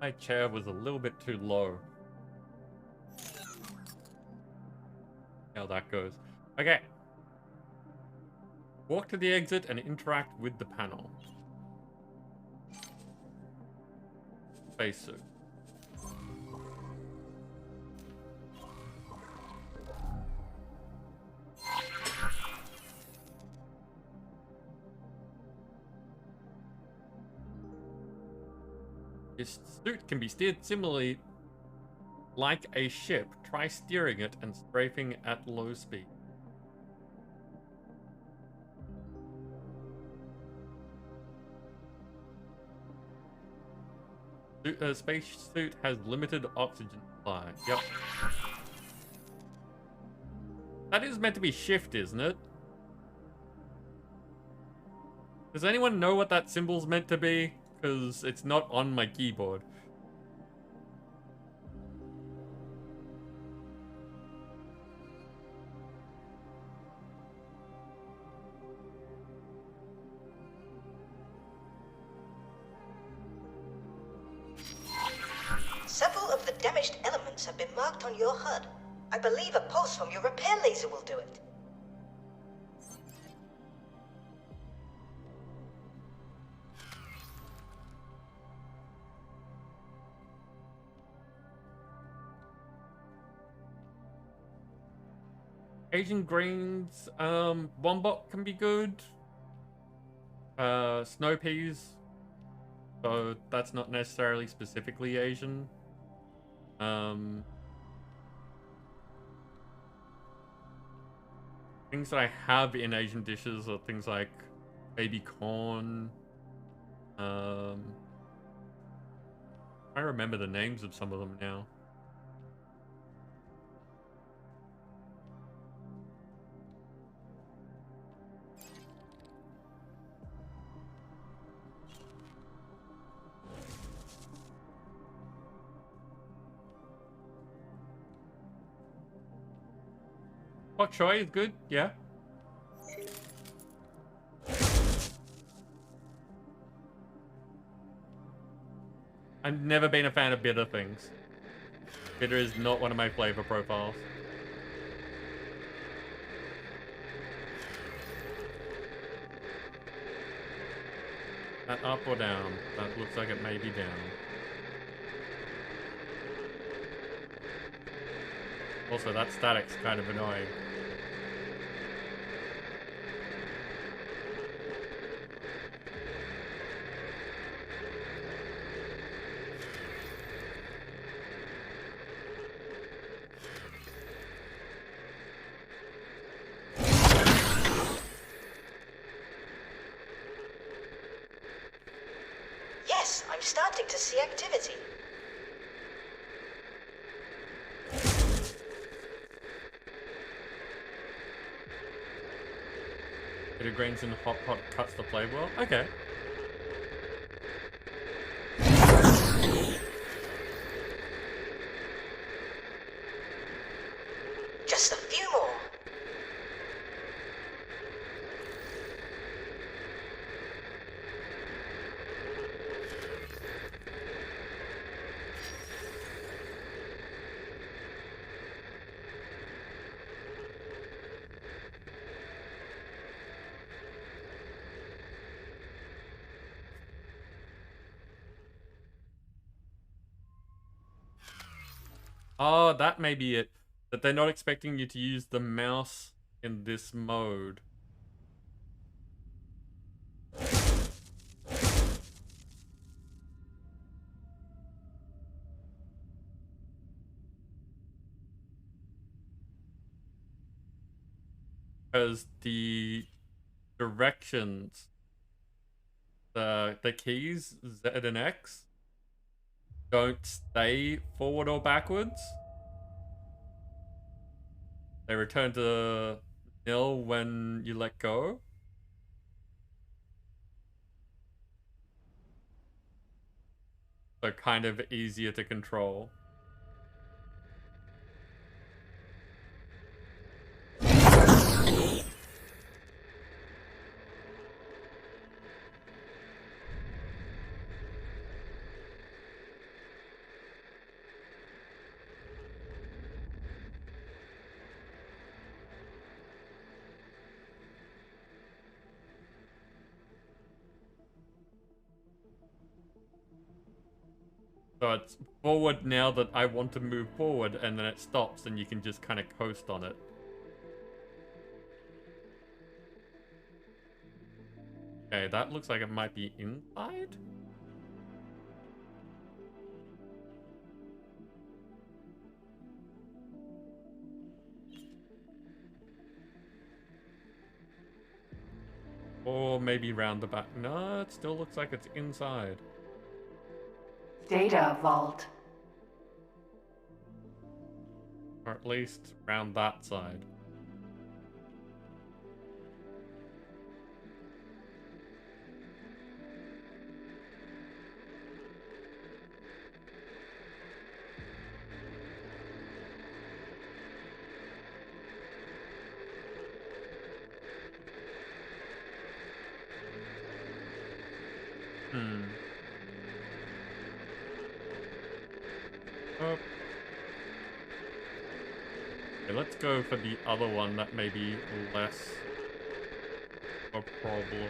My chair was a little bit too low. How that goes. Okay. Walk to the exit and interact with the panel. Spacesuit. This suit can be steered similarly like a ship. Try steering it and strafing at low speed. Spacesuit has limited oxygen supply. Yep. That is meant to be shift, isn't it? Does anyone know what that symbol's meant to be? Because it's not on my keyboard. Several of the damaged elements have been marked on your HUD. I believe a pulse from your repair laser will do it. Asian grains, wombok can be good. Snow peas. So that's not necessarily specifically Asian. Things that I have in Asian dishes are things like baby corn. I remember the names of some of them now. Bok choy is good, yeah. I've never been a fan of bitter things. Bitter is not one of my flavor profiles. That up or down? That looks like it may be down. Also, that static's kind of annoying. Yes, I'm starting to see activity. Bit of grains in hot pot cuts the play well. Okay. Just a few more. Oh, that may be it. That they're not expecting you to use the mouse in this mode. Because the directions, the keys Z and X don't stay forward or backwards. They return to nil when you let go. So kind of easier to control. So it's forward now that I want to move forward, and then it stops and you can just kind of coast on it. Okay, that looks like it might be inside? Or maybe round the back. No, it still looks like it's inside. Data vault. Or at least round that side. Oh. Okay, let's go for the other one that may be less a problem.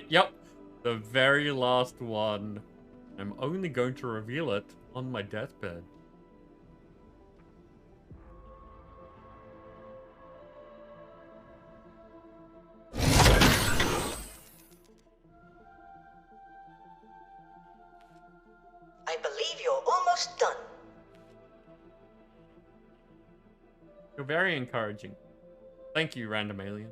Yep, the very last one. I'm only going to reveal it on my deathbed. I believe you're almost done. You're very encouraging. Thank you, random alien.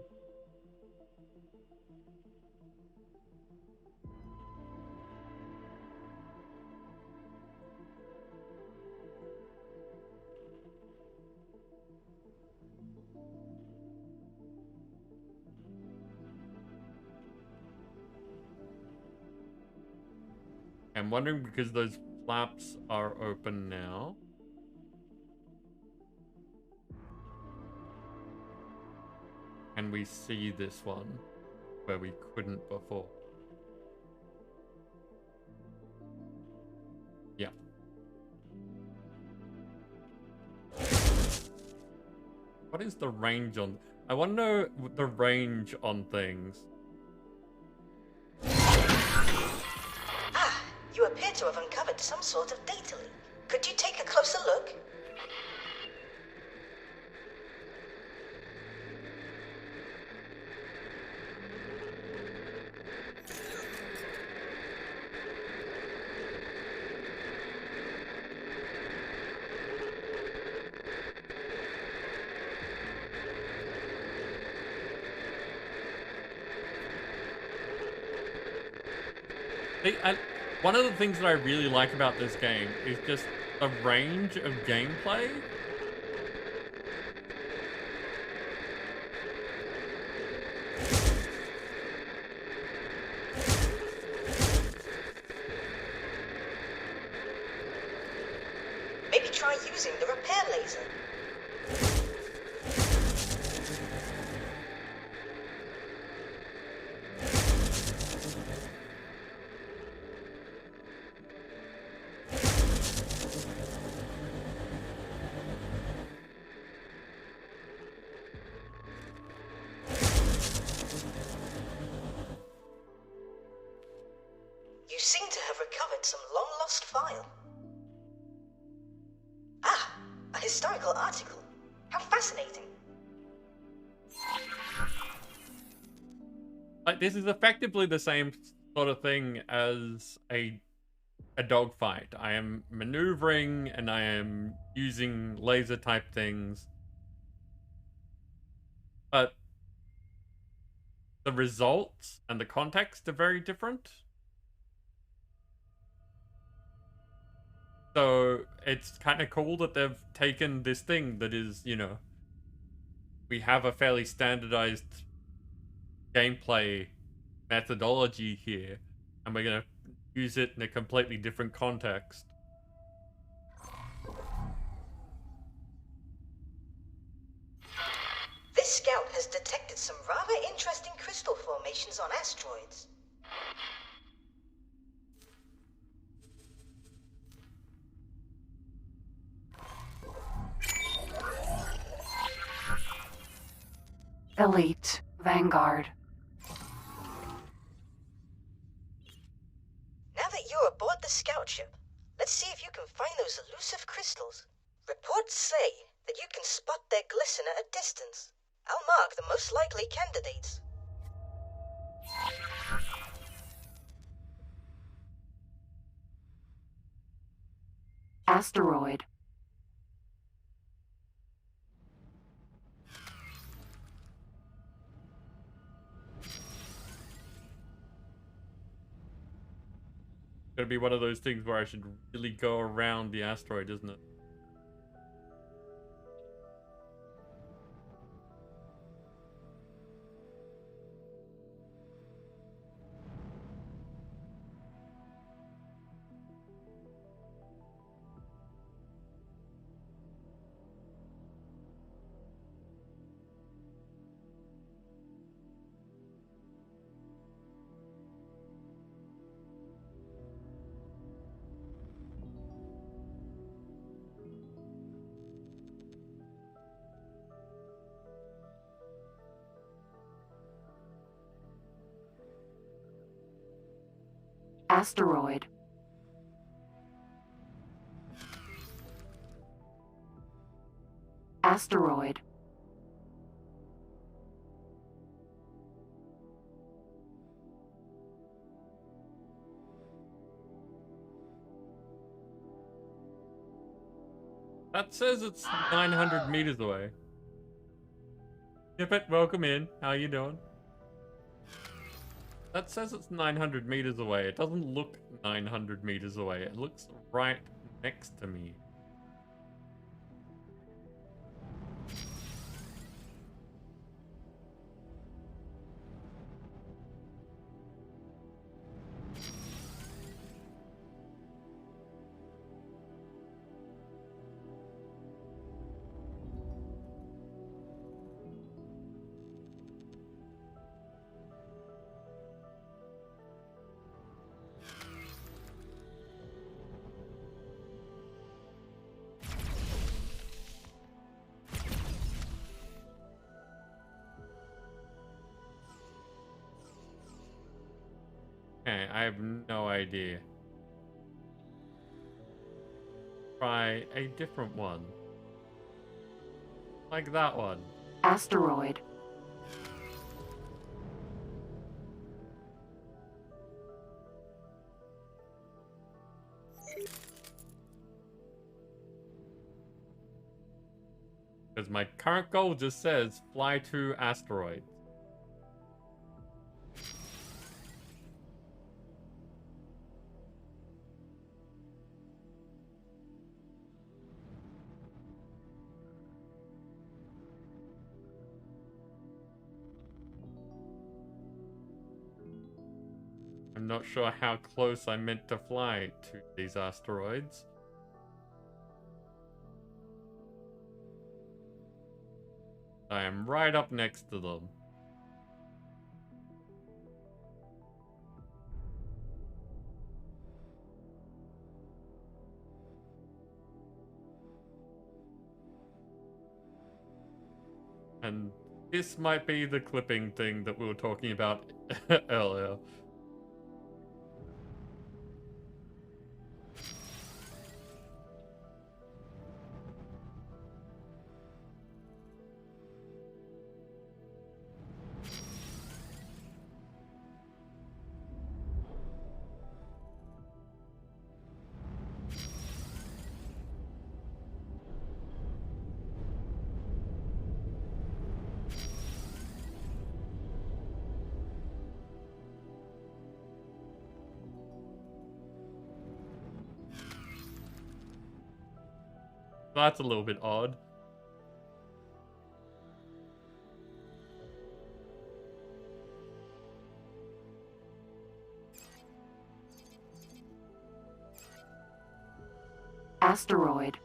I'm wondering because those flaps are open now. Can we see this one where we couldn't before? Yeah. What is the range on? I want to know the range on things. Ah, you appear to have uncovered some sort of data leak. Could you take a closer look? One of the things that I really like about this game is just the range of gameplay. Maybe try using the repair laser. You seem to have recovered some long-lost file. Ah, a historical article. How fascinating. Like, this is effectively the same sort of thing as a dogfight. I am maneuvering and I am using laser type things. But the results and the context are very different. So it's kind of cool that they've taken this thing that is, you know, we have a fairly standardized gameplay methodology here, and we're going to use it in a completely different context. This scout has detected some rather interesting crystal formations on asteroids. Elite. Vanguard. Now that you're aboard the scout ship, let's see if you can find those elusive crystals. Reports say that you can spot their glisten at a distance. I'll mark the most likely candidates. Asteroid. Gonna be one of those things where I should really go around the asteroid, isn't it? Asteroid. Asteroid. That says it's 900 meters away. Yep, welcome in. How you doing? That says it's 900 meters away. It doesn't look 900 meters away. It looks right next to me. Okay, I have no idea. Try a different one. Like that one. Asteroid. Because my current goal just says fly to asteroids. I'm not sure how close I meant to fly to these asteroids. I am right up next to them. And this might be the clipping thing that we were talking about earlier. That's a little bit odd. Asteroid.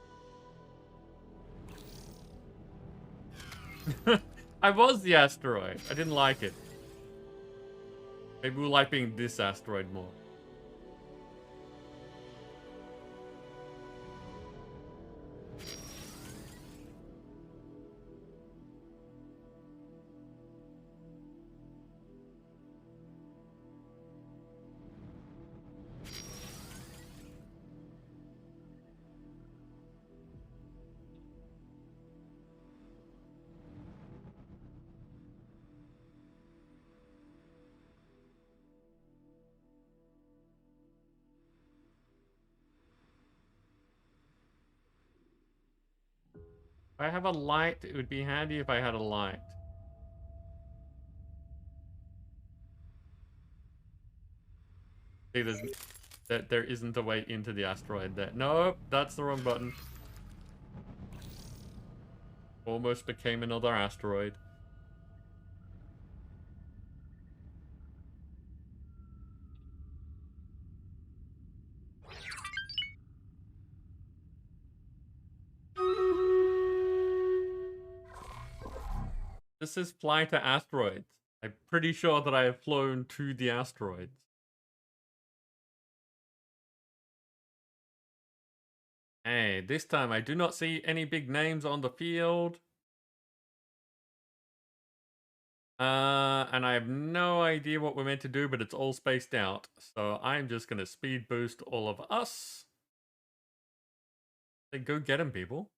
I was the asteroid. I didn't like it. Maybe we like being this asteroid more. If I have a light, it would be handy if I had a light. See, there isn't a way into the asteroid there. Nope, that's the wrong button. Almost became another asteroid. This is fly to asteroids. I'm pretty sure that I have flown to the asteroids. Hey, this time I do not see any big names on the field. And I have no idea what we're meant to do, but it's all spaced out. So I'm just going to speed boost all of us. Say, go get him, people.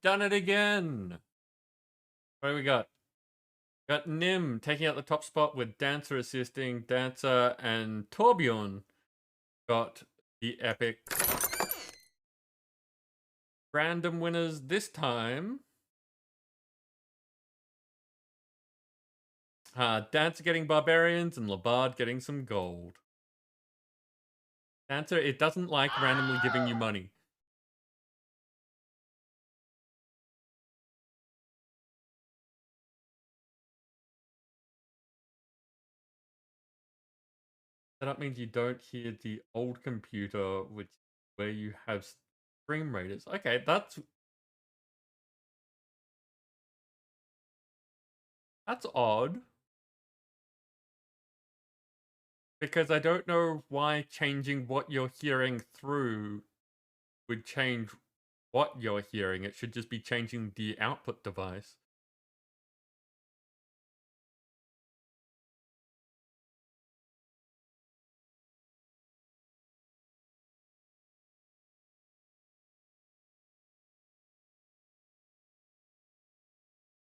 done it again. What do we got? Got Nim taking out the top spot with Dancer assisting. Dancer and Torbjorn got the epic. Random winners this time. Dancer getting barbarians and Labard getting some gold. Dancer, it doesn't like randomly giving you money. That means you don't hear the old computer, which where you have stream raiders. Okay, that's odd. Because I don't know why changing what you're hearing through would change what you're hearing. It should just be changing the output device.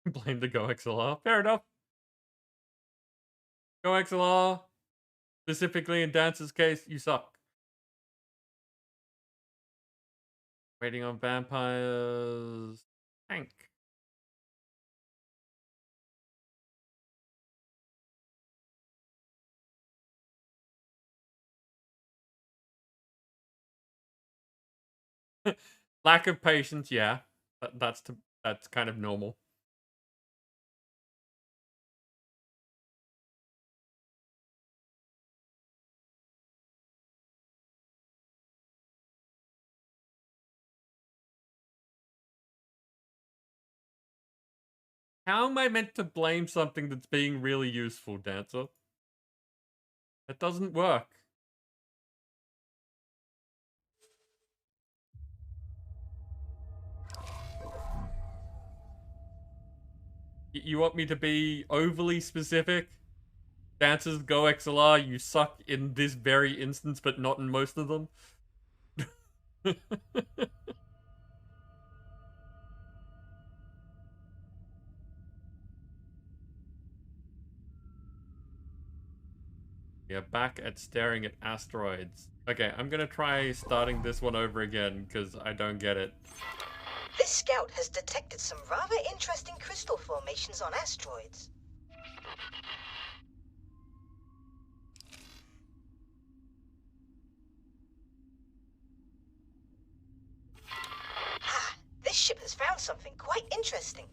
Blame the GoXLR. Fair enough. GoXLR, specifically in Dancer's case, you suck. Waiting on vampires. Tank. Lack of patience, yeah. That's kind of normal. How am I meant to blame something that's being really useful, Dancer? It doesn't work. You want me to be overly specific? Dancers go XLR, you suck in this very instance, but not in most of them. Yeah, back at staring at asteroids. Okay, I'm gonna try starting this one over again, because I don't get it. This scout has detected some rather interesting crystal formations on asteroids. Ah, this ship has found something quite interesting.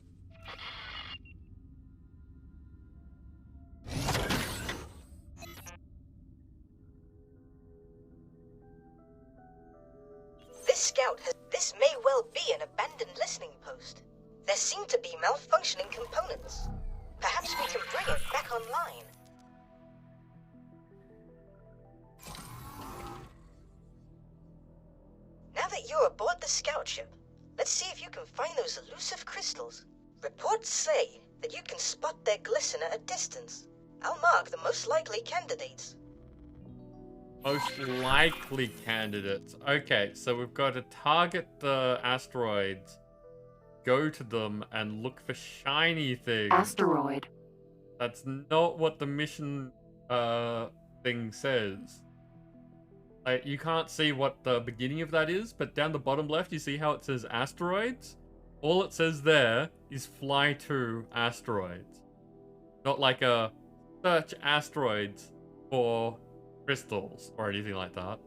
This may well be an abandoned listening post. There seem to be malfunctioning components. Perhaps we can bring it back online. Now that you're aboard the scout ship, let's see if you can find those elusive crystals. Reports say that you can spot their glisten at a distance. I'll mark the most likely candidates. Most likely candidates. Okay, so we've got to target the asteroids, go to them, and look for shiny things. Asteroid. That's not what the mission thing says. Like, you can't see what the beginning of that is, but down the bottom left, you see how it says asteroids? All it says there is fly to asteroids. Not like a search asteroids for crystals or anything like that.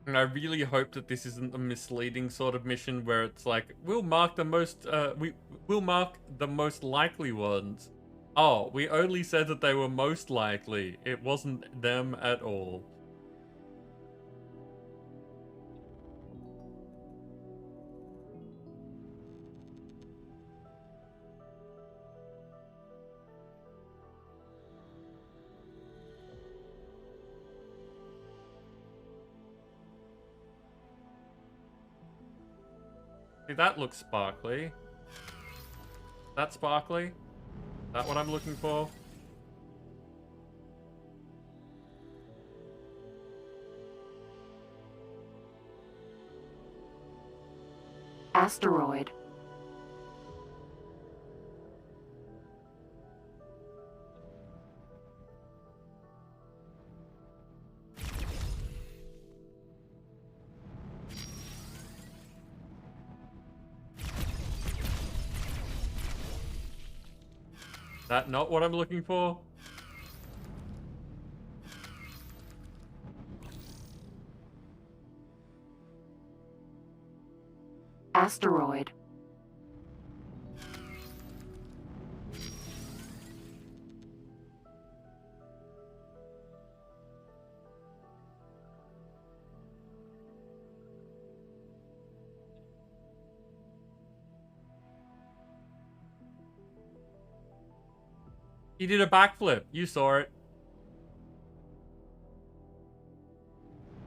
And I really hope that this isn't a misleading sort of mission where it's like, we'll mark the most likely ones. Oh, we only said that they were most likely. It wasn't them at all. See, that looks sparkly. That sparkly? Is that what I'm looking for? Asteroid. That not what I'm looking for? Asteroid. He did a backflip. You saw it.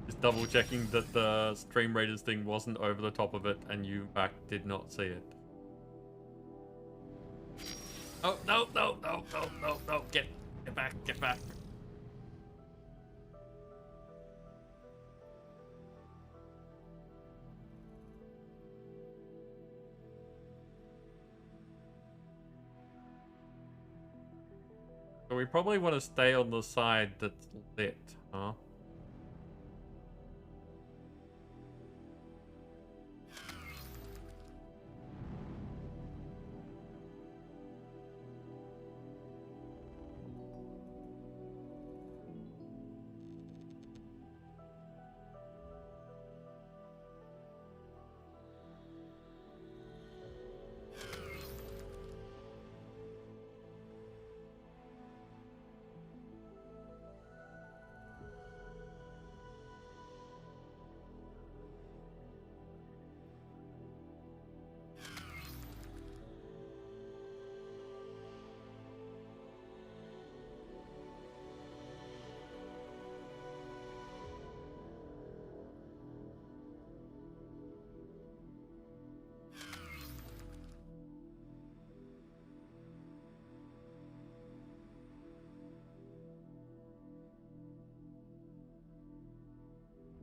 Just double checking that the Stream Raiders thing wasn't over the top of it and you in fact did not see it. Oh, no, no, no, no, no, no. Get back, get back. So we probably want to stay on the side that's lit, huh?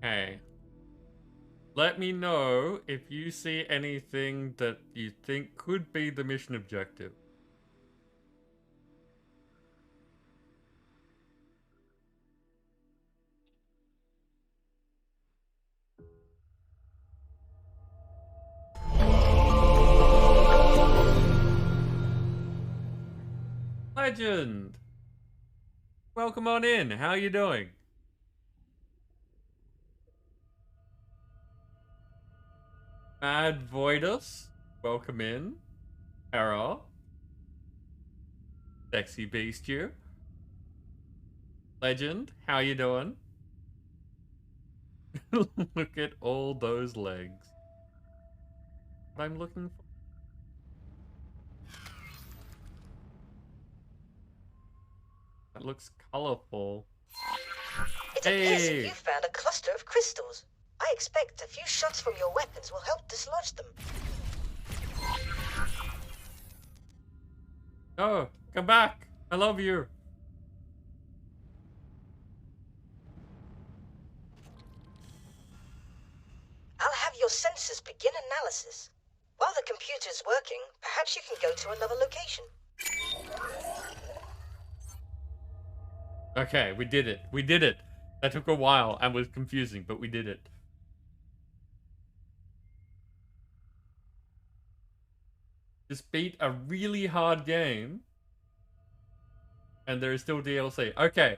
Okay. Let me know if you see anything that you think could be the mission objective. Legend! Welcome on in. How you doing? Mad Voidus, welcome in. Hera. Sexy Beast you. Legend, how you doing? Look at all those legs. What I'm looking for. That looks colorful. It appears that you found a cluster of crystals. I expect a few shots from your weapons will help dislodge them. Oh, come back. I love you. I'll have your sensors begin analysis. While the computer's working, perhaps you can go to another location. Okay, we did it. We did it. That took a while and was confusing, but we did it. Just beat a really hard game. And there is still DLC. Okay.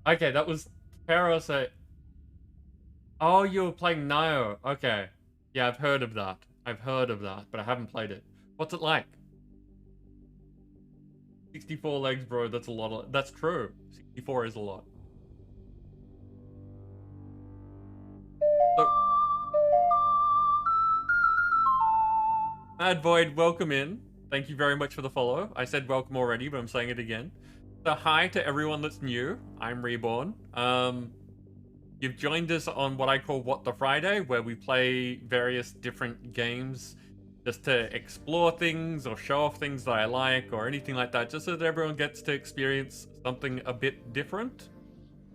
Okay, that was Parasite. Oh, you were playing Nioh. Okay. Yeah, I've heard of that. I've heard of that, but I haven't played it. What's it like? 64 legs, bro. That's a lot. That's true. 64 is a lot. So, Mad Void, welcome in. Thank you very much for the follow. I said welcome already, but I'm saying it again. So hi to everyone that's new. I'm Reborn. You've joined us on what I call What the Friday, where we play various different games just to explore things or show off things that I like or anything like that, just so that everyone gets to experience something a bit different.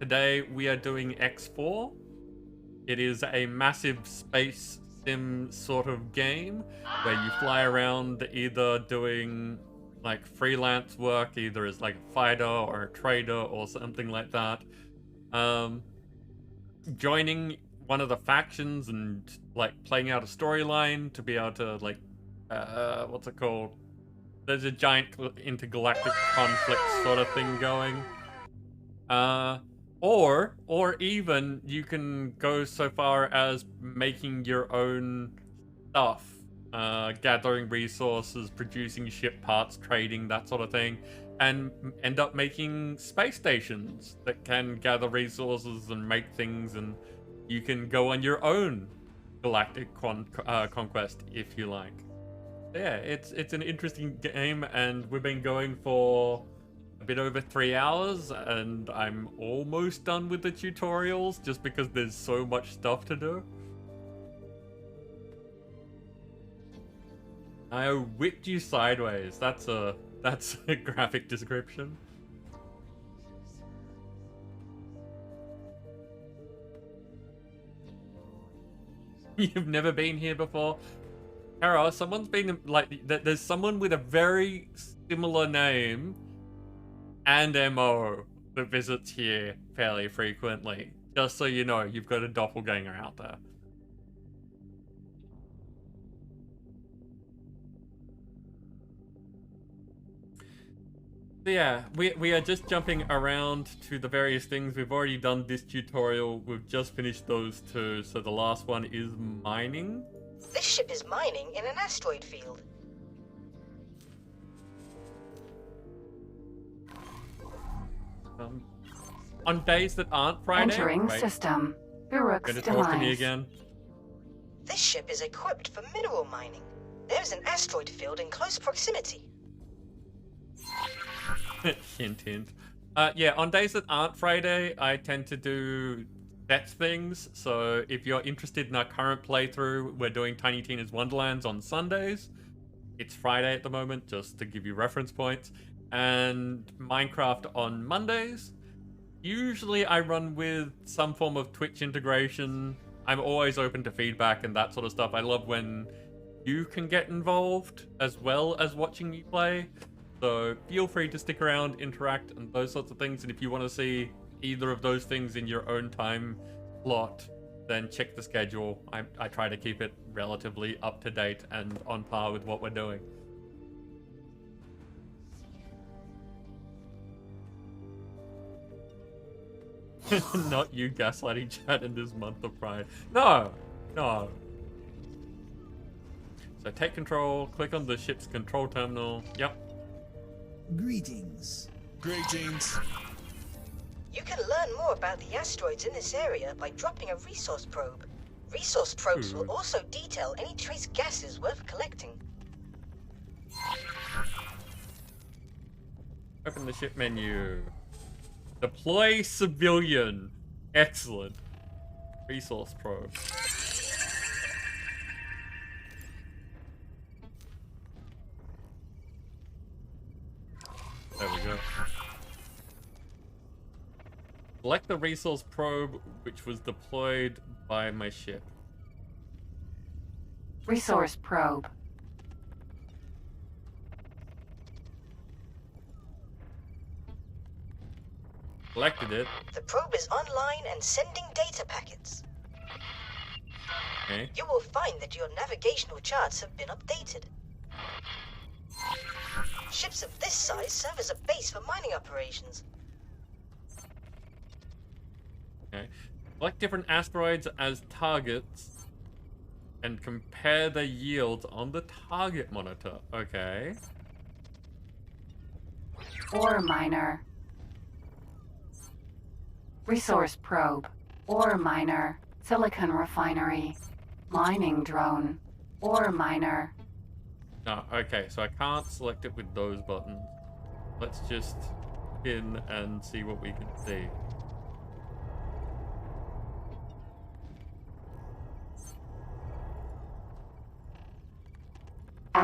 Today we are doing X4. It is a massive space sim sort of game where you fly around either doing like freelance work, either as like a fighter or a trader or something like that. Joining one of the factions and like playing out a storyline to be able to like what's it called? There's a giant intergalactic conflict sort of thing going. Or even you can go so far as making your own stuff, gathering resources, producing ship parts, trading, that sort of thing, and end up making space stations that can gather resources and make things, and you can go on your own galactic conquest if you like. Yeah, it's an interesting game, and we've been going for a bit over 3 hours, and I'm almost done with the tutorials just because there's so much stuff to do. I whipped you sideways. That's a graphic description. You've never been here before? Kara, someone's been like, there's someone with a very similar name and MO that visits here fairly frequently. Just so you know, you've got a doppelganger out there. So yeah, we are just jumping around to the various things. We've already done this tutorial. We've just finished those two. So the last one is mining. This ship is mining in an asteroid field. On days that aren't Friday. Entering system. Uruk's Gonna talk to me demise. again. This ship is equipped for mineral mining. There's an asteroid field in close proximity. Hint, hint. Yeah, on days that aren't Friday, I tend to do set things. So if you're interested in our current playthrough, we're doing Tiny Tina's Wonderlands on Sundays. It's Friday at the moment, just to give you reference points. And Minecraft on Mondays. Usually I run with some form of Twitch integration. I'm always open to feedback and that sort of stuff. I love when you can get involved as well as watching me play. So feel free to stick around, interact, and those sorts of things. And if you want to see either of those things in your own time slot, then check the schedule. I try to keep it relatively up to date and on par with what we're doing. Not you gaslighting chat in this month of Pride. No! No. So take control, click on the ship's control terminal. Yep. Greetings. Greetings. You can learn more about the asteroids in this area by dropping a resource probe. Resource probes will also detail any trace gases worth collecting. Open the ship menu. Deploy civilian. Excellent. Resource probe. There we go. Select the resource probe which was deployed by my ship. Resource probe. Selected it. The probe is online and sending data packets. Okay. You will find that your navigational charts have been updated. Ships of this size serve as a base for mining operations. Okay. Select different asteroids as targets and compare the yields on the target monitor. Okay. Ore miner. Resource probe. Ore miner. Silicon refinery. Mining drone. Ore miner. No, okay, so I can't select it with those buttons. Let's just spin and see what we can see.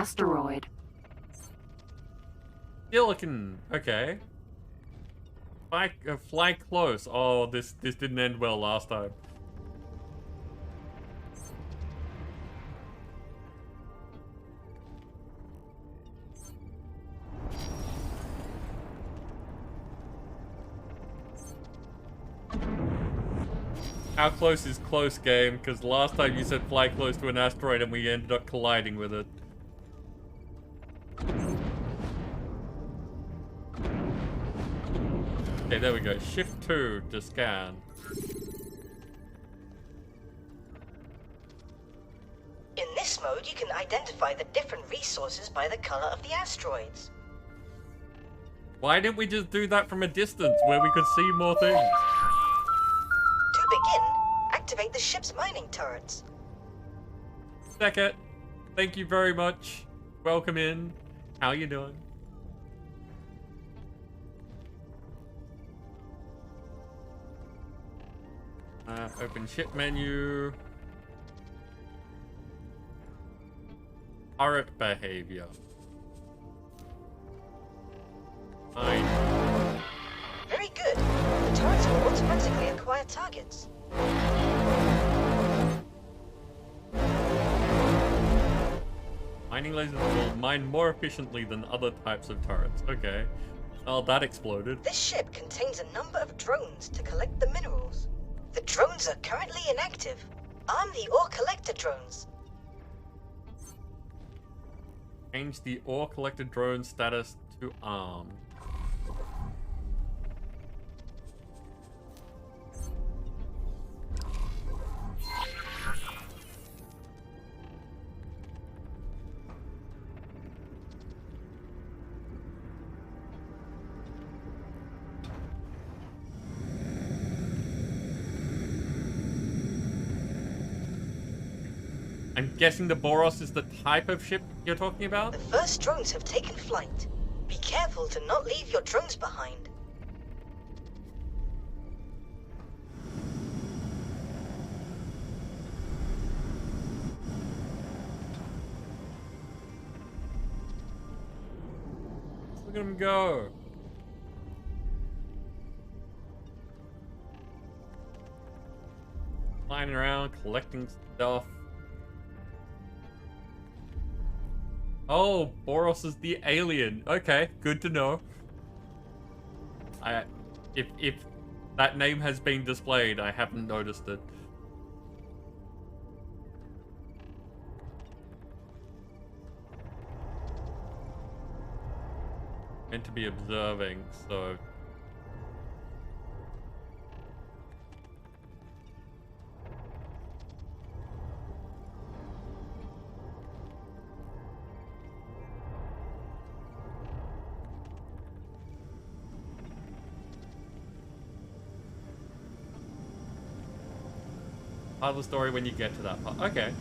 asteroid. Silicon. Okay. Fly close. Oh, this didn't end well last time. How close is close, game? Because last time you said fly close to an asteroid and we ended up colliding with it. Okay, there we go. Shift 2 to scan. In this mode, you can identify the different resources by the color of the asteroids. Why didn't we just do that from a distance where we could see more things? To begin, activate the ship's mining turrets. Second, thank you very much. Welcome in. How you doing? Open ship menu. Turret behavior. Fine. Very good. The turrets will automatically acquire targets. Mining lasers will mine more efficiently than other types of turrets. Okay. Oh, that exploded. This ship contains a number of drones to collect the minerals. The drones are currently inactive. Arm the ore collector drones. Change the ore collector drone status to armed. I'm guessing the Boros is the type of ship you're talking about? The first drones have taken flight. Be careful to not leave your drones behind. Look at him go. Flying around, collecting stuff. Oh, Boros is the alien. Okay, good to know. If that name has been displayed, I haven't noticed it. Meant to be observing, so... part of the story when you get to that part. Okay.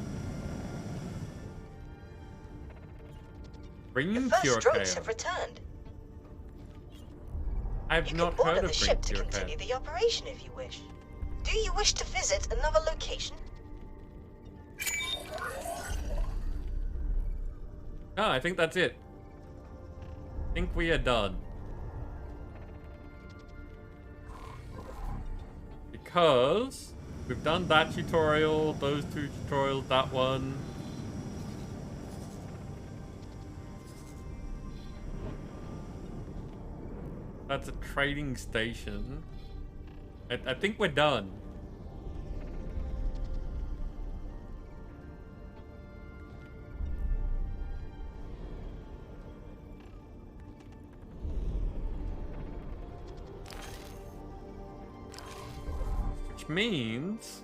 Bring The first drones have returned. I've not heard Order of the ship to Bring continue the operation if you wish. Do you wish to visit another location? No, I think that's it. I think we are done. Because we've done that tutorial, those two tutorials, that one. That's a trading station. I think we're done. Which means...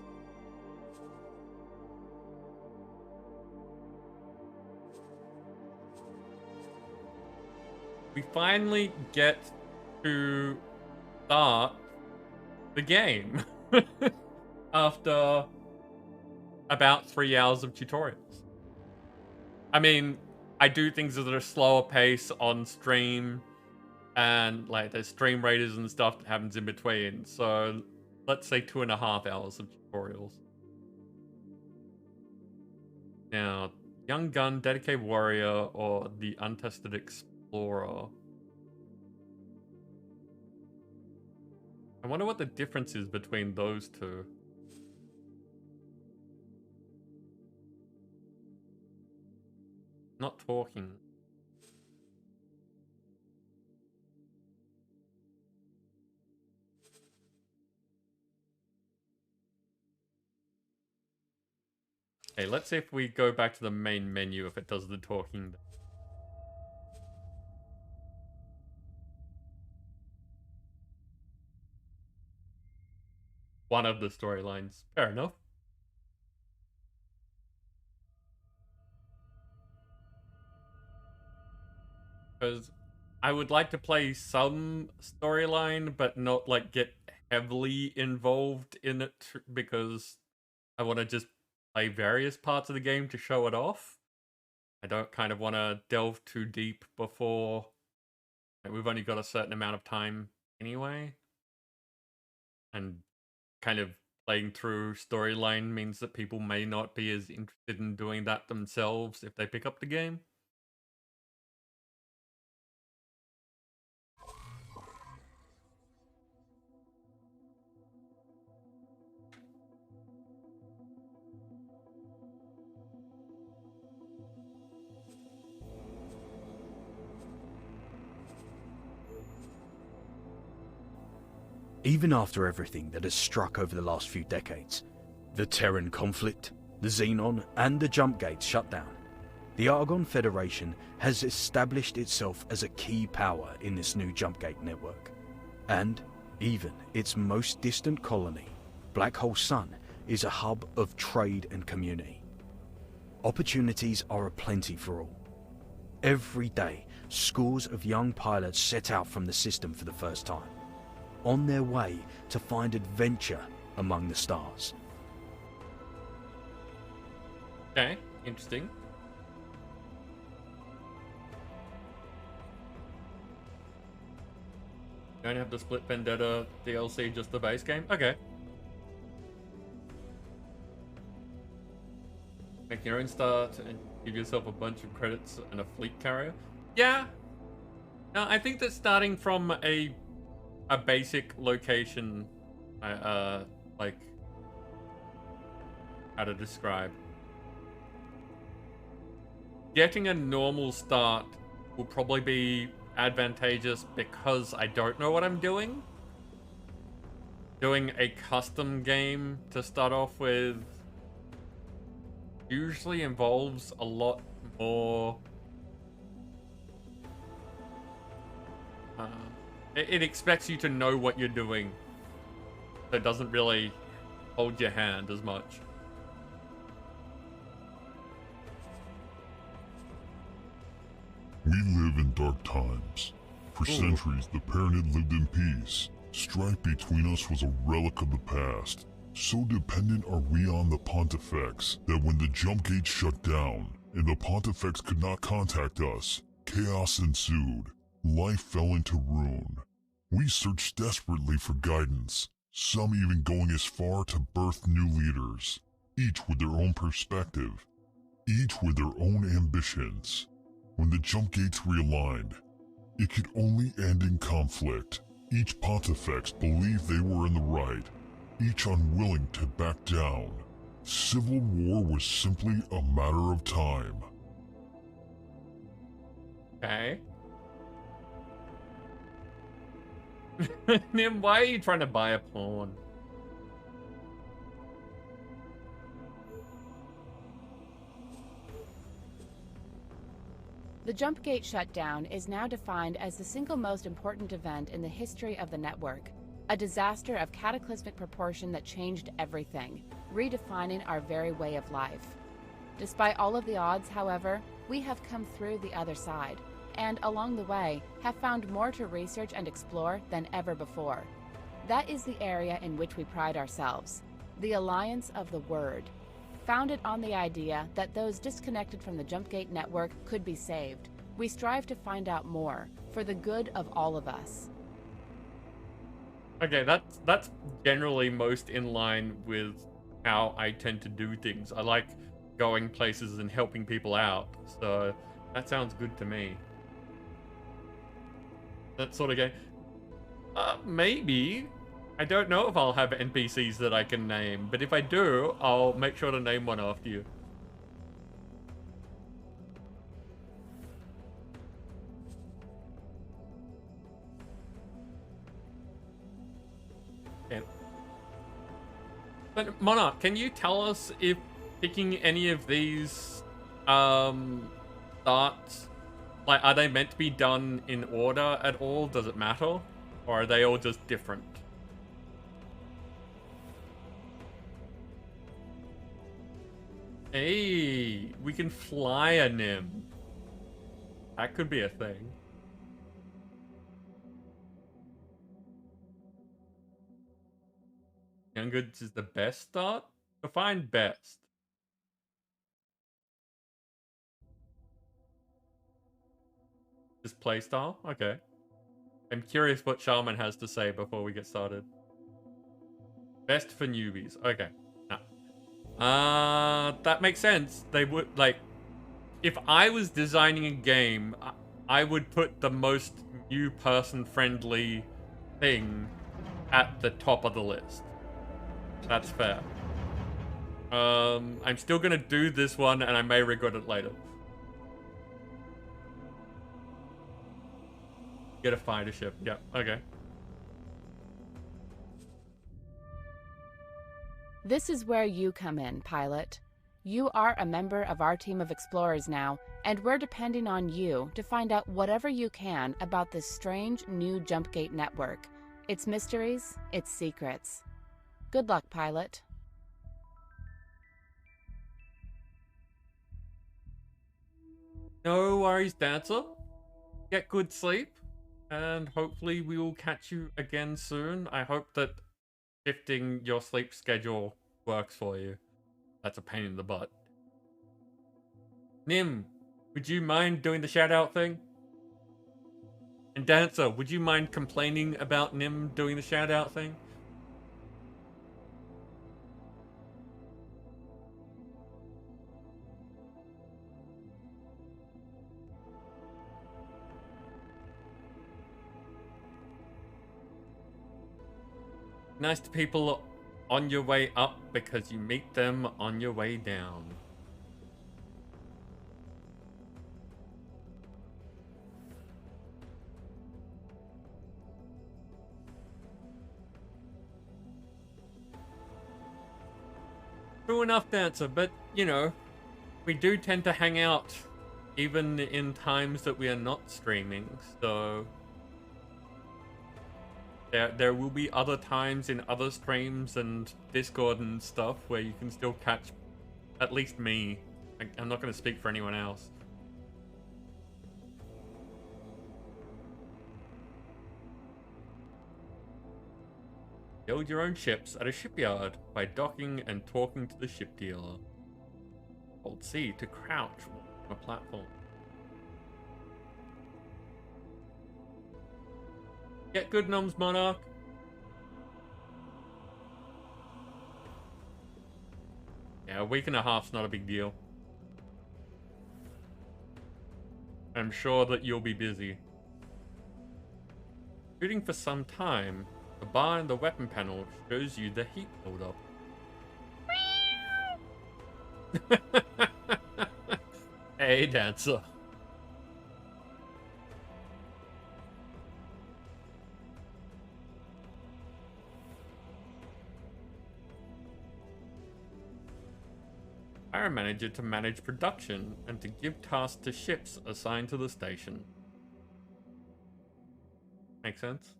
we finally get to start the game after about 3 hours of tutorials. I mean, I do things at a slower pace on stream, and like there's stream raiders and stuff that happens in between. So let's say 2.5 hours of tutorials. Now, Young gun, dedicated warrior, or the untested explorer. I wonder what the difference is between those two. Not talking. Hey, let's see if we go back to the main menu if it does the talking. One of the storylines. Fair enough. Because I would like to play some storyline, but not like get heavily involved in it because I want to just play various parts of the game to show it off. I don't kind of want to delve too deep before we've only got a certain amount of time anyway. And kind of playing through storyline means that people may not be as interested in doing that themselves if they pick up the game. Even after everything that has struck over the last few decades, the Terran conflict, the Xenon, and the jump gates shut down, the Argon Federation has established itself as a key power in this new jump gate network. And even its most distant colony, Black Hole Sun, is a hub of trade and community. Opportunities are aplenty for all. Every day, scores of young pilots set out from the system for the first time, on their way to find adventure among the stars. Okay, interesting. You only have the Split Vendetta DLC, just the base game? Okay. Make your own start and give yourself a bunch of credits and a fleet carrier. Yeah. No, I think that starting from a basic location, like, how to describe. Getting a normal start will probably be advantageous because I don't know what I'm doing. Doing a custom game to start off with usually involves a lot more it expects you to know what you're doing, so it doesn't really hold your hand as much. We live in dark times. For centuries, the Paranid lived in peace. Strife between us was a relic of the past. So dependent are we on the Pontifex that when the jump gates shut down and the Pontifex could not contact us, chaos ensued. Life fell into ruin. We searched desperately for guidance, some even going as far to birth new leaders, each with their own perspective, each with their own ambitions. When the jump gates realigned, it could only end in conflict. Each Pontifex believed they were in the right, each unwilling to back down. Civil war was simply a matter of time. Okay. Nim, why are you trying to buy a pawn? The jump gate shutdown is now defined as the single most important event in the history of the network, a disaster of cataclysmic proportion that changed everything, redefining our very way of life. Despite all of the odds, however, we have come through the other side, and along the way have found more to research and explore than ever before. That is the area in which we pride ourselves, the Alliance of the Word, founded on the idea that those disconnected from the Jumpgate network could be saved. We strive to find out more, for the good of all of us. Okay, that's generally most in line with how I tend to do things. I like going places and helping people out. So that sounds good to me. That sort of game. Maybe. I don't know if I'll have NPCs that I can name, but if I do, I'll make sure to name one after you. Okay. But Monarch, can you tell us if picking any of these starts, like, are they meant to be done in order at all? Does it matter? Or are they all just different? Hey, we can fly a Nim. That could be a thing. Young Goods is the best start? Define best. Just playstyle? Okay. I'm curious what Shaman has to say before we get started. Best for newbies. Okay. That makes sense. They would, like, if I was designing a game, I would put the most new person friendly thing at the top of the list. That's fair. I'm still gonna do this one and I may regret it later. Get a fighter ship. Yeah, okay. This is where you come in, pilot. You are a member of our team of explorers now, and we're depending on you to find out whatever you can about this strange new Jumpgate network. Its mysteries, its secrets. Good luck, pilot. No worries, Dancer. Get good sleep, and hopefully we will catch you again soon. I hope that shifting your sleep schedule works for you. That's a pain in the butt. Nim, would you mind doing the shout out thing? And Dancer, would you mind complaining about Nim doing the shout out thing? Nice to people on your way up because you meet them on your way down. True enough, Dancer, but, you know, we do tend to hang out even in times that we are not streaming, so there will be other times in other streams and Discord and stuff where you can still catch at least me. I'm not going to speak for anyone else. Build your own ships at a shipyard by docking and talking to the ship dealer. Hold C to crouch on a platform. Get good noms, Monarch. Yeah, a week and a half's not a big deal. I'm sure that you'll be busy. Shooting for some time, the bar in the weapon panel shows you the heat buildup. Hey, Dancer. Hire a manager to manage production and to give tasks to ships assigned to the station. Make sense?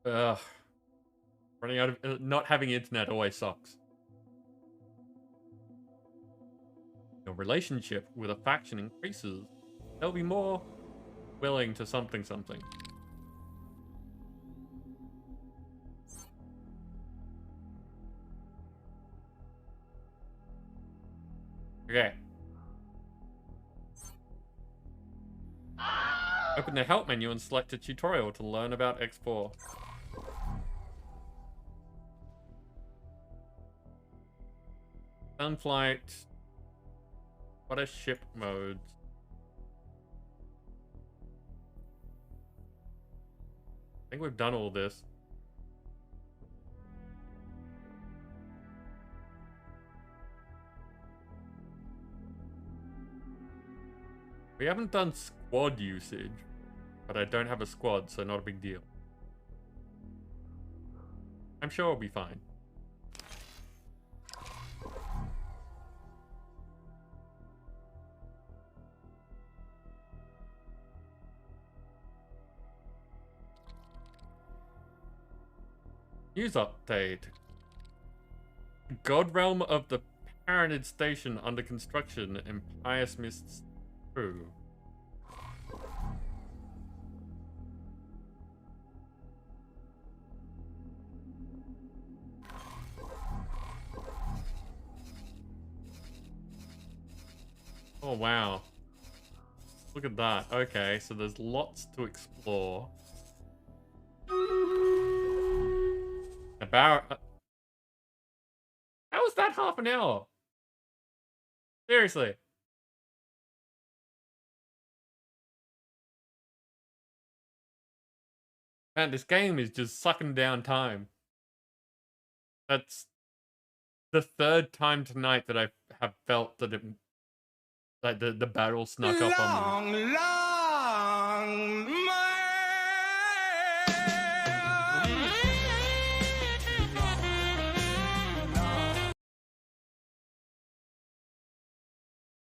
Ugh. Running out of... not having internet always sucks. Your relationship with a faction increases. They'll be more willing to something. Okay. Open the help menu and select a tutorial to learn about X4. Sunflight. What are ship modes? I think we've done all this. We haven't done squad usage, but I don't have a squad, so not a big deal. I'm sure we'll be fine. News update. God Realm of the Paranid Station under construction in Pious Mists True. Oh wow. Look at that. Okay, so there's lots to explore. About how was that half an hour? Seriously. Man, this game is just sucking down time. That's the third time tonight that I have felt that it, like the battle snuck up on me.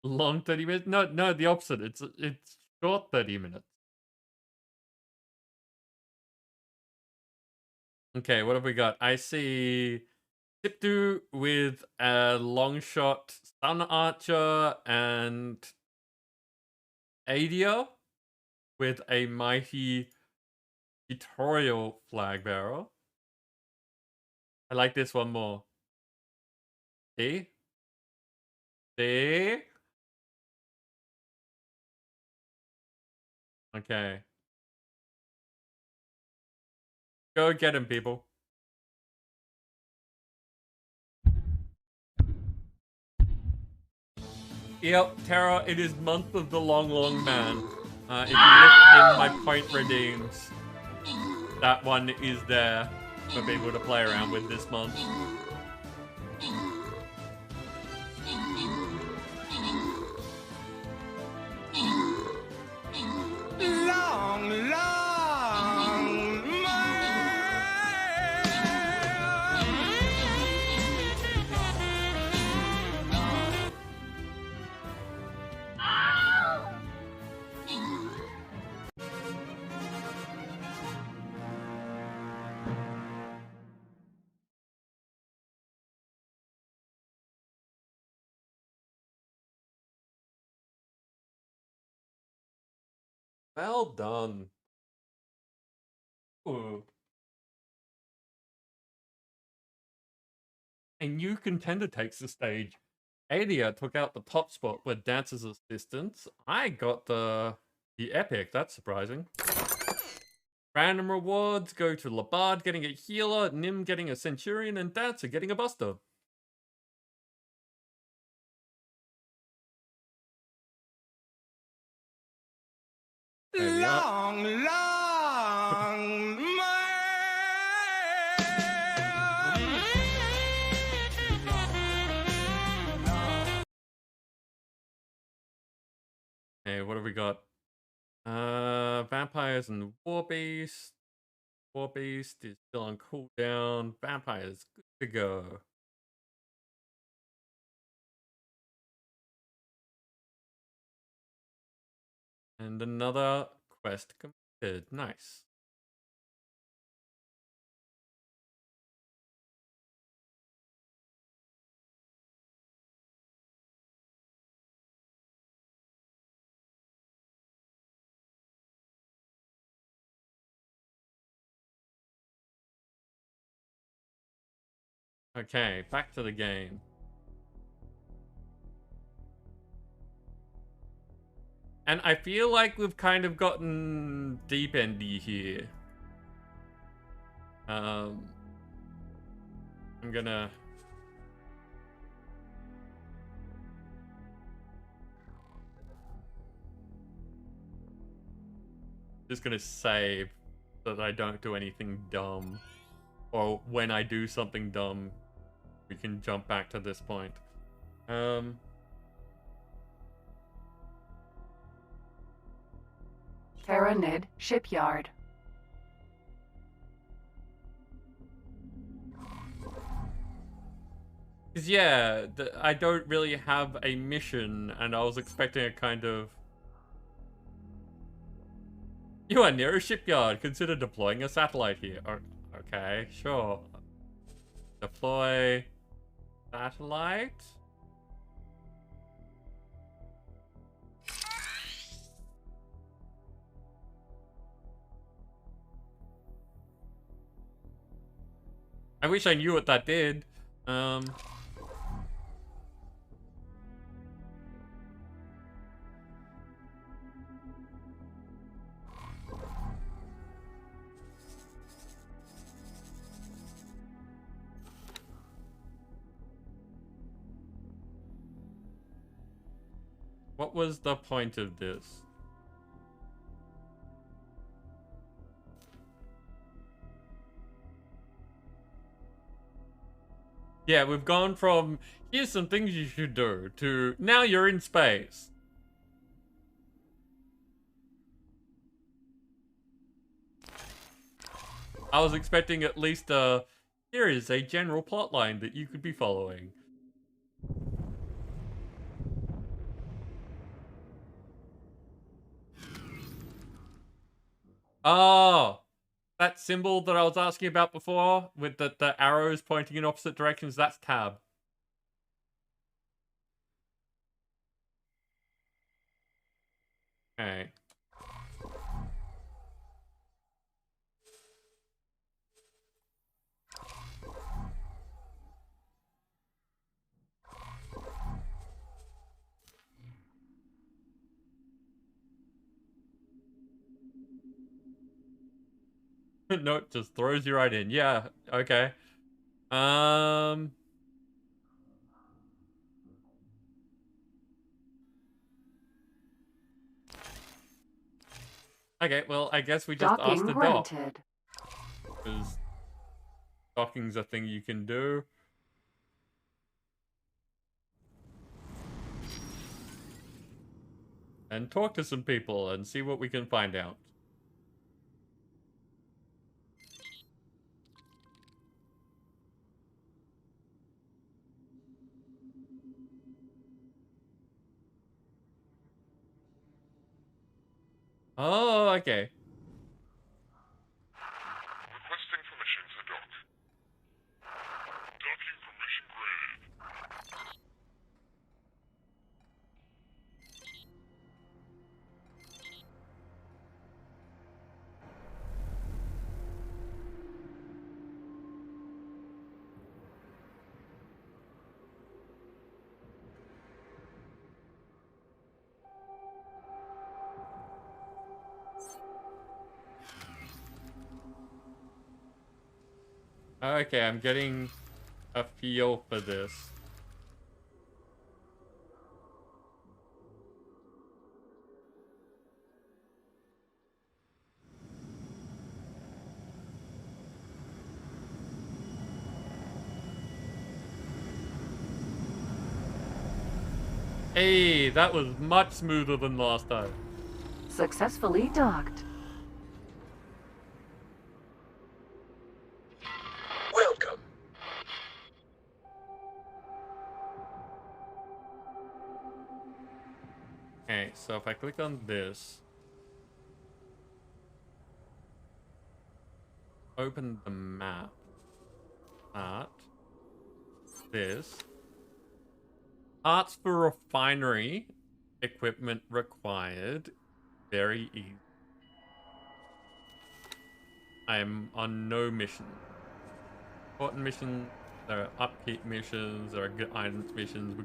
Long 30 minutes? No, the opposite. It's short 30 minutes. Okay, what have we got? I see Tiptu with a long shot Sun Archer and Adia with a mighty tutorial flag bearer. I like this one more. See? See? Okay. Go get him, people. Yep, Tara, it is month of the long man. If you look in my point redeems, that one is there for people to play around with this month. Well done. Ooh. A new contender takes the stage. Adia took out the top spot with Dancer's assistance. I got the epic. That's surprising. Random rewards go to Labard getting a healer, Nim getting a Centurion, and Dancer getting a Buster. Long Hey, what have we got? Vampires and War Beast. War Beast is still on cooldown. Vampires good to go. And another quest completed. Nice. Okay, back to the game. And I feel like we've kind of gotten deep endy here. I'm gonna... Just gonna save so that I don't do anything dumb. Or when I do something dumb, we can jump back to this point. Terranid Shipyard. Cause yeah, I don't really have a mission, and I was expecting a kind of... You are near a shipyard. Consider deploying a satellite here. Okay, sure. Deploy satellite. I wish I knew what that did. What was the point of this? Yeah, we've gone from, here's some things you should do, to, now you're in space. I was expecting at least here is a general plotline that you could be following. Oh, that symbol that I was asking about before, with the arrows pointing in opposite directions, that's tab. Okay. Nope, just throws you right in. Yeah, okay. Okay, well, I guess we just asked the dock. Because docking's a thing you can do. And talk to some people and see what we can find out. Oh, okay. Requesting permission to dock. Docking permission granted. Okay, I'm getting a feel for this. Hey, that was much smoother than last time. Successfully docked. Welcome. Okay, so if I click on this, open the map, art, this, parts for refinery, equipment required, very easy. I am on no mission. Important mission, there are upkeep missions, there are guidance missions,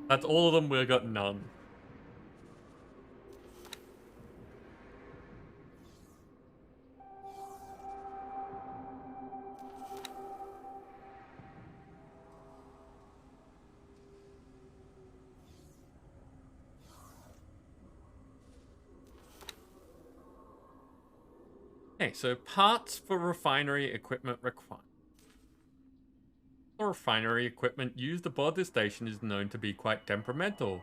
that's all of them, we've got none. Okay, so parts for refinery equipment required. The refinery equipment used aboard the station is known to be quite temperamental,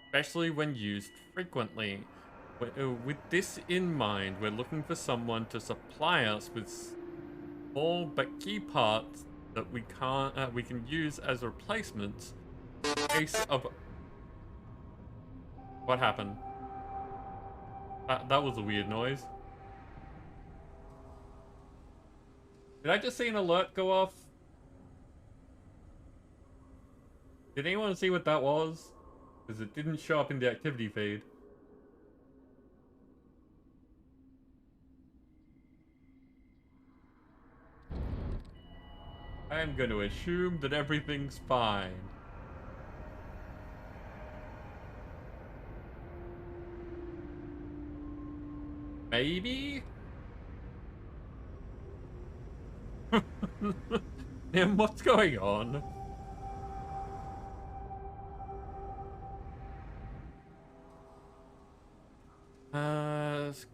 especially when used frequently. With this in mind, we're looking for someone to supply us with small but key parts that we can use as replacements in case of... What happened? That was a weird noise. Did I just see an alert go off? Did anyone see what that was? Because it didn't show up in the activity feed. I am going to assume that everything's fine. Maybe? Damn, what's going on?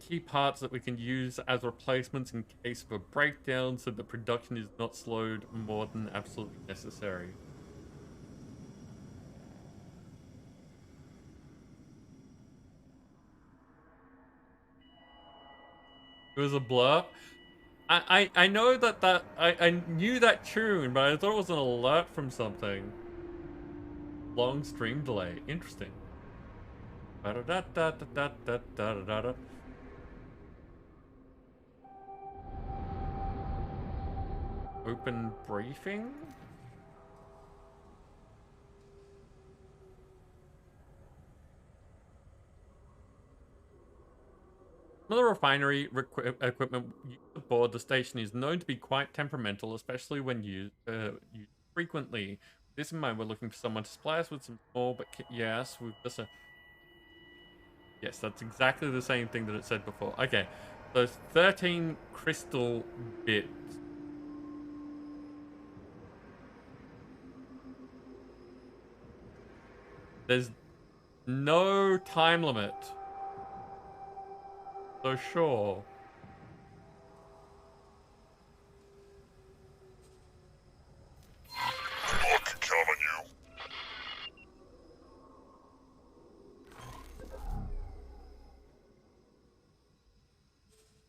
Key parts that we can use as replacements in case of a breakdown so the production is not slowed more than absolutely necessary. It was a blur. I know that I knew that tune, but I thought it was an alert from something. Long stream delay. Interesting. Open briefing? Another refinery equipment used aboard the station is known to be quite temperamental, especially when used frequently. With this in mind, we're looking for someone to supply us with some small but yes, with just a... Yes, that's exactly the same thing that it said before. Okay, so 13 crystal bits. There's no time limit. So sure. I can count on you.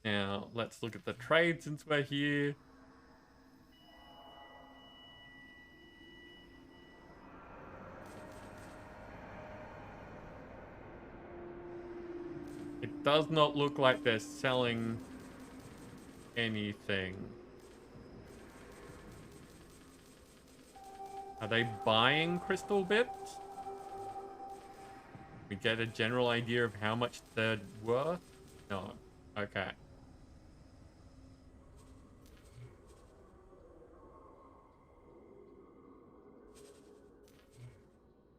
Now, let's look at the trade since we're here. It does not look like they're selling anything. Are they buying crystal bits? We get a general idea of how much they're worth? No. Okay.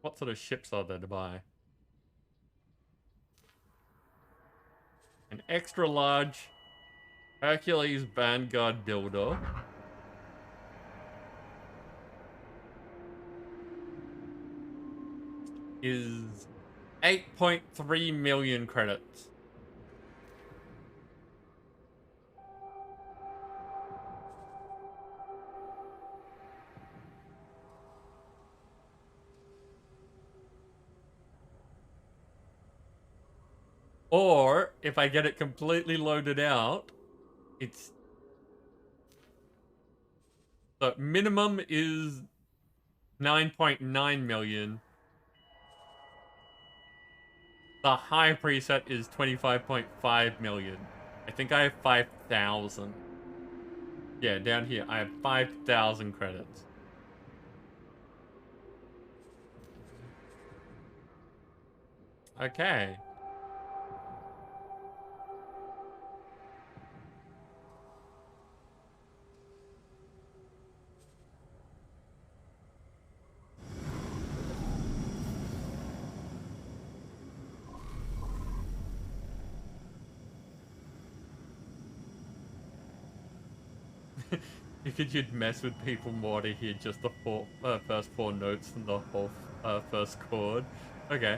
What sort of ships are there to buy? An extra large Hercules Vanguard dildo. Is 8.3 million credits. Or, if I get it completely loaded out, it's... The minimum is 9.9 million. The high preset is 25.5 million. I think I have 5,000. Yeah, down here, I have 5,000 credits. Okay. You could you'd mess with people more to hear just the first four notes and the whole first chord. Okay.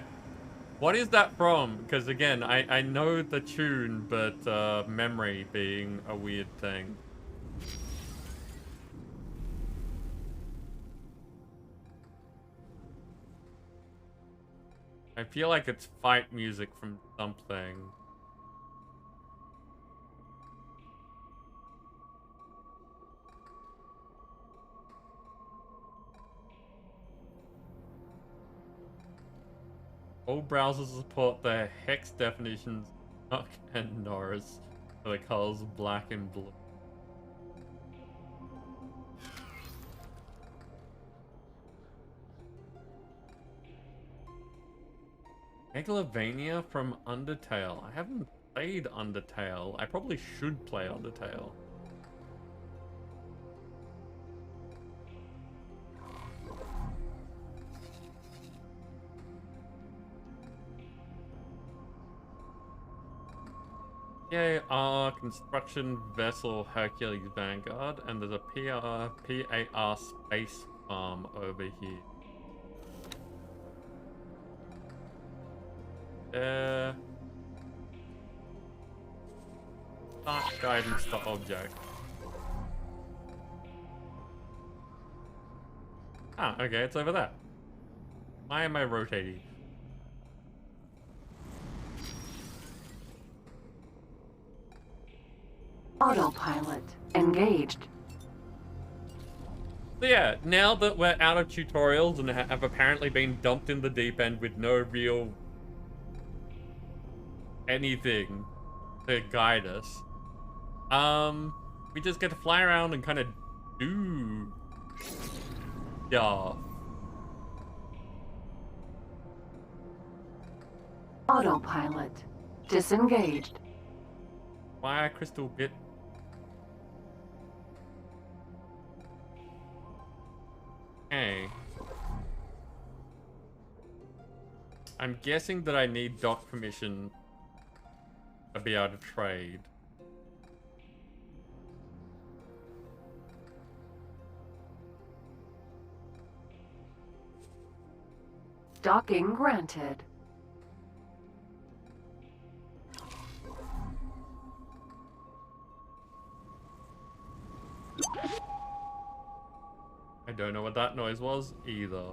What is that from? Because again, I know the tune, but memory being a weird thing. I feel like it's fight music from something. All browsers support the hex definitions and Norris for the colors black and blue. Megalovania from Undertale. I haven't played Undertale. I probably should play Undertale. Yay, construction vessel Hercules Vanguard, and there's a PAR space farm over here. Start guidance to object. Ah, okay, it's over there. Why am I rotating? Autopilot engaged. So yeah, now that we're out of tutorials and have apparently been dumped in the deep end with no real anything to guide us, we just get to fly around and kind of do stuff. Autopilot disengaged. Why a crystal bit? Hey. I'm guessing that I need dock permission to be able to trade. Docking granted. I don't know what that noise was either.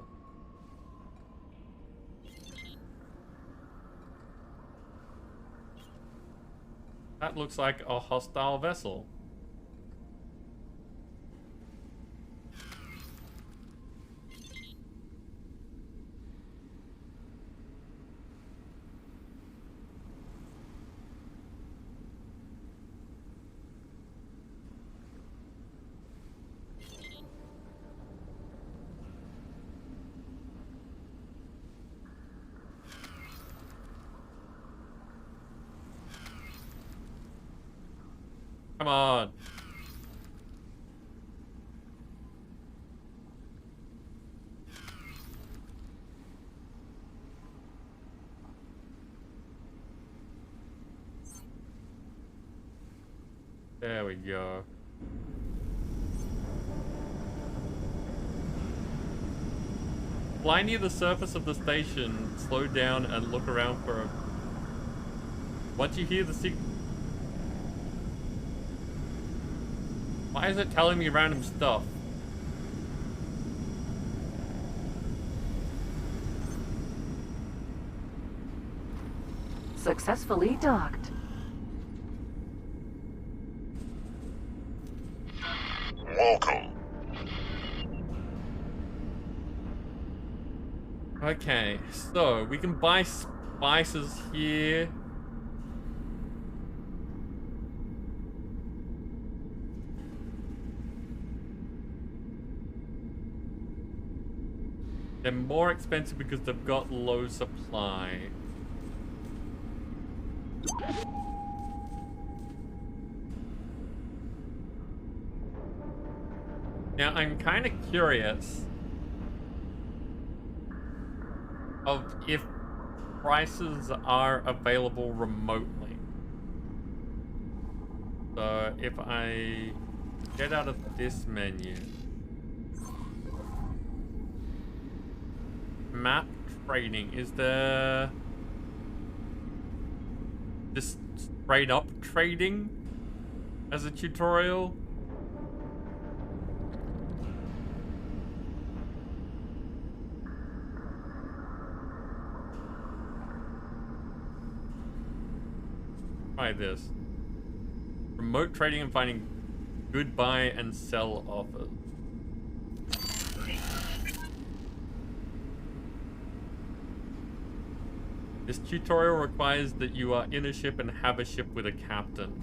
That looks like a hostile vessel. Come on. There we go. Fly near the surface of the station, slow down and look around for a... Once you hear the signal... Why is it telling me random stuff? Successfully docked. Welcome. Okay, so we can buy spices here. They're more expensive because they've got low supply. Now, I'm kind of curious of if prices are available remotely. So if I get out of this menu, map trading, is there just straight up trading as a tutorial. Try this. Remote trading and finding good buy and sell offers. This tutorial requires that you are in a ship and have a ship with a captain.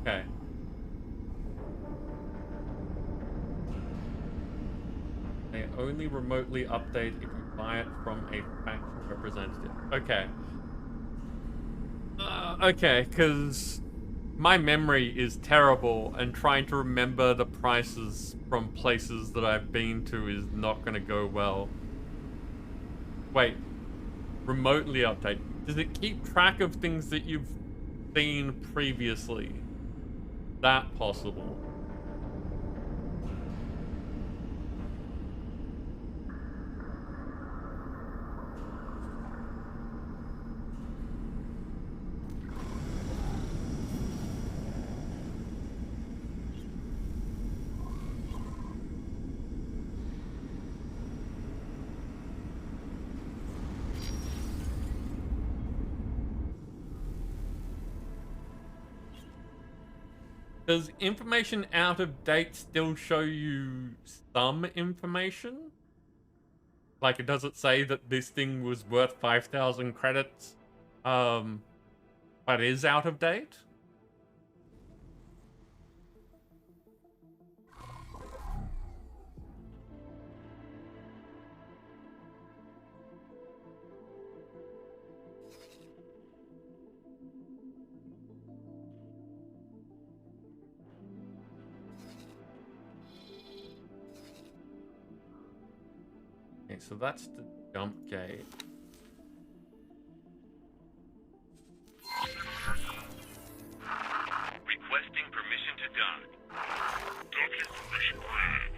Okay. They only remotely update if you buy it from a faction representative. Okay. Okay, because my memory is terrible, and trying to remember the prices from places that I've been to is not going to go well. Wait. Remotely update. Does it keep track of things that you've seen previously? That possible? Does information out of date still show you some information? Like, does it say that this thing was worth 5,000 credits, but is out of date? Okay, so that's the jump gate. Requesting permission to dock. Docking permission granted.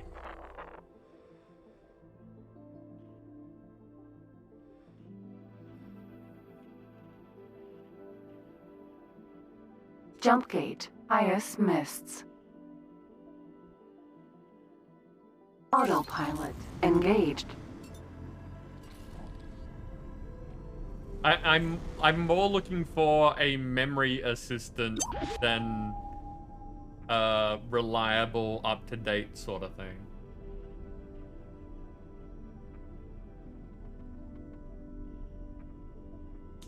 Jump gate. IS mists. Autopilot engaged. I'm more looking for a memory assistant than reliable, up-to-date sort of thing.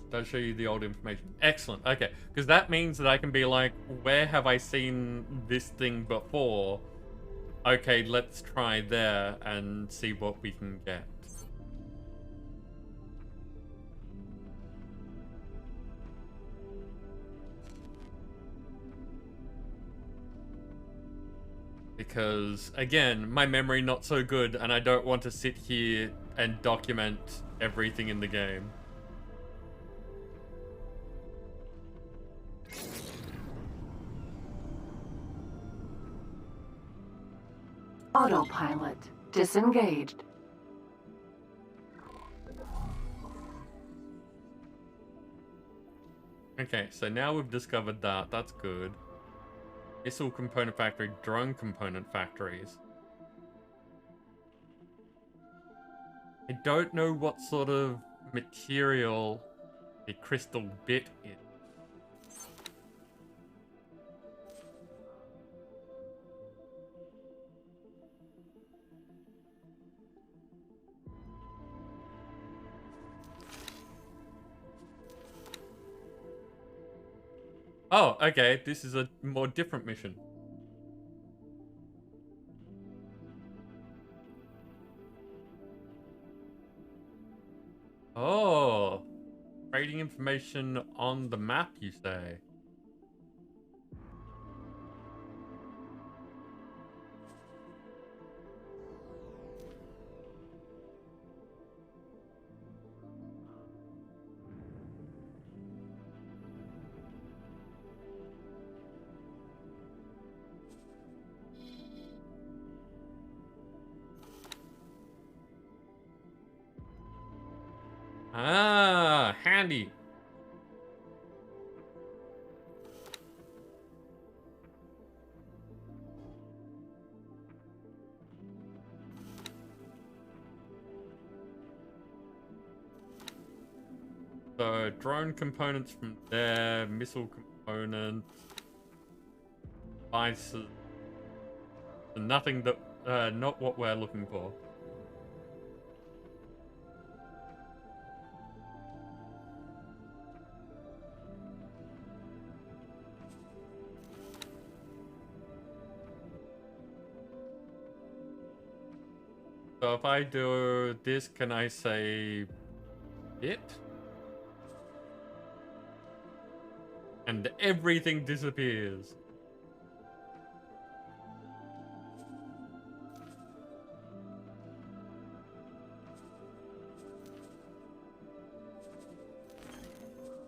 Does show you the old information. Excellent. Okay, because that means that I can be like, where have I seen this thing before? Okay, let's try there and see what we can get. Because, again, my memory not so good, and I don't want to sit here and document everything in the game. Autopilot disengaged. Okay, so now we've discovered that. That's good. Missile component factory, drone component factories. I don't know what sort of material a crystal bit is. Oh, okay. This is a more different mission. Oh. Trading information on the map, you say? Ah, handy. So drone components from there, missile components, devices. Nothing that, not what we're looking for. So if I do this, can I say it? And everything disappears.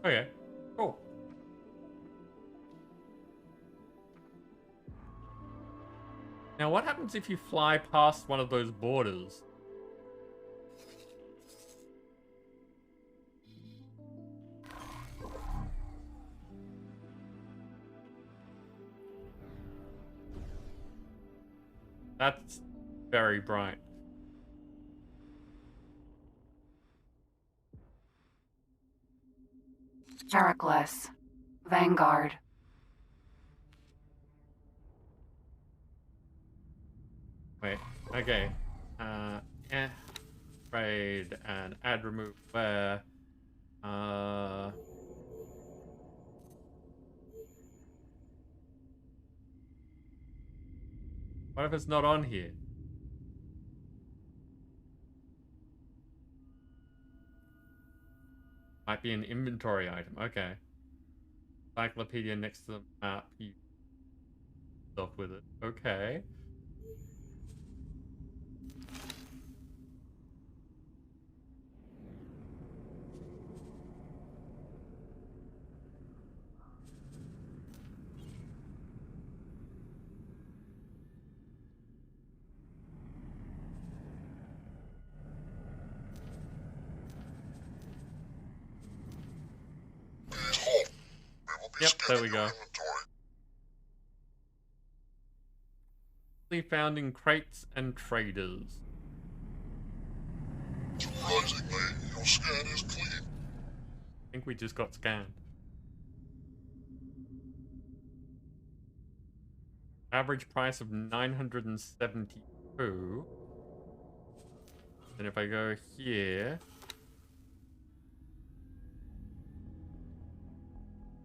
Okay, cool. Now what happens if you fly past one of those borders? That's very bright. Heracles. Vanguard. Wait, okay. Trade and add remove where. What if it's not on here? Might be an inventory item. Okay. Encyclopedia next to the map. You stuff with it. Okay. Yep, there we go. Found in crates and traders. Surprisingly, your scan is clean. I think we just got scanned. Average price of 972. And if I go here.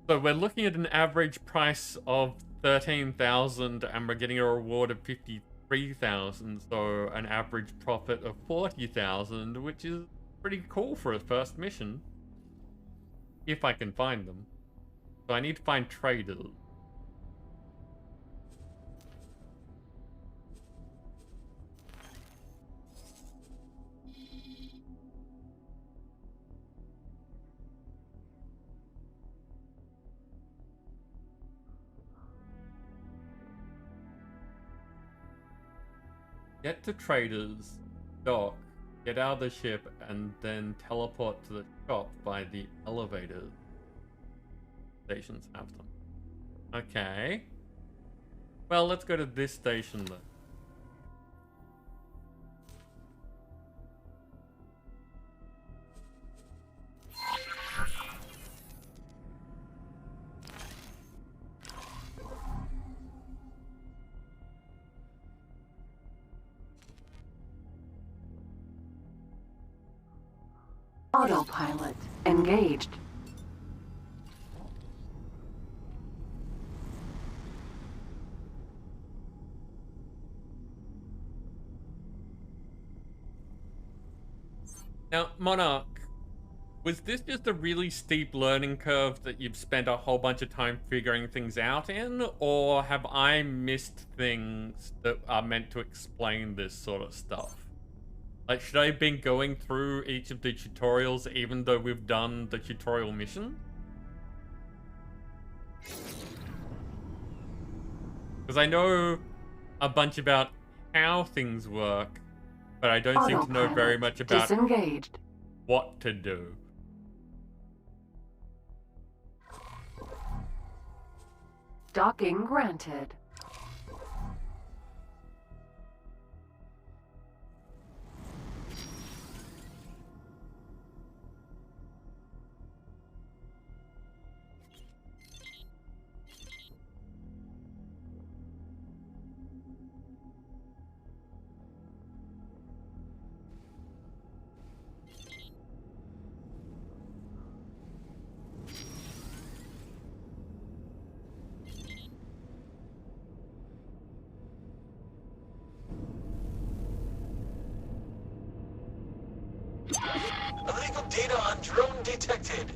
So we're looking at an average price of 13,000 and we're getting a reward of 53,000. So an average profit of 40,000, which is pretty cool for a first mission. If I can find them. So I need to find traders. Get to traders, dock, get out of the ship, and then teleport to the shop by the elevator. Stations have them. Okay. Well, let's go to this station then. Autopilot engaged. Now, Monarch, was this just a really steep learning curve that you've spent a whole bunch of time figuring things out in, or have I missed things that are meant to explain this sort of stuff? Like, should I have been going through each of the tutorials even though we've done the tutorial mission? Because I know a bunch about how things work, but I don't seem to know very much about disengaged. What to do. Docking granted. Illegal data on drone detected.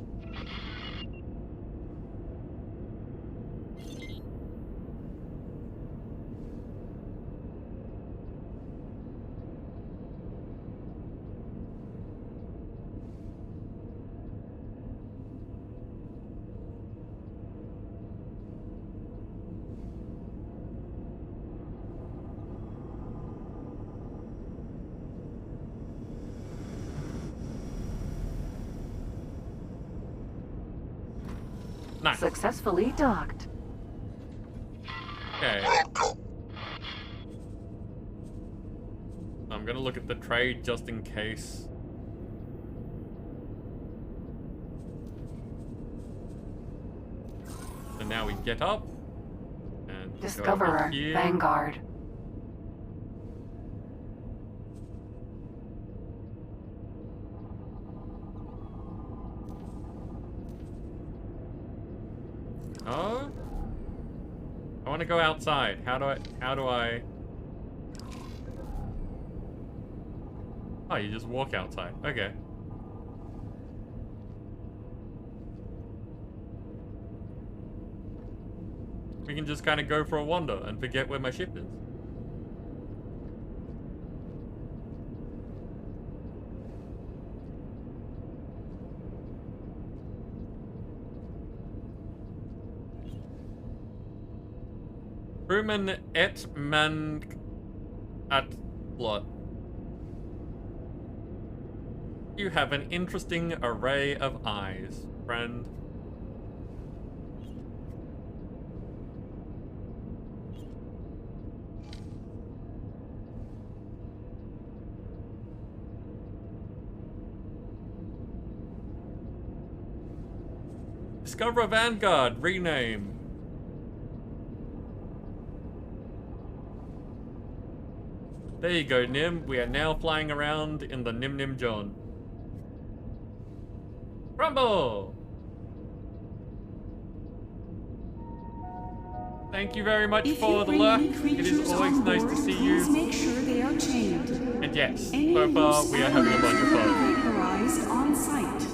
Nice. Successfully docked. Okay. I'm gonna look at the trade just in case. So now we get up and go over Discoverer, here. Vanguard. Oh? I want to go outside. How do I? Oh, you just walk outside. Okay. We can just kind of go for a wander and forget where my ship is. Crewman et man at lot. You have an interesting array of eyes, friend. Discover Vanguard, rename. There you go, Nim. We are now flying around in the Nim Nim John. Rumble! Thank you very much for the luck. It is always nice to see you. Please make sure they are chained. And yes, Any so far we are having a bunch of fun. vaporized on site.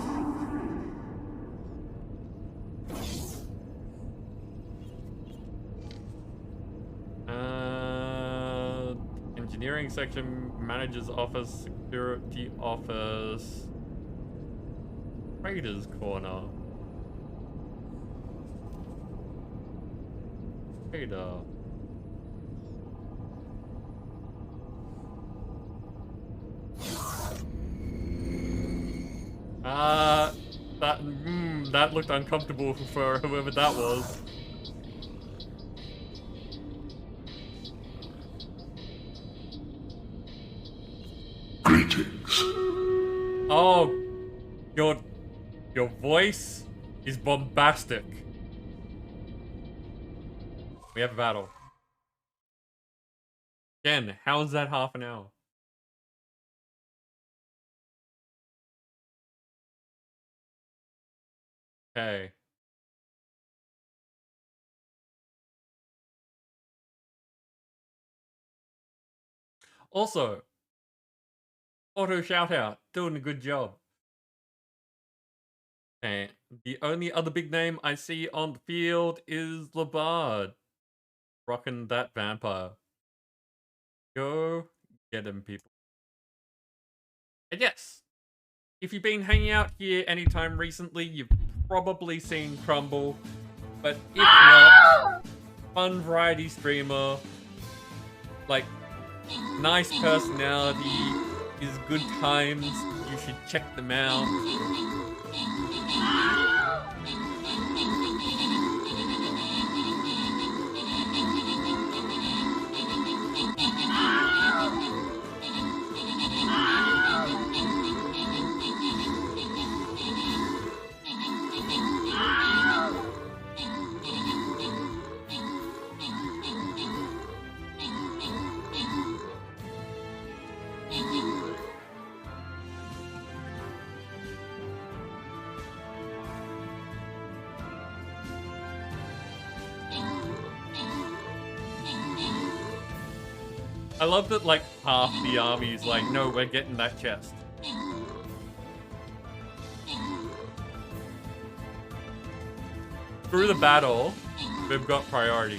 Engineering section, manager's office, security office, traders corner. Trader. That looked uncomfortable for whoever that was. Greetings. Oh, your voice is bombastic. We have a battle. Again, how's that half an hour? Okay. Also, auto shout out, doing a good job. And the only other big name I see on the field is Labard. Rocking that vampire. Go get him, people. And yes, if you've been hanging out here anytime recently, you've probably seen Crumble. But if not, fun variety streamer, like, nice personality, is good times, you should check them out. I love that, like, half the army is like, no, we're getting that chest. Through the battle, we've got priority.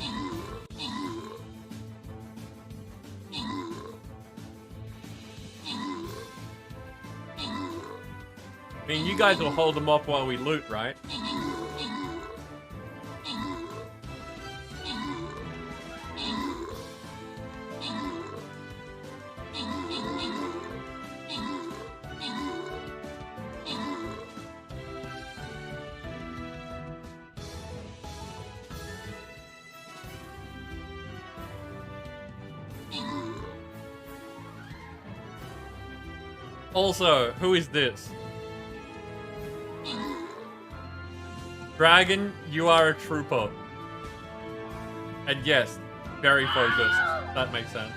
I mean, you guys will hold them off while we loot, right? Also, who is this? Dragon, you are a trooper. And yes, very focused. That makes sense.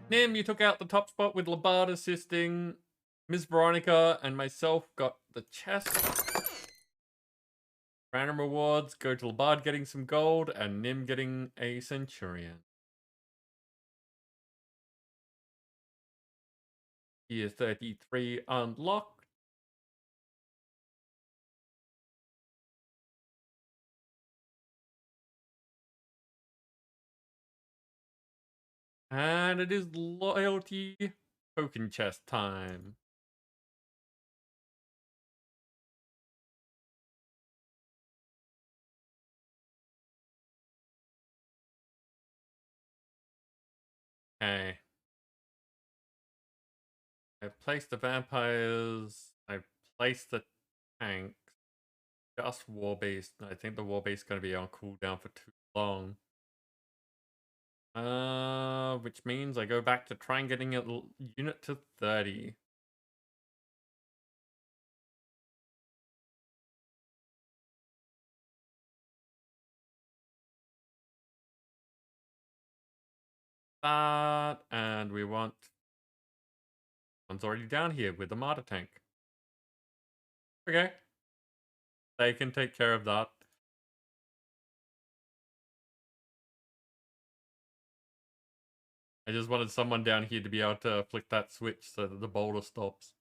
Nim, you took out the top spot with Labard assisting. Miss Veronica and myself got the chest. Random rewards go to Labard getting some gold and Nim getting a Centurion. Tier 33 unlocked. And it is loyalty token chest time. Okay. I placed the vampires. I placed the tanks. Just war based. I think the war base is going to be on cooldown for too long. Which means I go back to try and getting a unit to 30. That, and we want one's already down here with the martyr tank. Okay. They can take care of that. I just wanted someone down here to be able to flick that switch so that the boulder stops.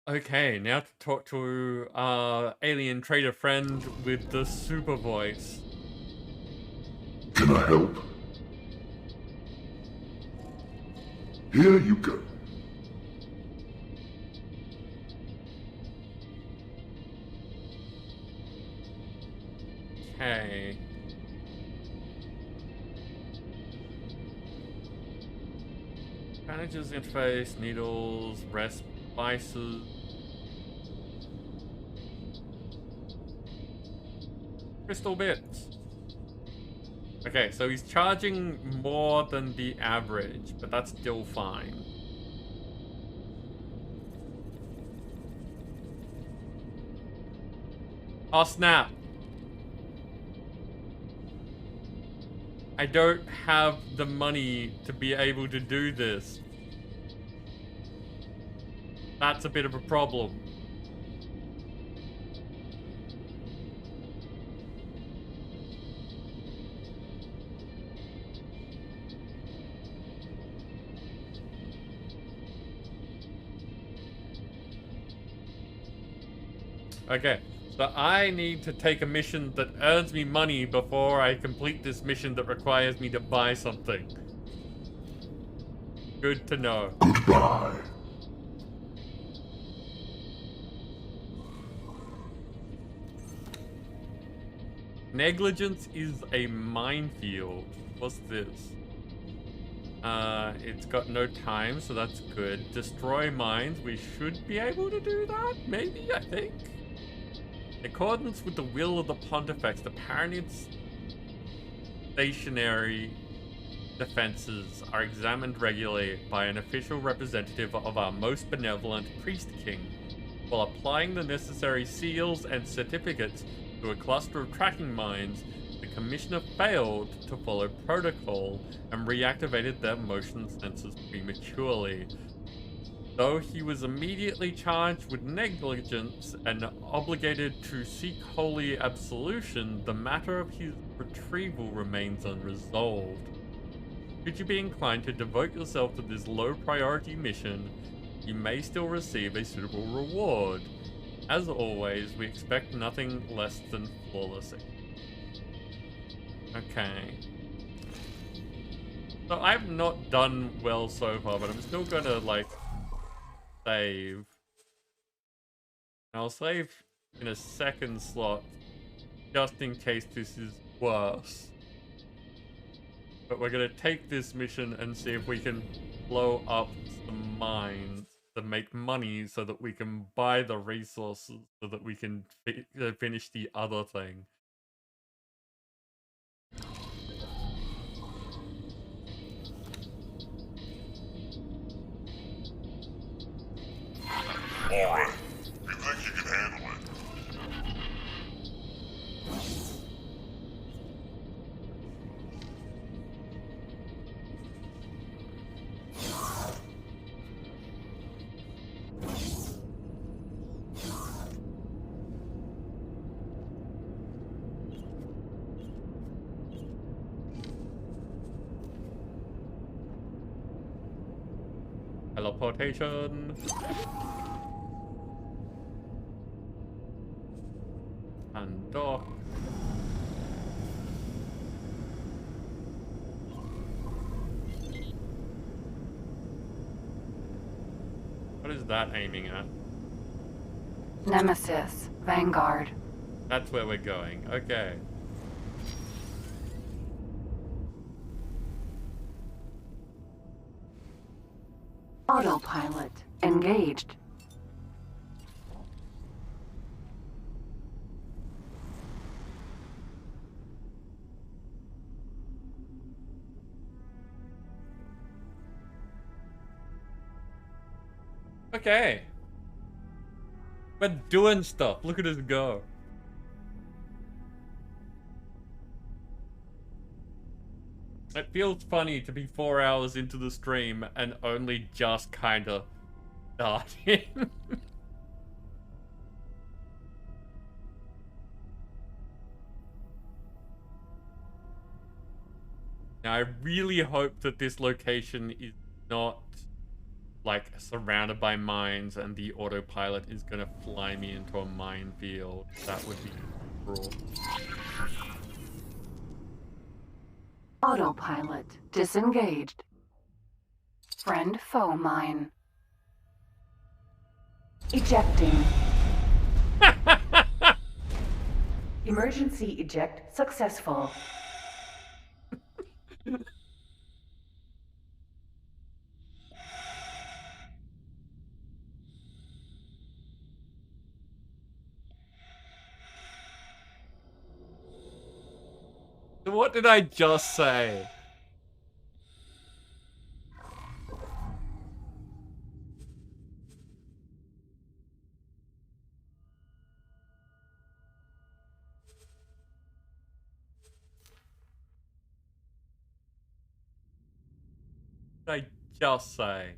Okay, now to talk to our alien trader friend with the super voice. Can I help? Here you go. Okay. Managers interface, needles, rest, spices. Crystal bits. Okay, so he's charging more than the average, but that's still fine. Oh snap. I don't have the money to be able to do this. That's a bit of a problem. Okay, so I need to take a mission that earns me money before I complete this mission that requires me to buy something. Good to know. Goodbye. Negligence is a minefield. What's this? It's got no time, so that's good. Destroy mines. We should be able to do that, maybe, I think. In accordance with the will of the Pontifex, the Paranids' stationary defenses are examined regularly by an official representative of our most benevolent Priest King, while applying the necessary seals and certificates to a cluster of tracking mines The commissioner failed to follow protocol and reactivated their motion sensors prematurely. Though he was immediately charged with negligence and obligated to seek holy absolution, the matter of his retrieval remains unresolved. Should you be inclined to devote yourself to this low-priority mission, you may still receive a suitable reward. As always, we expect nothing less than flawless. Okay. So I've not done well so far, but I'm still gonna, like, save. And I'll save in a second slot, just in case this is worse. But we're gonna take this mission and see if we can blow up some mines to make money so that we can buy the resources so that we can finish the other thing. Alright, you think you can handle it? Teleportation. And dock. What is that aiming at? Nemesis, Vanguard. That's where we're going. Okay. Autopilot, engaged. Okay. We're doing stuff. Look at us go. It feels funny to be 4 hours into the stream and only just kinda starting. Now, I really hope that this location is not like surrounded by mines and the autopilot is gonna fly me into a minefield. That would be cruel. Autopilot, disengaged. Friend foe mine. Ejecting. Emergency eject successful. What did I just say? What did I just say?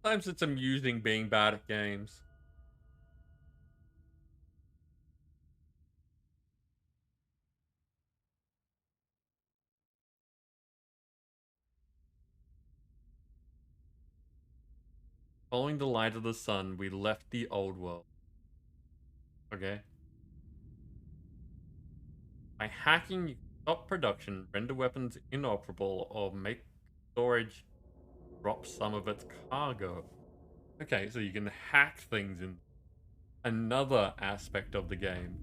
Sometimes it's amusing being bad at games. Following the light of the sun, we left the old world. Okay. By hacking, you can stop production, render weapons inoperable, or make storage drop some of its cargo. Okay, so you can hack things in another aspect of the game.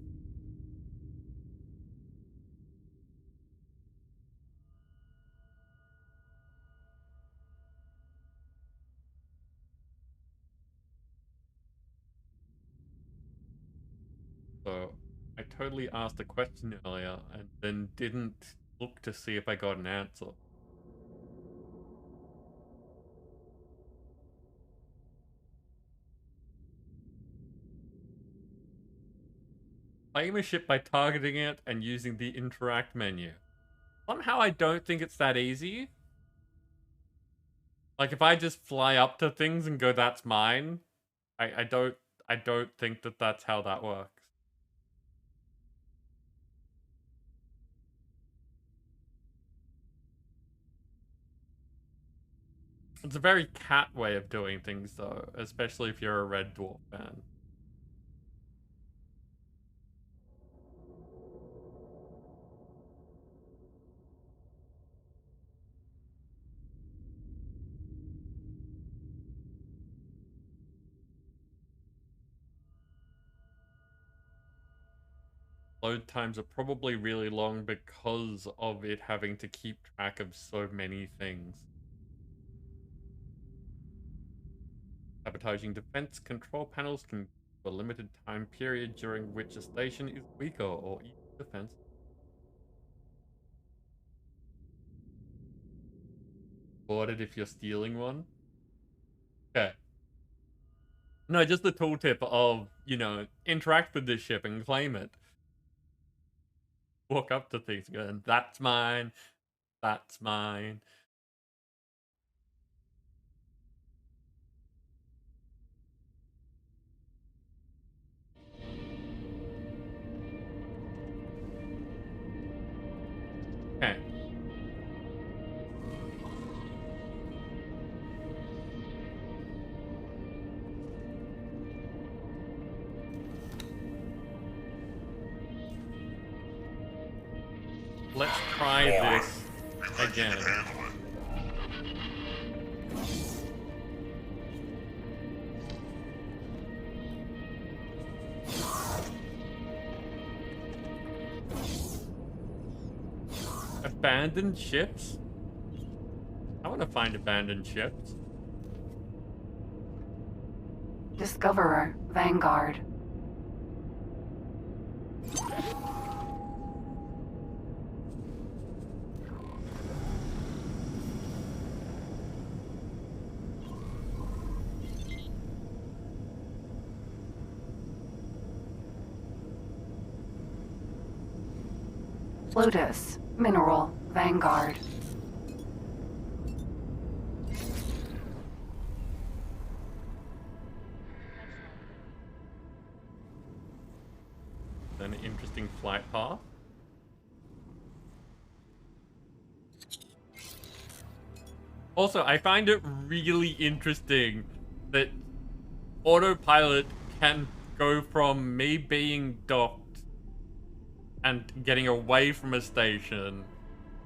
So I totally asked a question earlier and then didn't look to see if I got an answer. Claim a ship by targeting it and using the interact menu. Somehow I don't think it's that easy. Like if I just fly up to things and go, that's mine, I don't think that that's how that works. It's a very cat way of doing things though, especially if you're a Red Dwarf fan. Load times are probably really long because of it having to keep track of so many things. Sabotaging defense control panels can for a limited time period during which a station is weaker or even defense. Board it if you're stealing one. Okay. No, just the tooltip of, you know, interact with this ship and claim it. Walk up to things going, that's mine, that's mine. Okay. Let's try this again. Abandoned ships? I want to find abandoned ships. Discoverer, Vanguard. Lotus, Mineral, Vanguard. An interesting flight path. Also, I find it really interesting that autopilot can go from me being docked and getting away from a station,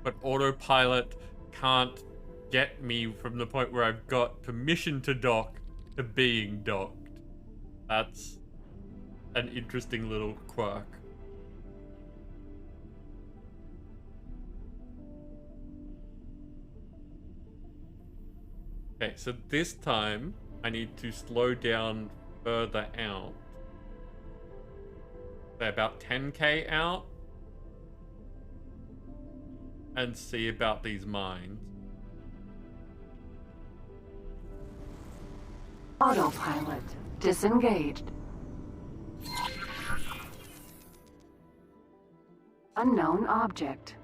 but autopilot can't get me from the point where I've got permission to dock to being docked. That's an interesting little quirk. Okay, so this time I need to slow down further out. Say about 10k out. And see about these mines. Autopilot, disengaged. Unknown object.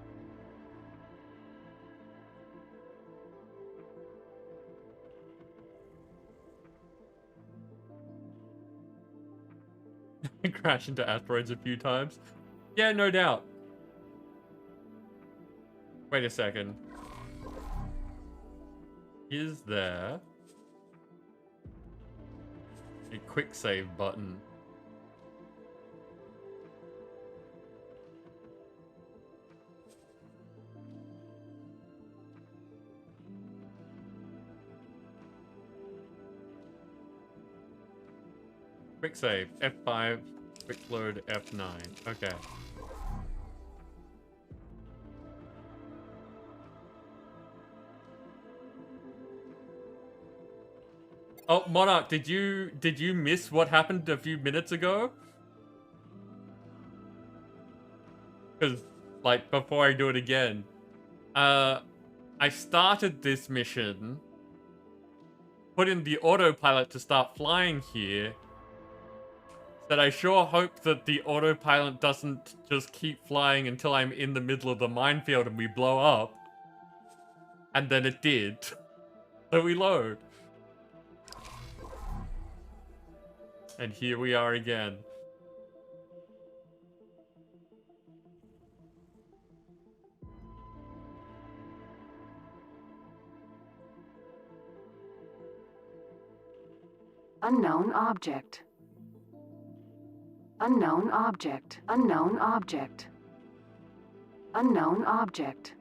Crash into asteroids a few times. Yeah, no doubt. Wait a second. Is there a quick save button? Quick save, F5, quick load, F9. Okay. Oh, Monarch, did you miss what happened a few minutes ago? because, like, before I do it again, I started this mission, put in the autopilot to start flying here, said I sure hope that the autopilot doesn't just keep flying until I'm in the middle of the minefield and we blow up. And then it did. So we load. And here we are again. Unknown object. Unknown object. Unknown object. Unknown object.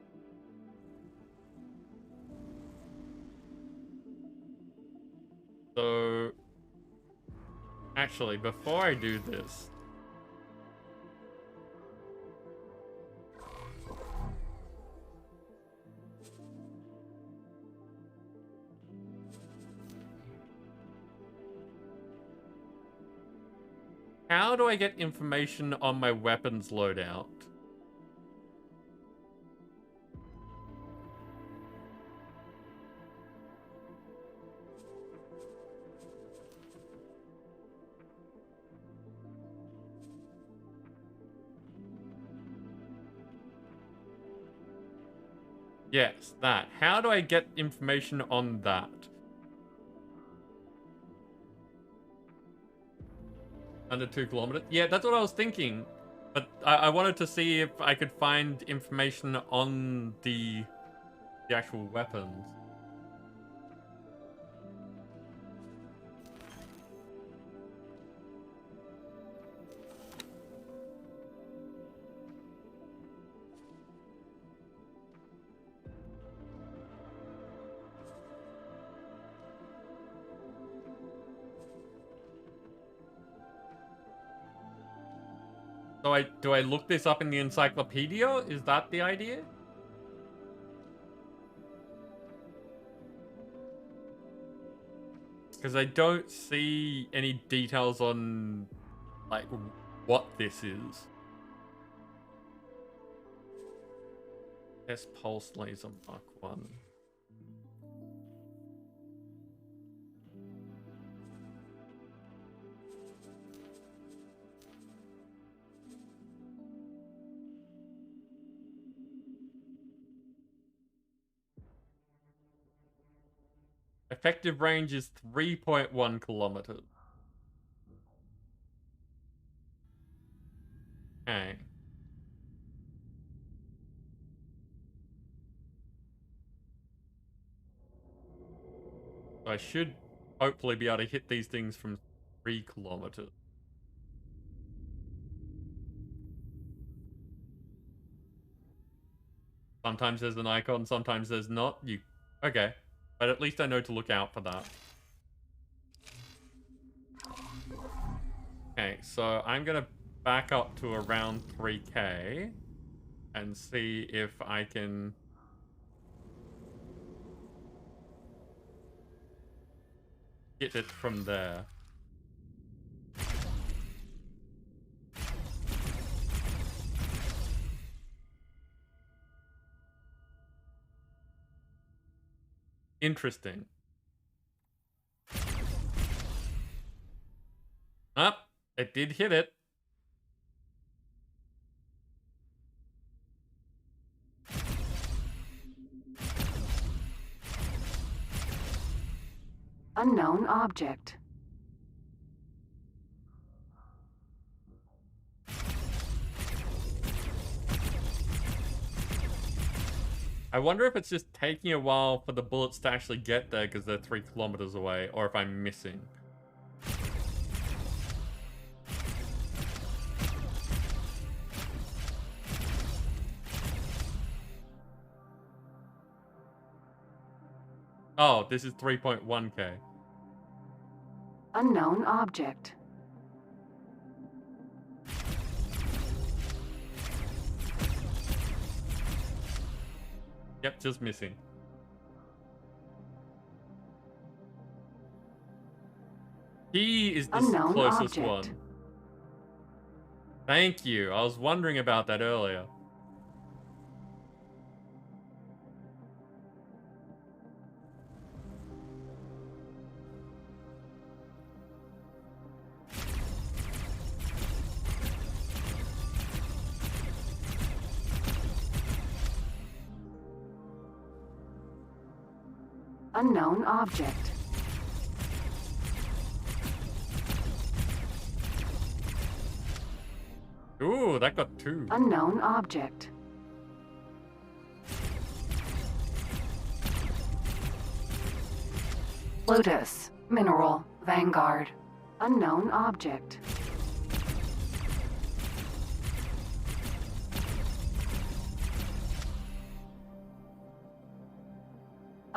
So, actually, before I do this, how do I get information on my weapons loadout? Yes, that. How do I get information on that? Under 2 kilometers? Yeah, that's what I was thinking. But I wanted to see if I could find information on the actual weapons. So do I look this up in the encyclopedia? Is that the idea? Because I don't see any details on, like, what this is. S pulse laser Mark 1. Effective range is 3.1 kilometers. Okay. So I should hopefully be able to hit these things from 3 kilometers. Sometimes there's an icon, sometimes there's not. Okay. But at least I know to look out for that. Okay, so I'm gonna back up to around 3K and see if I can get it from there. Interesting. Ah, it did hit it. Unknown object. I wonder if it's just taking a while for the bullets to actually get there because they're 3 kilometers away, or if I'm missing. Oh, this is 3.1K. Unknown object. Yep, just missing. He is the Unknown closest object. one. Thank you. I was wondering about that earlier. Unknown object. Ooh, that got 2. Unknown object. Lotus. Mineral. Vanguard. Unknown object.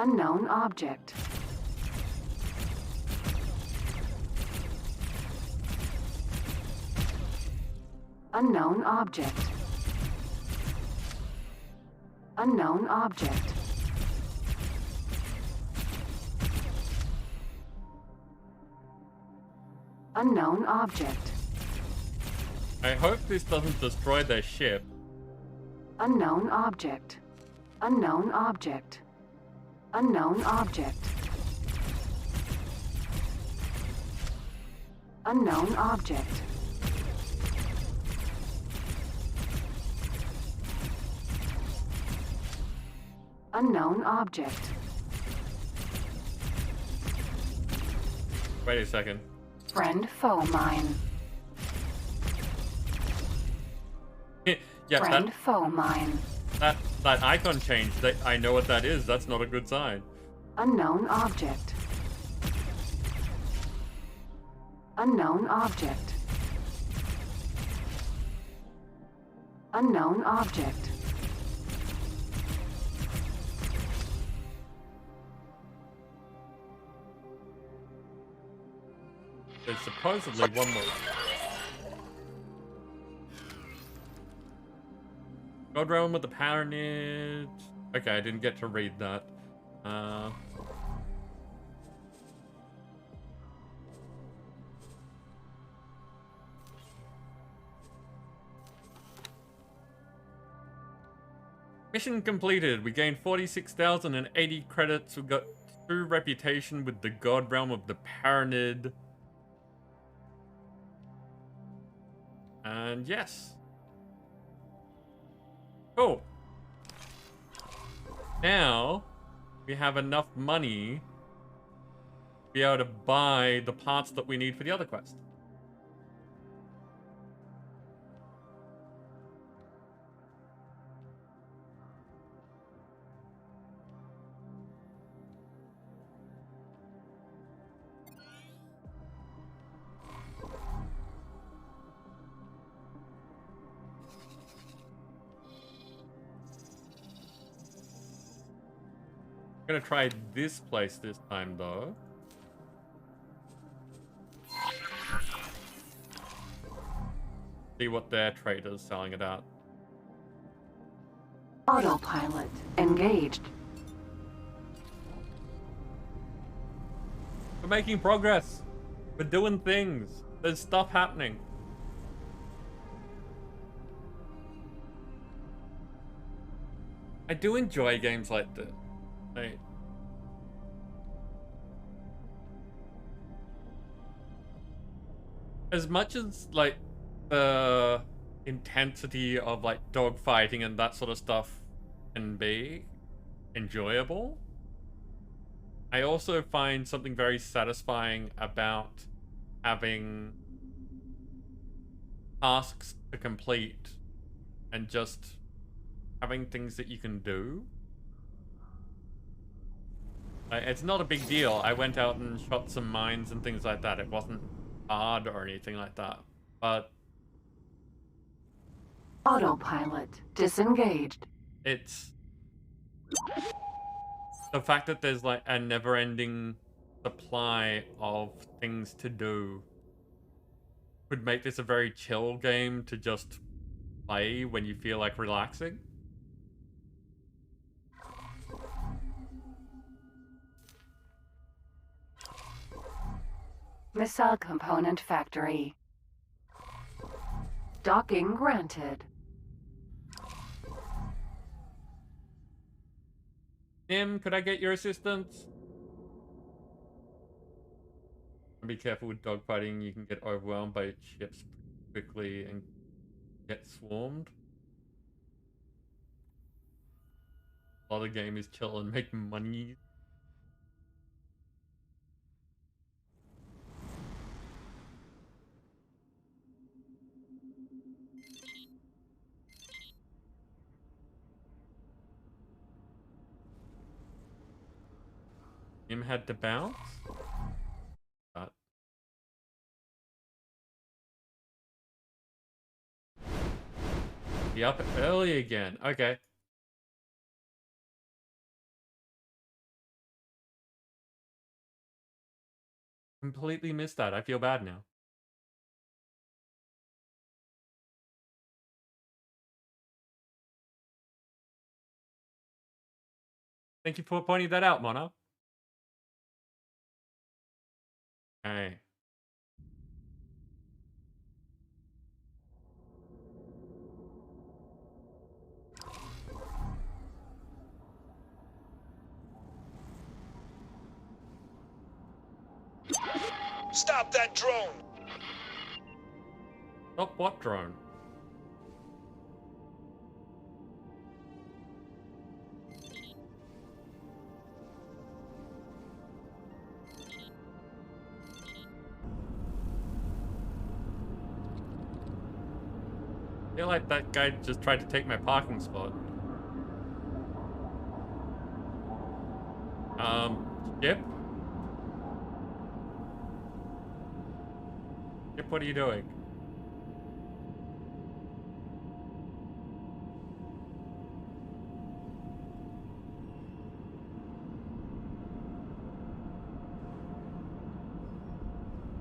Unknown object. Unknown object. Unknown object. Unknown object. I hope this doesn't destroy their ship. Unknown object. Unknown object. Unknown object. Unknown object. Unknown object. Wait a second. Friend foe mine. Yeah, Friend foe mine. that icon change, I know what that is. That's not a good sign. Unknown object. Unknown object. Unknown object. There's supposedly one more. God Realm with the Paranid. Okay, I didn't get to read that. Mission completed. We gained 46,080 credits. We got 2 reputation with the God Realm of the Paranid. And yes. Cool. Now, we have enough money to be able to buy the parts that we need for the other quest. I'm gonna try this place this time, though. See what their trader's selling it at. Autopilot engaged. We're making progress. We're doing things. There's stuff happening. I do enjoy games like this. As much as like the intensity of like dogfighting and that sort of stuff can be enjoyable, I also find something very satisfying about having tasks to complete and just having things that you can do. It's not a big deal. I went out and shot some mines and things like that. It wasn't hard or anything like that. But Autopilot disengaged. it's the fact that there's like a never-ending supply of things to do would make this a very chill game to just play when you feel like relaxing. Missile component factory. Docking granted. Nim, could I get your assistance? Be careful with dogfighting. You can get overwhelmed by ships quickly and get swarmed. While the game is chill and make money. Him had to bounce? But be up early again. Okay. Completely missed that. I feel bad now. Thank you for pointing that out, Mona. Okay. Stop that drone! Stop what drone? I feel like that guy just tried to take my parking spot. Skip? Skip, what are you doing?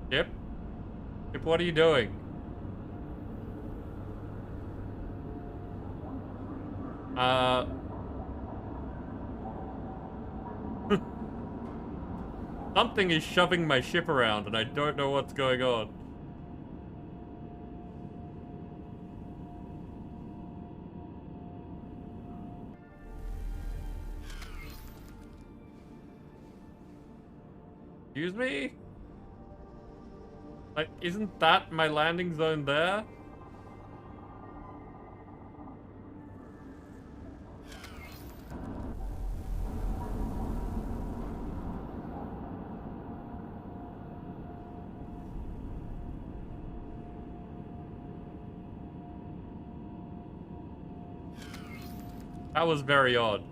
Skip? Skip, what are you doing? Something is shoving my ship around and I don't know what's going on. Excuse me? Like, isn't that my landing zone there? That was very odd.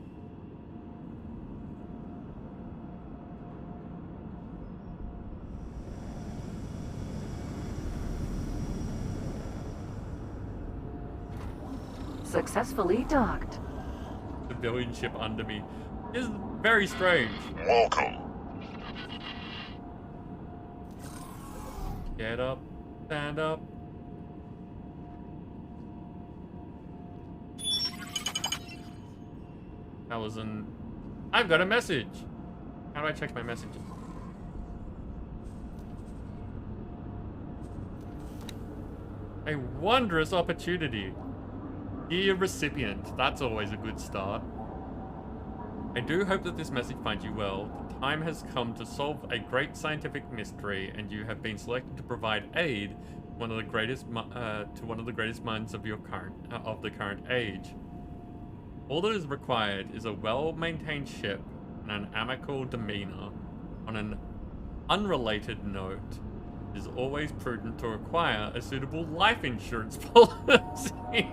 Successfully docked. Civilian ship under me is very strange. Welcome. Get up, stand up. That was an... I've got a message. How do I check my messages? A wondrous opportunity. Dear recipient, that's always a good start. I do hope that this message finds you well. The time has come to solve a great scientific mystery, and you have been selected to provide aid to one of the greatest minds of the current age. All that is required is a well-maintained ship and an amicable demeanor. On an unrelated note, it is always prudent to acquire a suitable life insurance policy.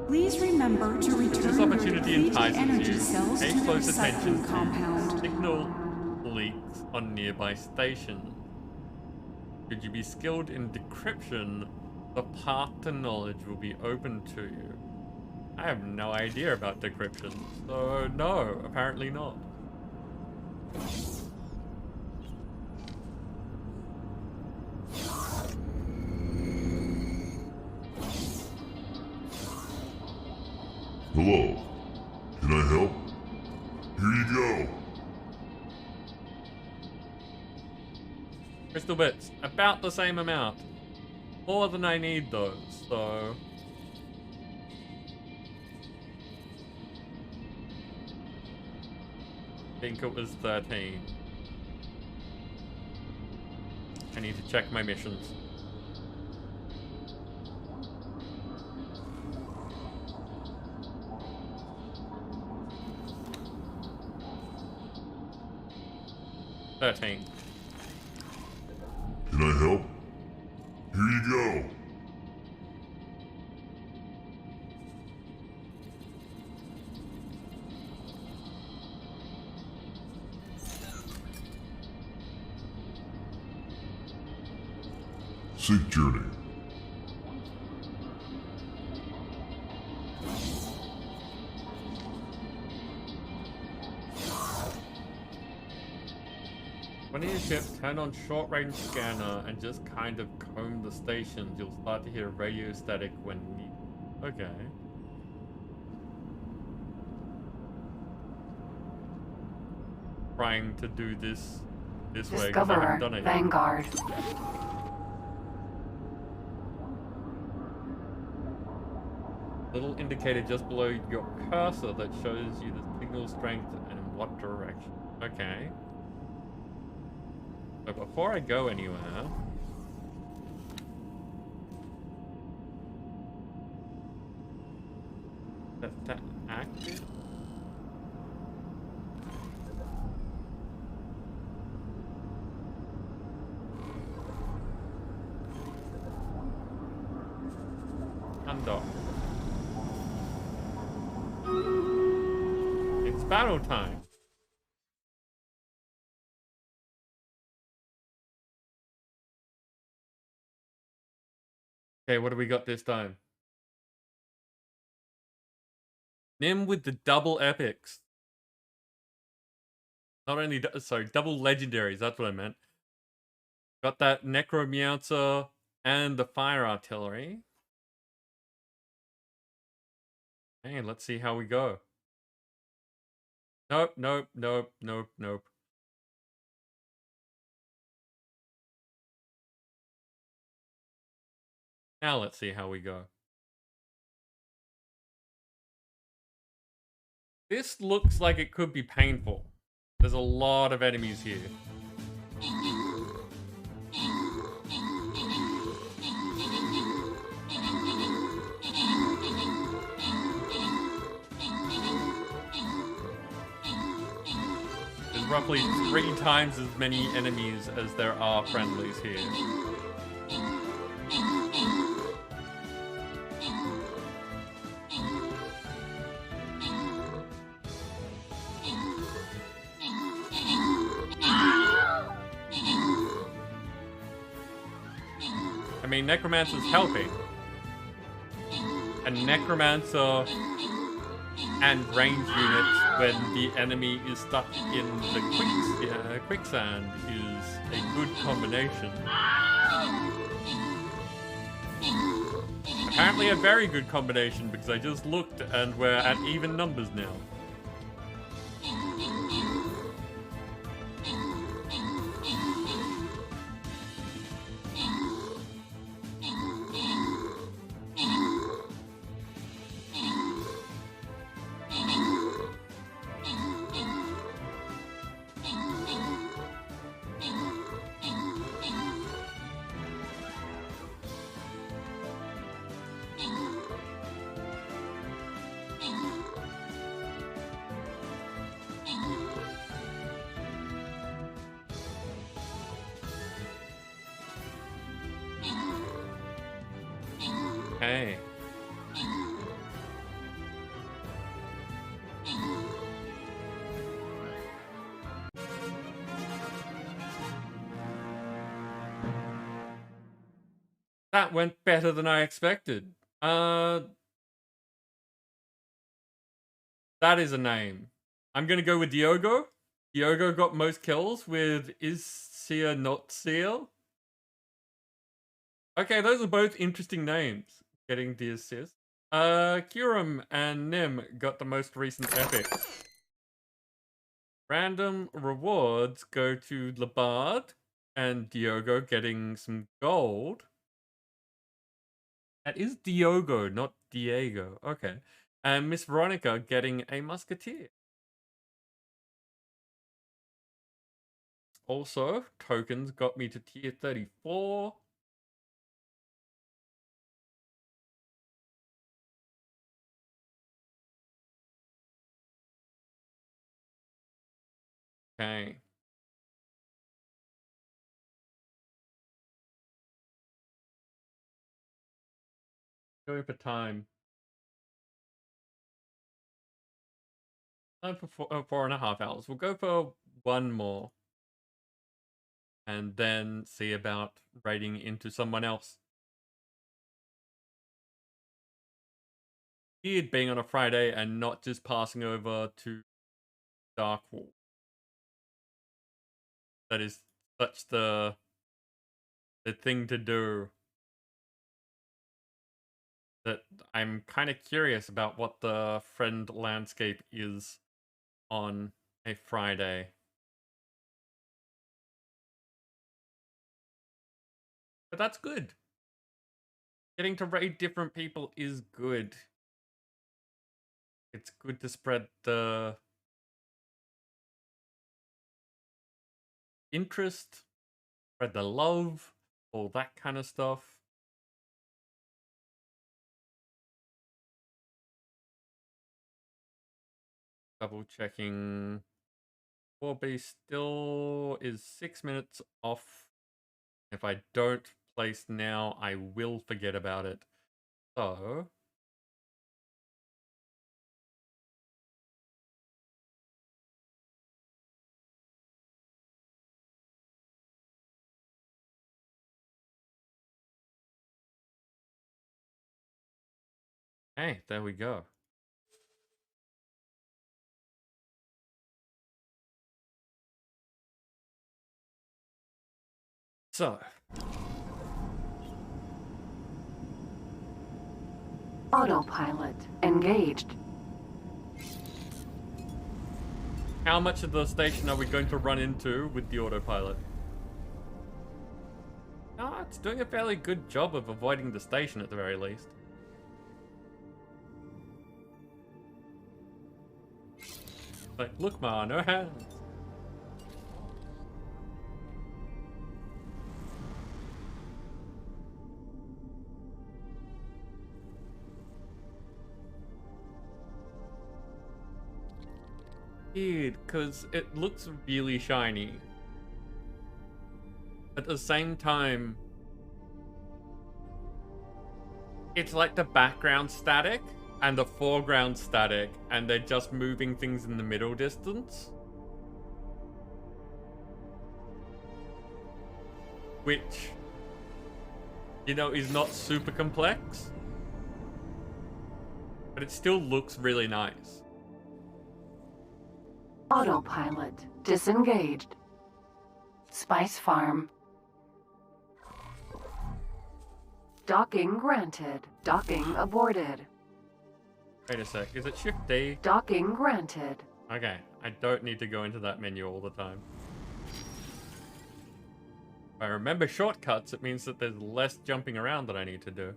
Please remember to return This opportunity your entices energy you. cells Pay to the close attention recycling compound. to signal leaks on nearby stations. Should you be skilled in decryption, the path to knowledge will be open to you. I have no idea about decryption, so no, apparently not. Hello. Can I help? Here you go. Crystal bits, about the same amount. More than I need though, so... I think it was 13. I need to check my missions. Can I help? Here you go. Safe journey. When your ship, turn on short-range scanner and just kind of comb the stations. You'll start to hear radio static when needed. Okay. Trying to do this way because I haven't done it yet. Vanguard. Little indicator just below your cursor that shows you the signal strength and in what direction. Okay. So before I go anywhere, that's that active. Undock. It's battle time. Okay, what do we got this time? Nim with the double epics. Not only, sorry, double legendaries, that's what I meant. Got that Necromancer and the Fire Artillery. Hey, let's see how we go. Nope, nope, nope, nope, nope. Now let's see how we go. This looks like it could be painful. There's a lot of enemies here. There's roughly 3 times as many enemies as there are friendlies here. I mean, Necromancer's helping. And Necromancer and range units when the enemy is stuck in the quicksand is a good combination. Apparently a very good combination because I just looked and we're at even numbers now. Okay. That went better than I expected. That is a name. I'm gonna go with Diogo. Diogo got most kills with Is Seer Not Seal. Okay, those are both interesting names. Getting the assist. Kurum and Nim got the most recent epic. Random rewards go to Labard and Diogo getting some gold. That is Diogo, not Diego. Okay. And Miss Veronica getting a musketeer. Also, tokens got me to tier 34. Okay. Going for time. Time for 4.5 hours. We'll go for one more. and then see about raiding into someone else. Weird being on a Friday and not just passing over to Dark Wall. That is such the thing to do. That I'm kind of curious about what the friend landscape is on a Friday. But that's good. Getting to raid different people is good. It's good to spread the interest, spread the love, all that kind of stuff. Double checking. 4B still is 6 minutes off. If I don't place now, I will forget about it. So hey, there we go. So Autopilot engaged. how much of the station are we going to run into with the autopilot? Oh, it's doing a fairly good job of avoiding the station at the very least. Like, look, Ma, no hands. Weird, because it looks really shiny. At the same time, it's like the background static and the foreground static, and they're just moving things in the middle distance. Which, you know, is not super complex. But it still looks really nice. Autopilot disengaged. Spice Farm. Docking granted. Docking aborted. Wait a sec, is it Shift D? Docking granted. Okay, I don't need to go into that menu all the time. If I remember shortcuts, it means that there's less jumping around that I need to do.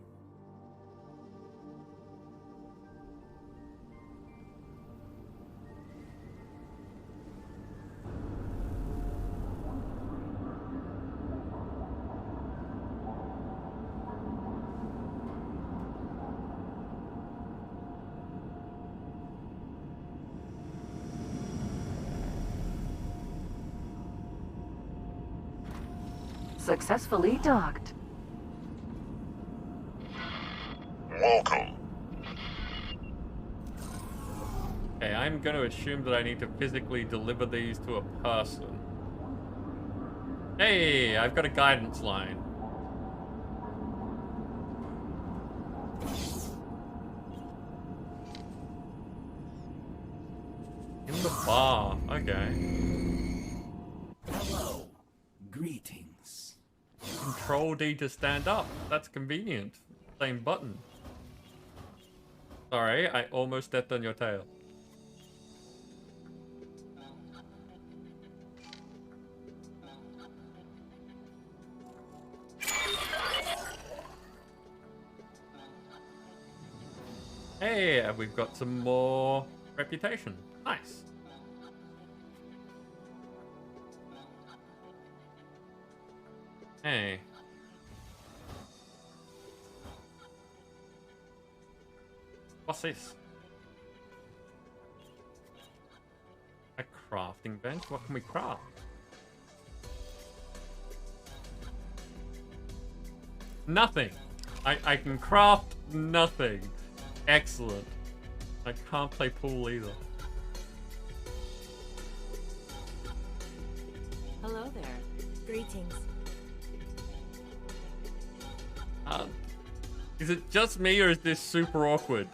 Successfully docked. Welcome. Okay, I'm going to assume that I need to physically deliver these to a person. Hey, I've got a guidance line. In the bar, okay. Hello. Greetings. Control D to stand up. That's convenient. Same button. Sorry, I almost stepped on your tail. Hey, and we've got some more reputation. Nice. Hey. What's this? A crafting bench? What can we craft? Nothing. I can craft nothing. Excellent. I can't play pool either. Hello there. Greetings. Is it just me or is this super awkward?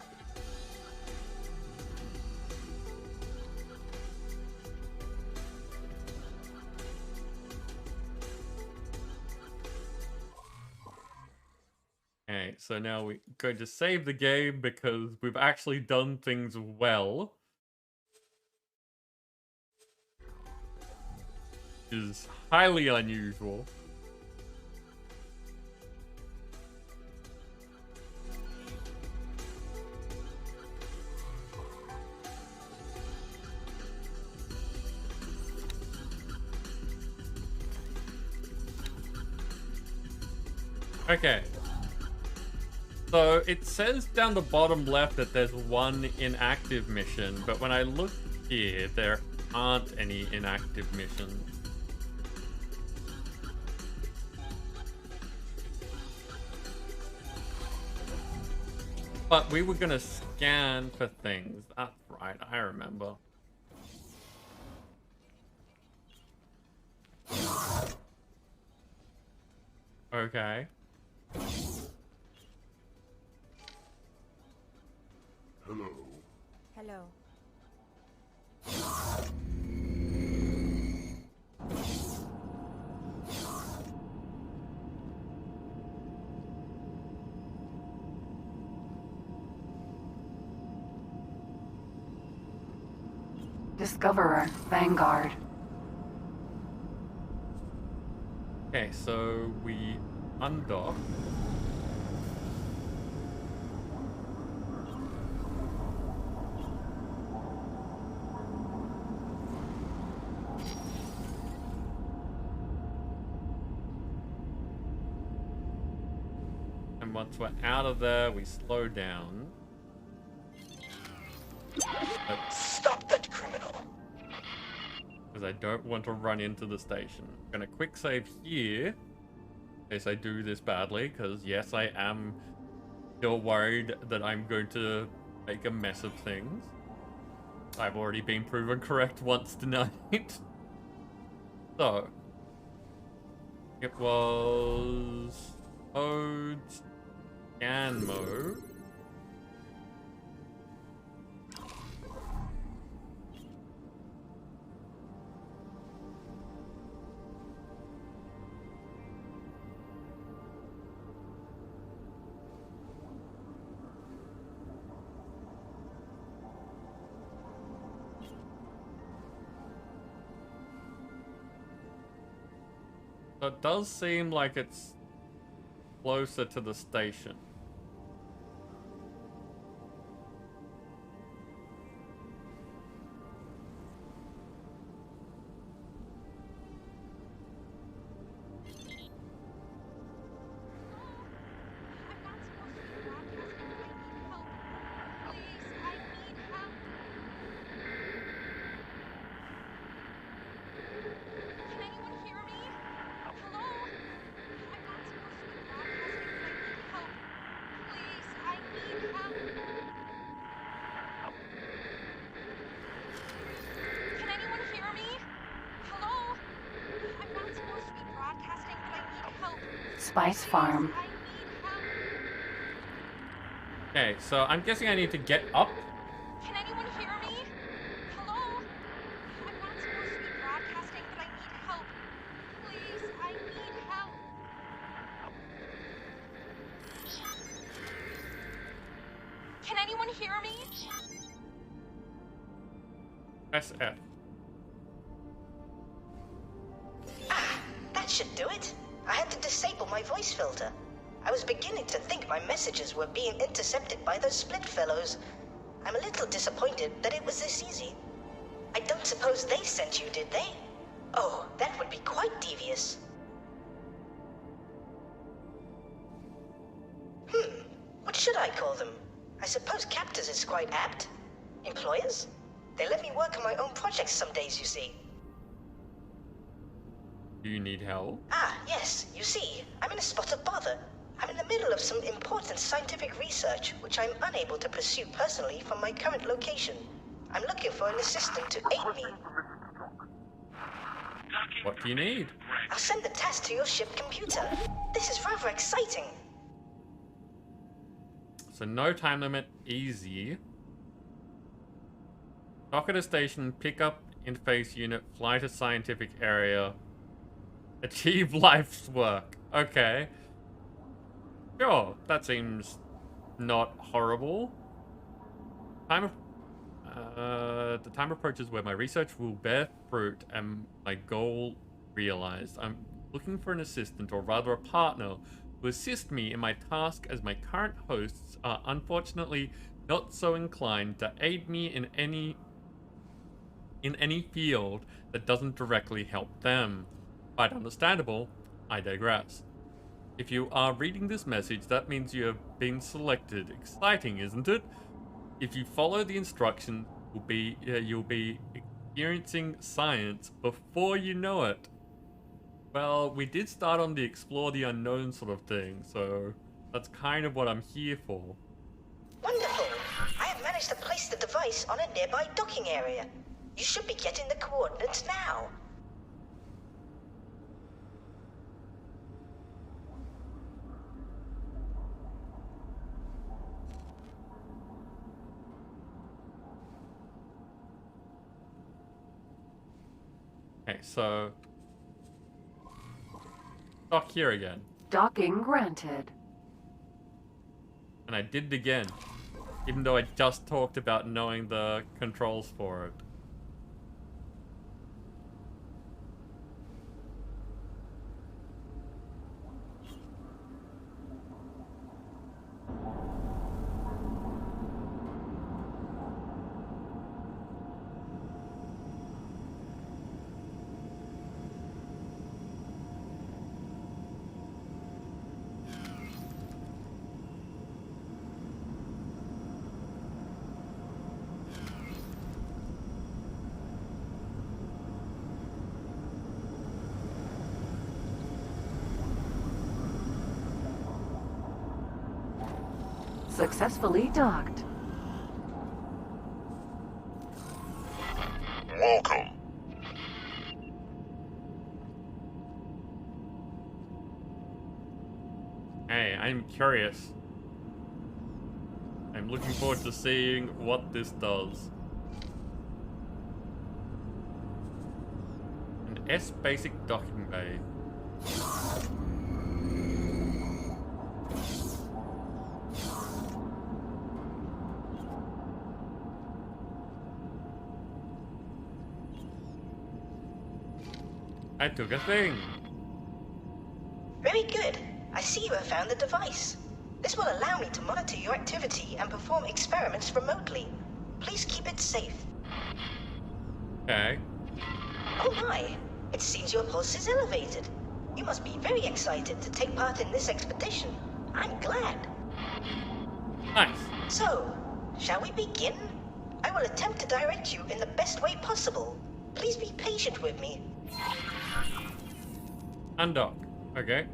Okay, so now we're going to save the game because we've actually done things well. Which is highly unusual. Okay. So it says down the bottom left that there's one inactive mission, but when I look here, there aren't any inactive missions. But we were gonna scan for things. That's right, I remember. Okay. Hello. Hello. Discoverer, Vanguard. Okay, so we undock. And once we're out of there, we slow down. Stop that criminal! Because I don't want to run into the station. I'm gonna quick save here. In case I do this badly, because yes, I am still worried that I'm going to make a mess of things. I've already been proven correct once tonight. So, it was mode, scan mode. So it does seem like it's closer to the station. Spice Farm. Okay, so I'm guessing I need to get up. Can anyone hear me? Hello? I'm not supposed to be broadcasting, but I need help. Please, I need help. Can anyone hear me? Press F. That should do it. I had to disable my voice filter. I was beginning to think my messages were being intercepted by those split fellows. I'm a little disappointed that it was this easy. I don't suppose they sent you, did they? Oh, that would be quite devious. What should I call them? I suppose captors is quite apt. Employers? They let me work on my own projects some days, you see. Do you need help? Yes. You see, I'm in a spot of bother. I'm in the middle of some important scientific research, which I'm unable to pursue personally from my current location. I'm looking for an assistant to aid me. What do you need? I'll send the task to your ship computer. This is rather exciting. So no time limit, easy. Dock at a station, pick up interface unit, fly to scientific area. Achieve life's work. Okay. Sure, that seems not horrible. The time approaches where my research will bear fruit and my goal realized. I'm looking for an assistant, or rather a partner, to assist me in my task, as my current hosts are unfortunately not so inclined to aid me in any field that doesn't directly help them. Quite understandable. I digress. If you are reading this message, that means you have been selected. Exciting, isn't it? If you follow the instructions, you'll be experiencing science before you know it. Well, we did start on the explore the unknown sort of thing, so that's kind of what I'm here for. Wonderful! I have managed to place the device on a nearby docking area. You should be getting the coordinates now. Okay, so dock here again. Docking granted. And I did it again, even though I just talked about knowing the controls for it. Successfully docked. Welcome. Hey, I'm curious. I'm looking forward to seeing what this does. An S basic docking bay. I took a thing. Very good. I see you have found the device. This will allow me to monitor your activity and perform experiments remotely. Please keep it safe. Okay. Oh my! It seems your pulse is elevated. You must be very excited to take part in this expedition. I'm glad. Nice. So, shall we begin? I will attempt to direct you in the best way possible. Please be patient with me. Undock. Okay.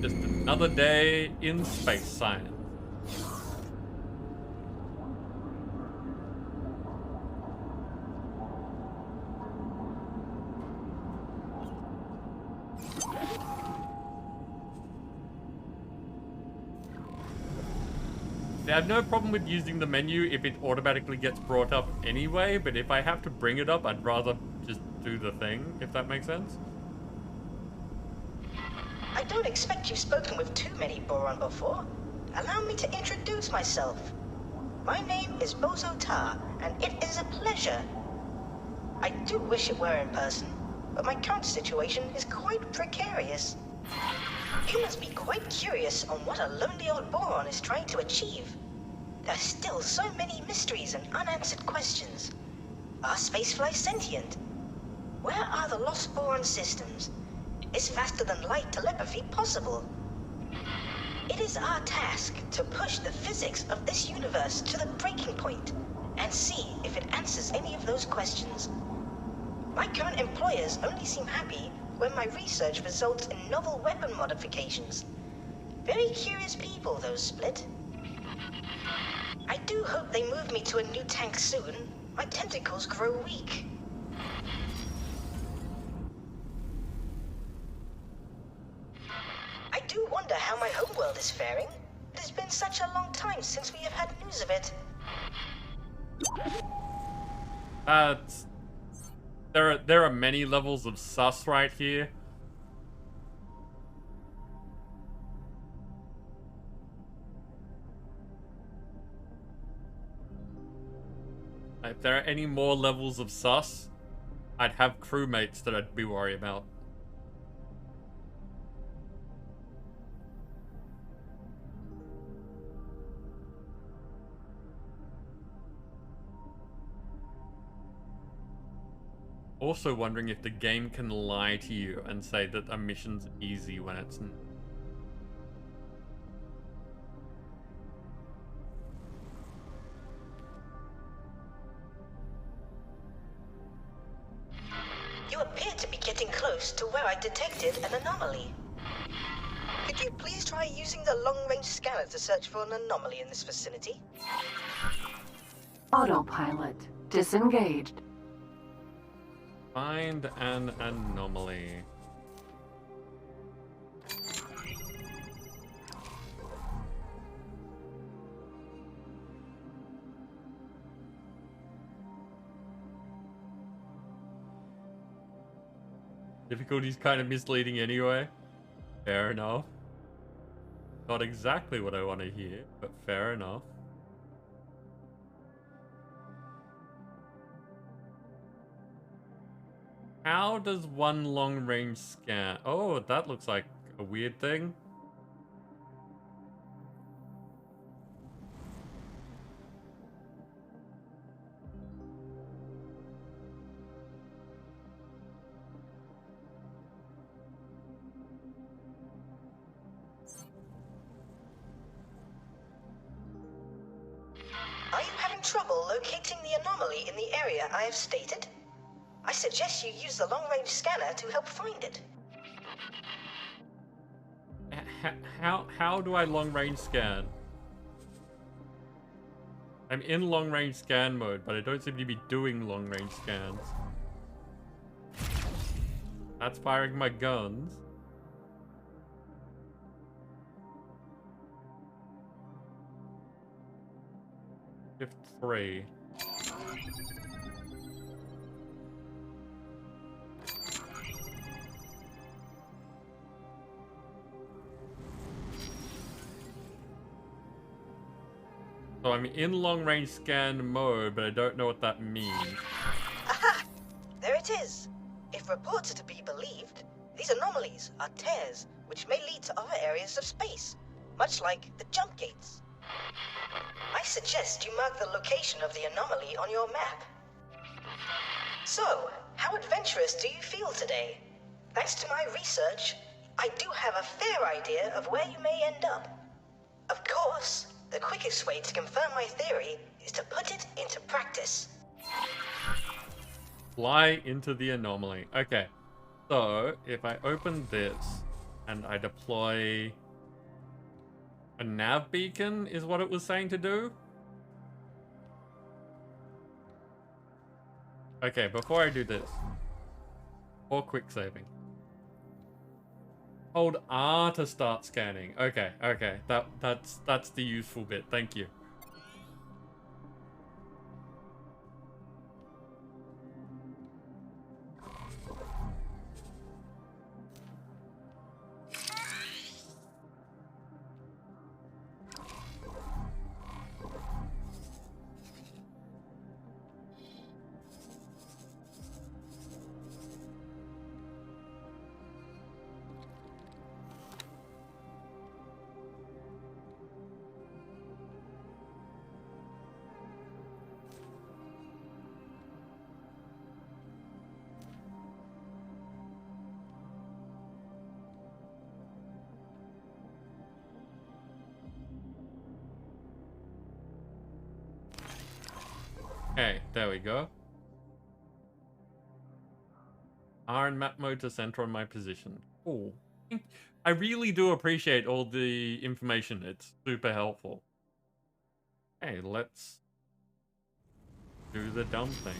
Just another day in space science. I have no problem with using the menu if it automatically gets brought up anyway, but if I have to bring it up, I'd rather just do the thing, if that makes sense. I don't expect you've spoken with too many Boron before. Allow me to introduce myself. My name is Bozo Ta, and it is a pleasure. I do wish it were in person, but my current situation is quite precarious. You must be quite curious on what a lonely old Boron is trying to achieve. There are still so many mysteries and unanswered questions. Are spaceflies sentient? Where are the lost Boron systems? Is faster than light telepathy possible? It is our task to push the physics of this universe to the breaking point and see if it answers any of those questions. My current employers only seem happy when my research results in novel weapon modifications. Very curious people, those Split. I do hope they move me to a new tank soon. My tentacles grow weak. I do wonder how my homeworld is faring. It has been such a long time since we have had news of it. There are many levels of sus right here. If there are any more levels of sus, I'd have crewmates that I'd be worried about. Also wondering if the game can lie to you and say that a mission's easy when it's not. You appear to be getting close to where I detected an anomaly. Could you please try using the long-range scanner to search for an anomaly in this vicinity? Autopilot disengaged. Find an anomaly. Difficulty's kind of misleading anyway. Fair enough. Not exactly what I want to hear, but fair enough. How does one long-range scan... Oh, that looks like a weird thing. Are you having trouble locating the anomaly in the area I have stated? I suggest you use the long-range scanner to help find it. How do I long-range scan? I'm in long-range scan mode, but I don't seem to be doing long-range scans. That's firing my guns. Shift 3. So I'm in long-range scan mode, but I don't know what that means. Aha! There it is. If reports are to be believed, these anomalies are tears which may lead to other areas of space, much like the jump gates. I suggest you mark the location of the anomaly on your map. So, how adventurous do you feel today? Thanks to my research, I do have a fair idea of where you may end up. Of course, the quickest way to confirm my theory is to put it into practice. Fly into the anomaly. Okay, so if I open this and I deploy a nav beacon is what it was saying to do. Okay, before I do this, or quick saving. Hold R to start scanning. Okay, okay, that's the useful bit. Thank you. Okay, there we go. R in map mode to center on my position. Cool. I really do appreciate all the information. It's super helpful. Hey, let's do the dumb thing.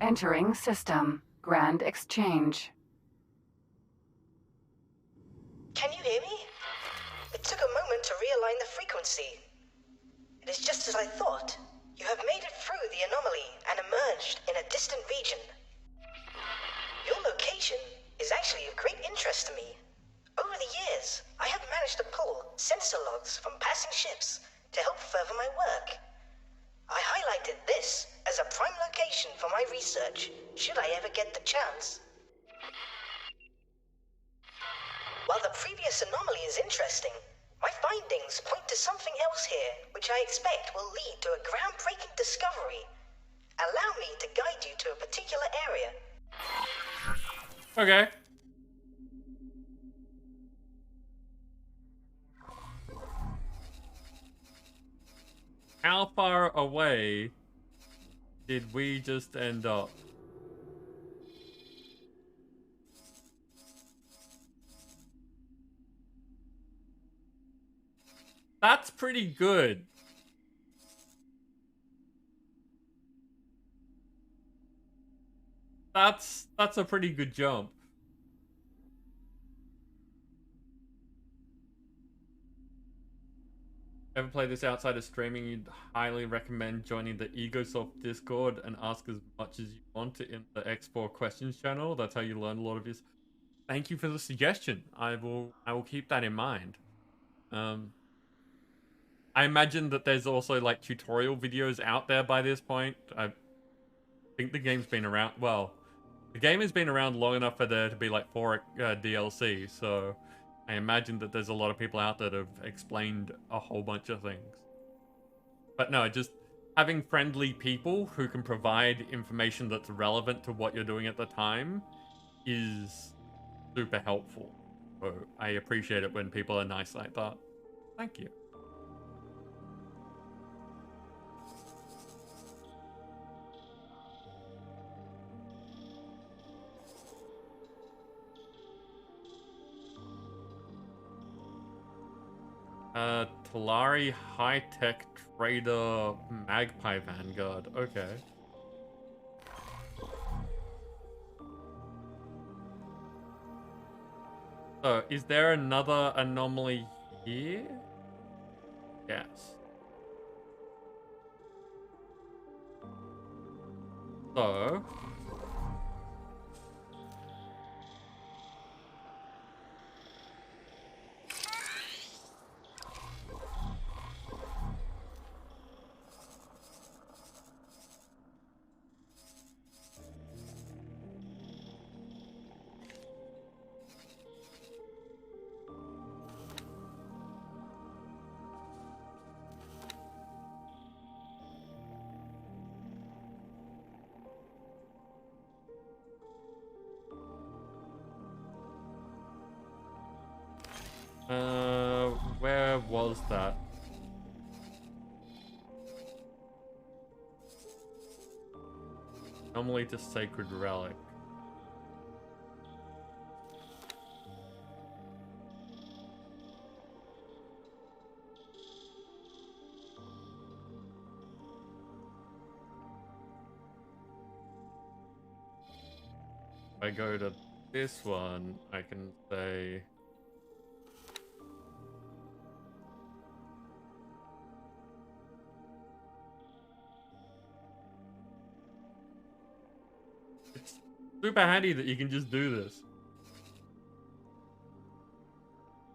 Entering system. Grand exchange. Can you hear me? It took a moment to realign the frequency. It is just as I thought. You have made it through the anomaly and emerged in a distant region. Your location is actually of great interest to me. Over the years, I have managed to pull sensor logs from passing ships to help further my work. I highlighted this as a prime location for my research, should I ever get the chance. While the previous anomaly is interesting, my findings point to something else here, which I expect will lead to a groundbreaking discovery. Allow me to guide you to a particular area. Okay. How far away did we just end up? That's pretty good. That's a pretty good jump. Ever play this outside of streaming, you'd highly recommend joining the EgoSoft Discord and ask as much as you want in the X4 questions channel. That's how you learn a lot of his. Thank you for the suggestion. I will keep that in mind. I imagine that there's also like tutorial videos out there by this point. I think the game's been around. Well, the game has been around long enough for there to be like 4 DLC, so I imagine that there's a lot of people out there that have explained a whole bunch of things. But no, just having friendly people who can provide information that's relevant to what you're doing at the time is super helpful. So I appreciate it when people are nice like that. Thank you. Talari High-Tech Trader Magpie Vanguard. Okay. So, is there another anomaly here? Yes. So... where was that? Anomaly to Sacred Relic. If I go to this one, I can say... It's super handy that you can just do this.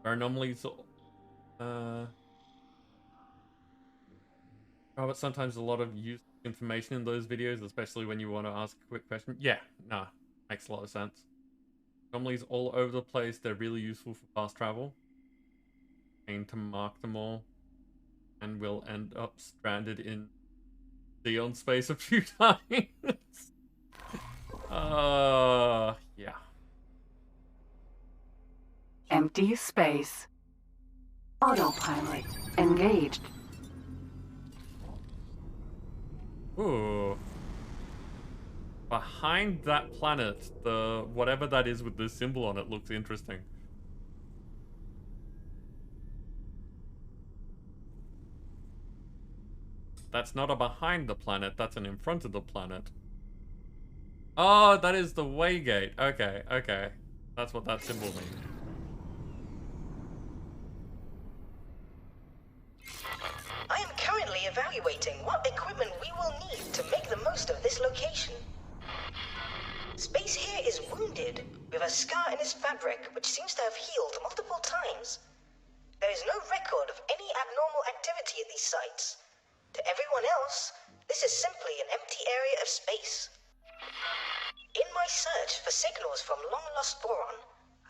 Our anomalies... Oh, but sometimes a lot of useful information in those videos, especially when you want to ask a quick question. Yeah, nah, makes a lot of sense. Anomalies all over the place. They're really useful for fast travel. Aim to mark them all. And we'll end up stranded in Xeon space a few times. Yeah. Empty space. Autopilot engaged. Ooh. Behind that planet, the whatever that is with this symbol on it looks interesting. That's not a behind the planet, that's an in front of the planet. Oh, that is the waygate. Okay, okay. That's what that symbol means. I am currently evaluating what equipment we will need to make the most of this location. Space here is wounded, with a scar in its fabric which seems to have healed multiple times. There is no record of any abnormal activity at these sites. To everyone else, this is simply an empty area of space. In my search for signals from long-lost boron,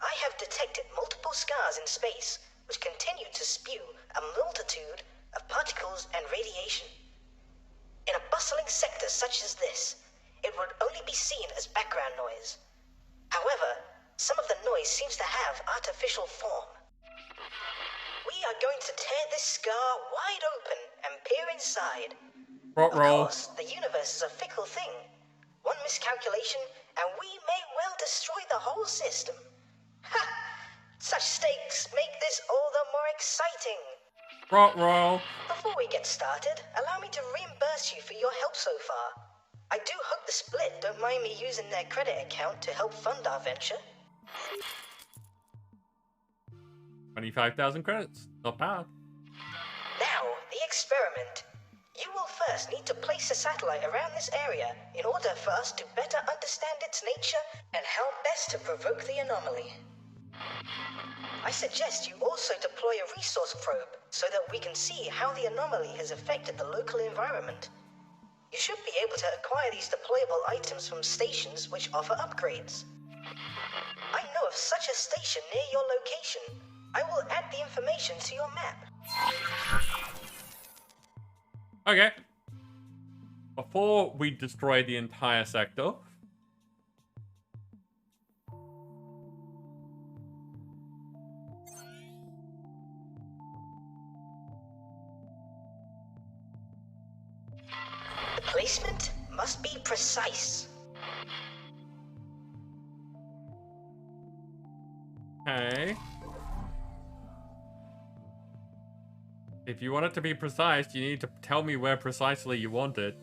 I have detected multiple scars in space which continue to spew a multitude of particles and radiation. In a bustling sector such as this, it would only be seen as background noise. However, some of the noise seems to have artificial form. We are going to tear this scar wide open and peer inside. Of course, the universe is a fickle thing. One miscalculation, and we may well destroy the whole system. Ha! Such stakes make this all the more exciting. Before we get started, allow me to reimburse you for your help so far. I do hope the Split don't mind me using their credit account to help fund our venture. 25,000 credits. Not bad. Now, the experiment. You will first need to place a satellite around this area in order for us to better understand its nature and how best to provoke the anomaly. I suggest you also deploy a resource probe so that we can see how the anomaly has affected the local environment. You should be able to acquire these deployable items from stations which offer upgrades. I know of such a station near your location. I will add the information to your map. Okay. Before we destroy the entire sector, the placement must be precise. okay. If you want it to be precise, you need to tell me where precisely you want it.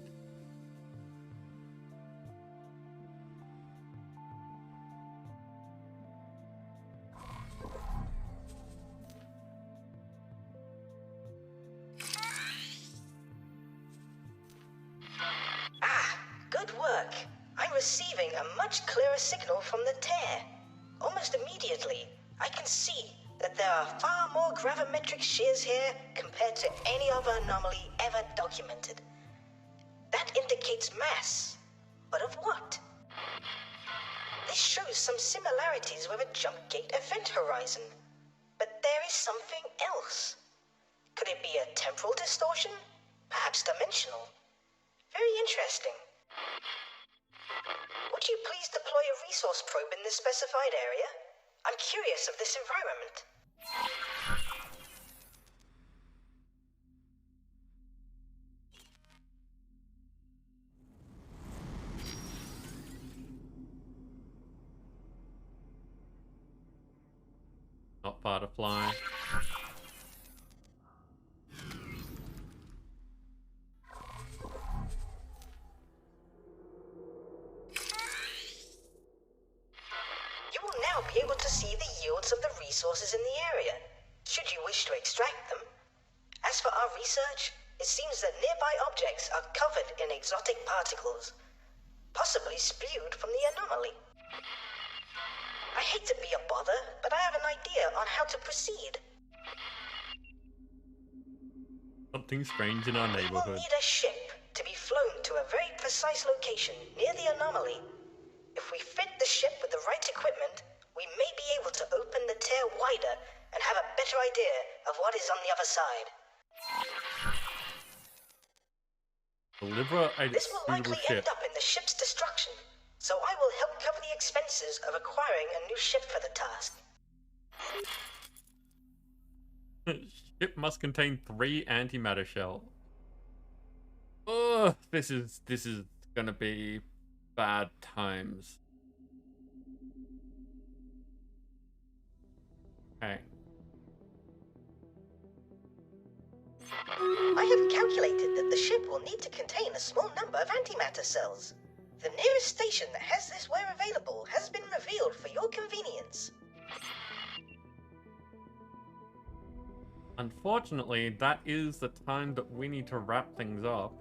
Good work. I'm receiving a much clearer signal from the tear. Almost immediately, I can see that there are far more gravimetric shears here compared to any other anomaly ever documented. That indicates mass. But of what? This shows some similarities with a jump gate event horizon. But there is something else. Could it be a temporal distortion? Perhaps dimensional? Very interesting. Would you please deploy a resource probe in this specified area? I'm curious of this environment. Not far to fly. You will now be able to see the yields of the resources in the area, should you wish to extract them. As for our research, it seems that nearby objects are covered in exotic particles, possibly spewed from the anomaly. I hate to be a bother, but I have an idea on how to proceed. Something strange in our We will neighborhood. need a ship to be flown to a very precise location near the anomaly. If we fit the ship with the right equipment, we may be able to open the tear wider and have a better idea of what is on the other side. Deliver a This will suitable likely ship. end up in the ship's destruction, so I will help cover the expenses of acquiring a new ship for the task. Ship must contain 3 antimatter shell. Ugh, this is gonna be bad times. Okay. I have calculated that the ship will need to contain a small number of antimatter cells. The nearest station that has this ware available has been revealed for your convenience. Unfortunately, that is the time that we need to wrap things up.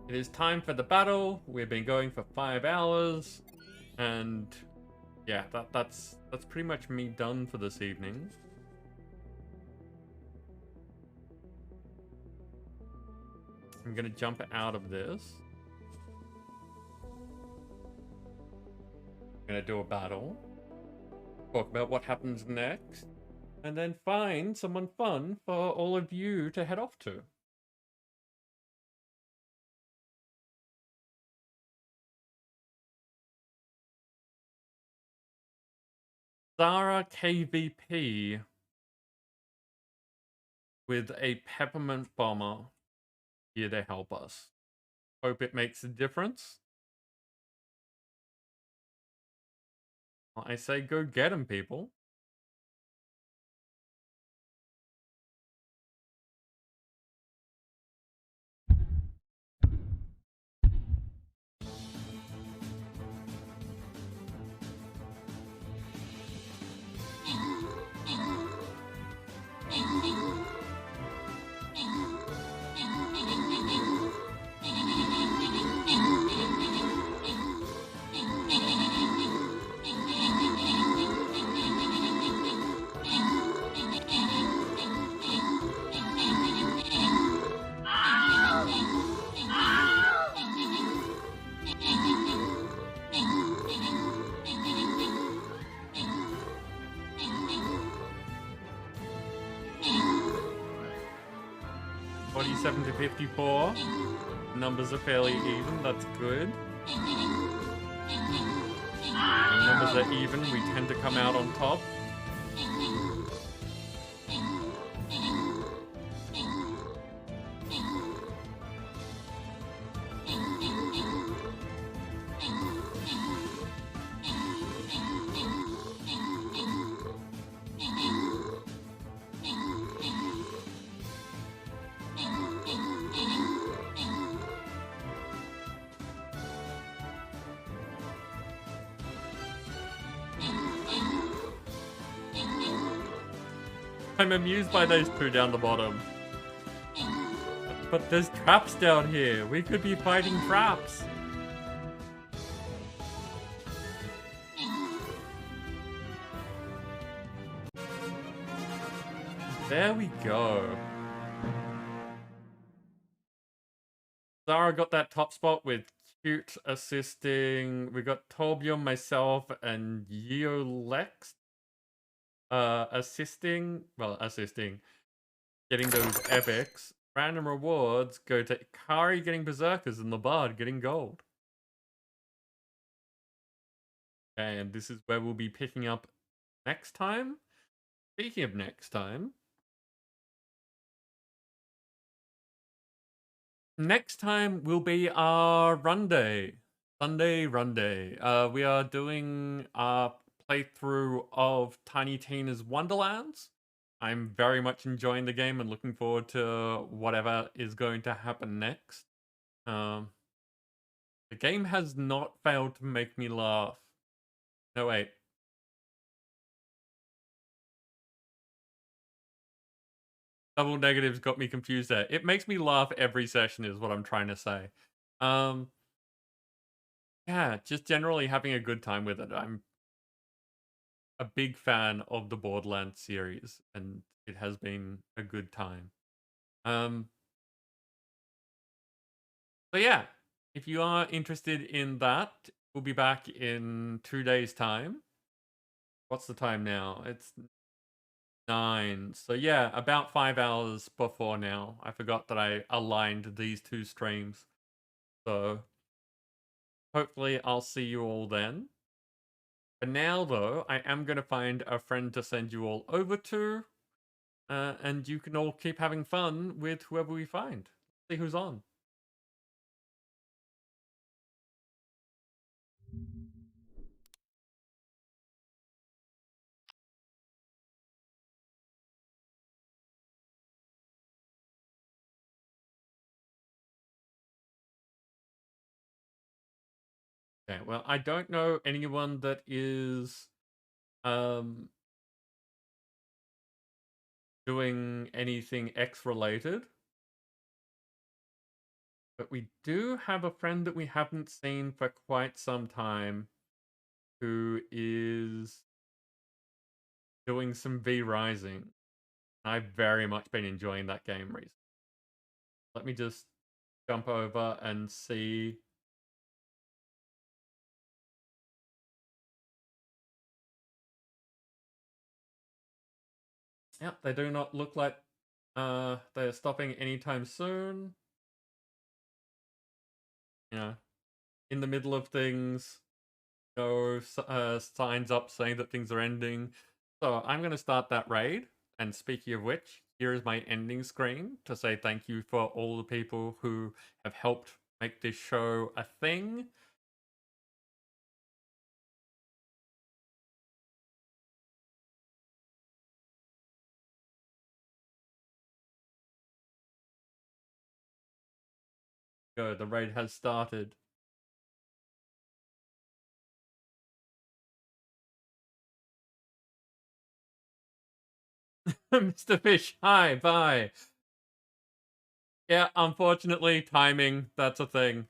It is time for the battle. We've been going for 5 hours, and yeah, that's pretty much me done for this evening. I'm gonna jump out of this. I'm gonna do a battle, talk about what happens next, and then find someone fun for all of you to head off to. Zara KVP with a peppermint bomber here to help us. Hope it makes a difference. I say go get 'em, people. $47 to $54. Numbers are fairly even, that's good. When numbers are even, we tend to come out on top. I'm amused by those two down the bottom. But there's traps down here. We could be fighting traps. There we go. Zara got that top spot with Cute assisting. We got Torbjorn, myself, and Yeolex assisting, getting those epics. Random rewards go to Ikari getting Berserkers and the Bard getting gold. And this is where we'll be picking up next time. Speaking of next time, next time will be our run day. Sunday run day. We are doing our playthrough of Tiny Tina's Wonderlands. I'm very much enjoying the game and looking forward to whatever is going to happen next. The game has not failed to make me laugh. No, wait. Double negatives got me confused there. It makes me laugh every session is what I'm trying to say. Yeah, just generally having a good time with it. I'm a big fan of the Borderlands series, and it has been a good time. So yeah, if you are interested in that, we'll be back in 2 days' time. What's the time now? It's 9. So yeah, about 5 hours before now. I forgot that I aligned these two streams. So hopefully I'll see you all then. For now, though, I am going to find a friend to send you all over to, and you can all keep having fun with whoever we find. See who's on. Okay, well, I don't know anyone that is doing anything X related. But we do have a friend that we haven't seen for quite some time who is doing some V Rising. I've very much been enjoying that game recently. Let me just jump over and see. Yep, they do not look like they're stopping anytime soon. Yeah, in the middle of things, no signs up saying that things are ending. So I'm going to start that raid. And speaking of which, here is my ending screen to say thank you for all the people who have helped make this show a thing. Go, the raid has started. Mr. Fish, hi, bye. Yeah, unfortunately, timing, that's a thing.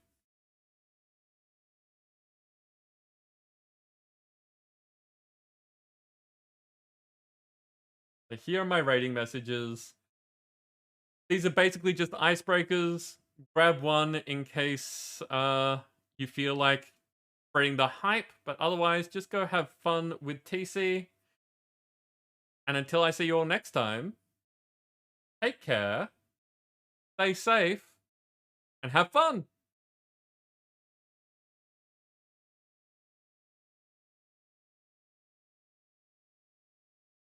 So here are my rating messages. These are basically just icebreakers. Grab one in case you feel like spreading the hype, but otherwise just go have fun with TC. And until I see you all next time, take care, stay safe, and have fun!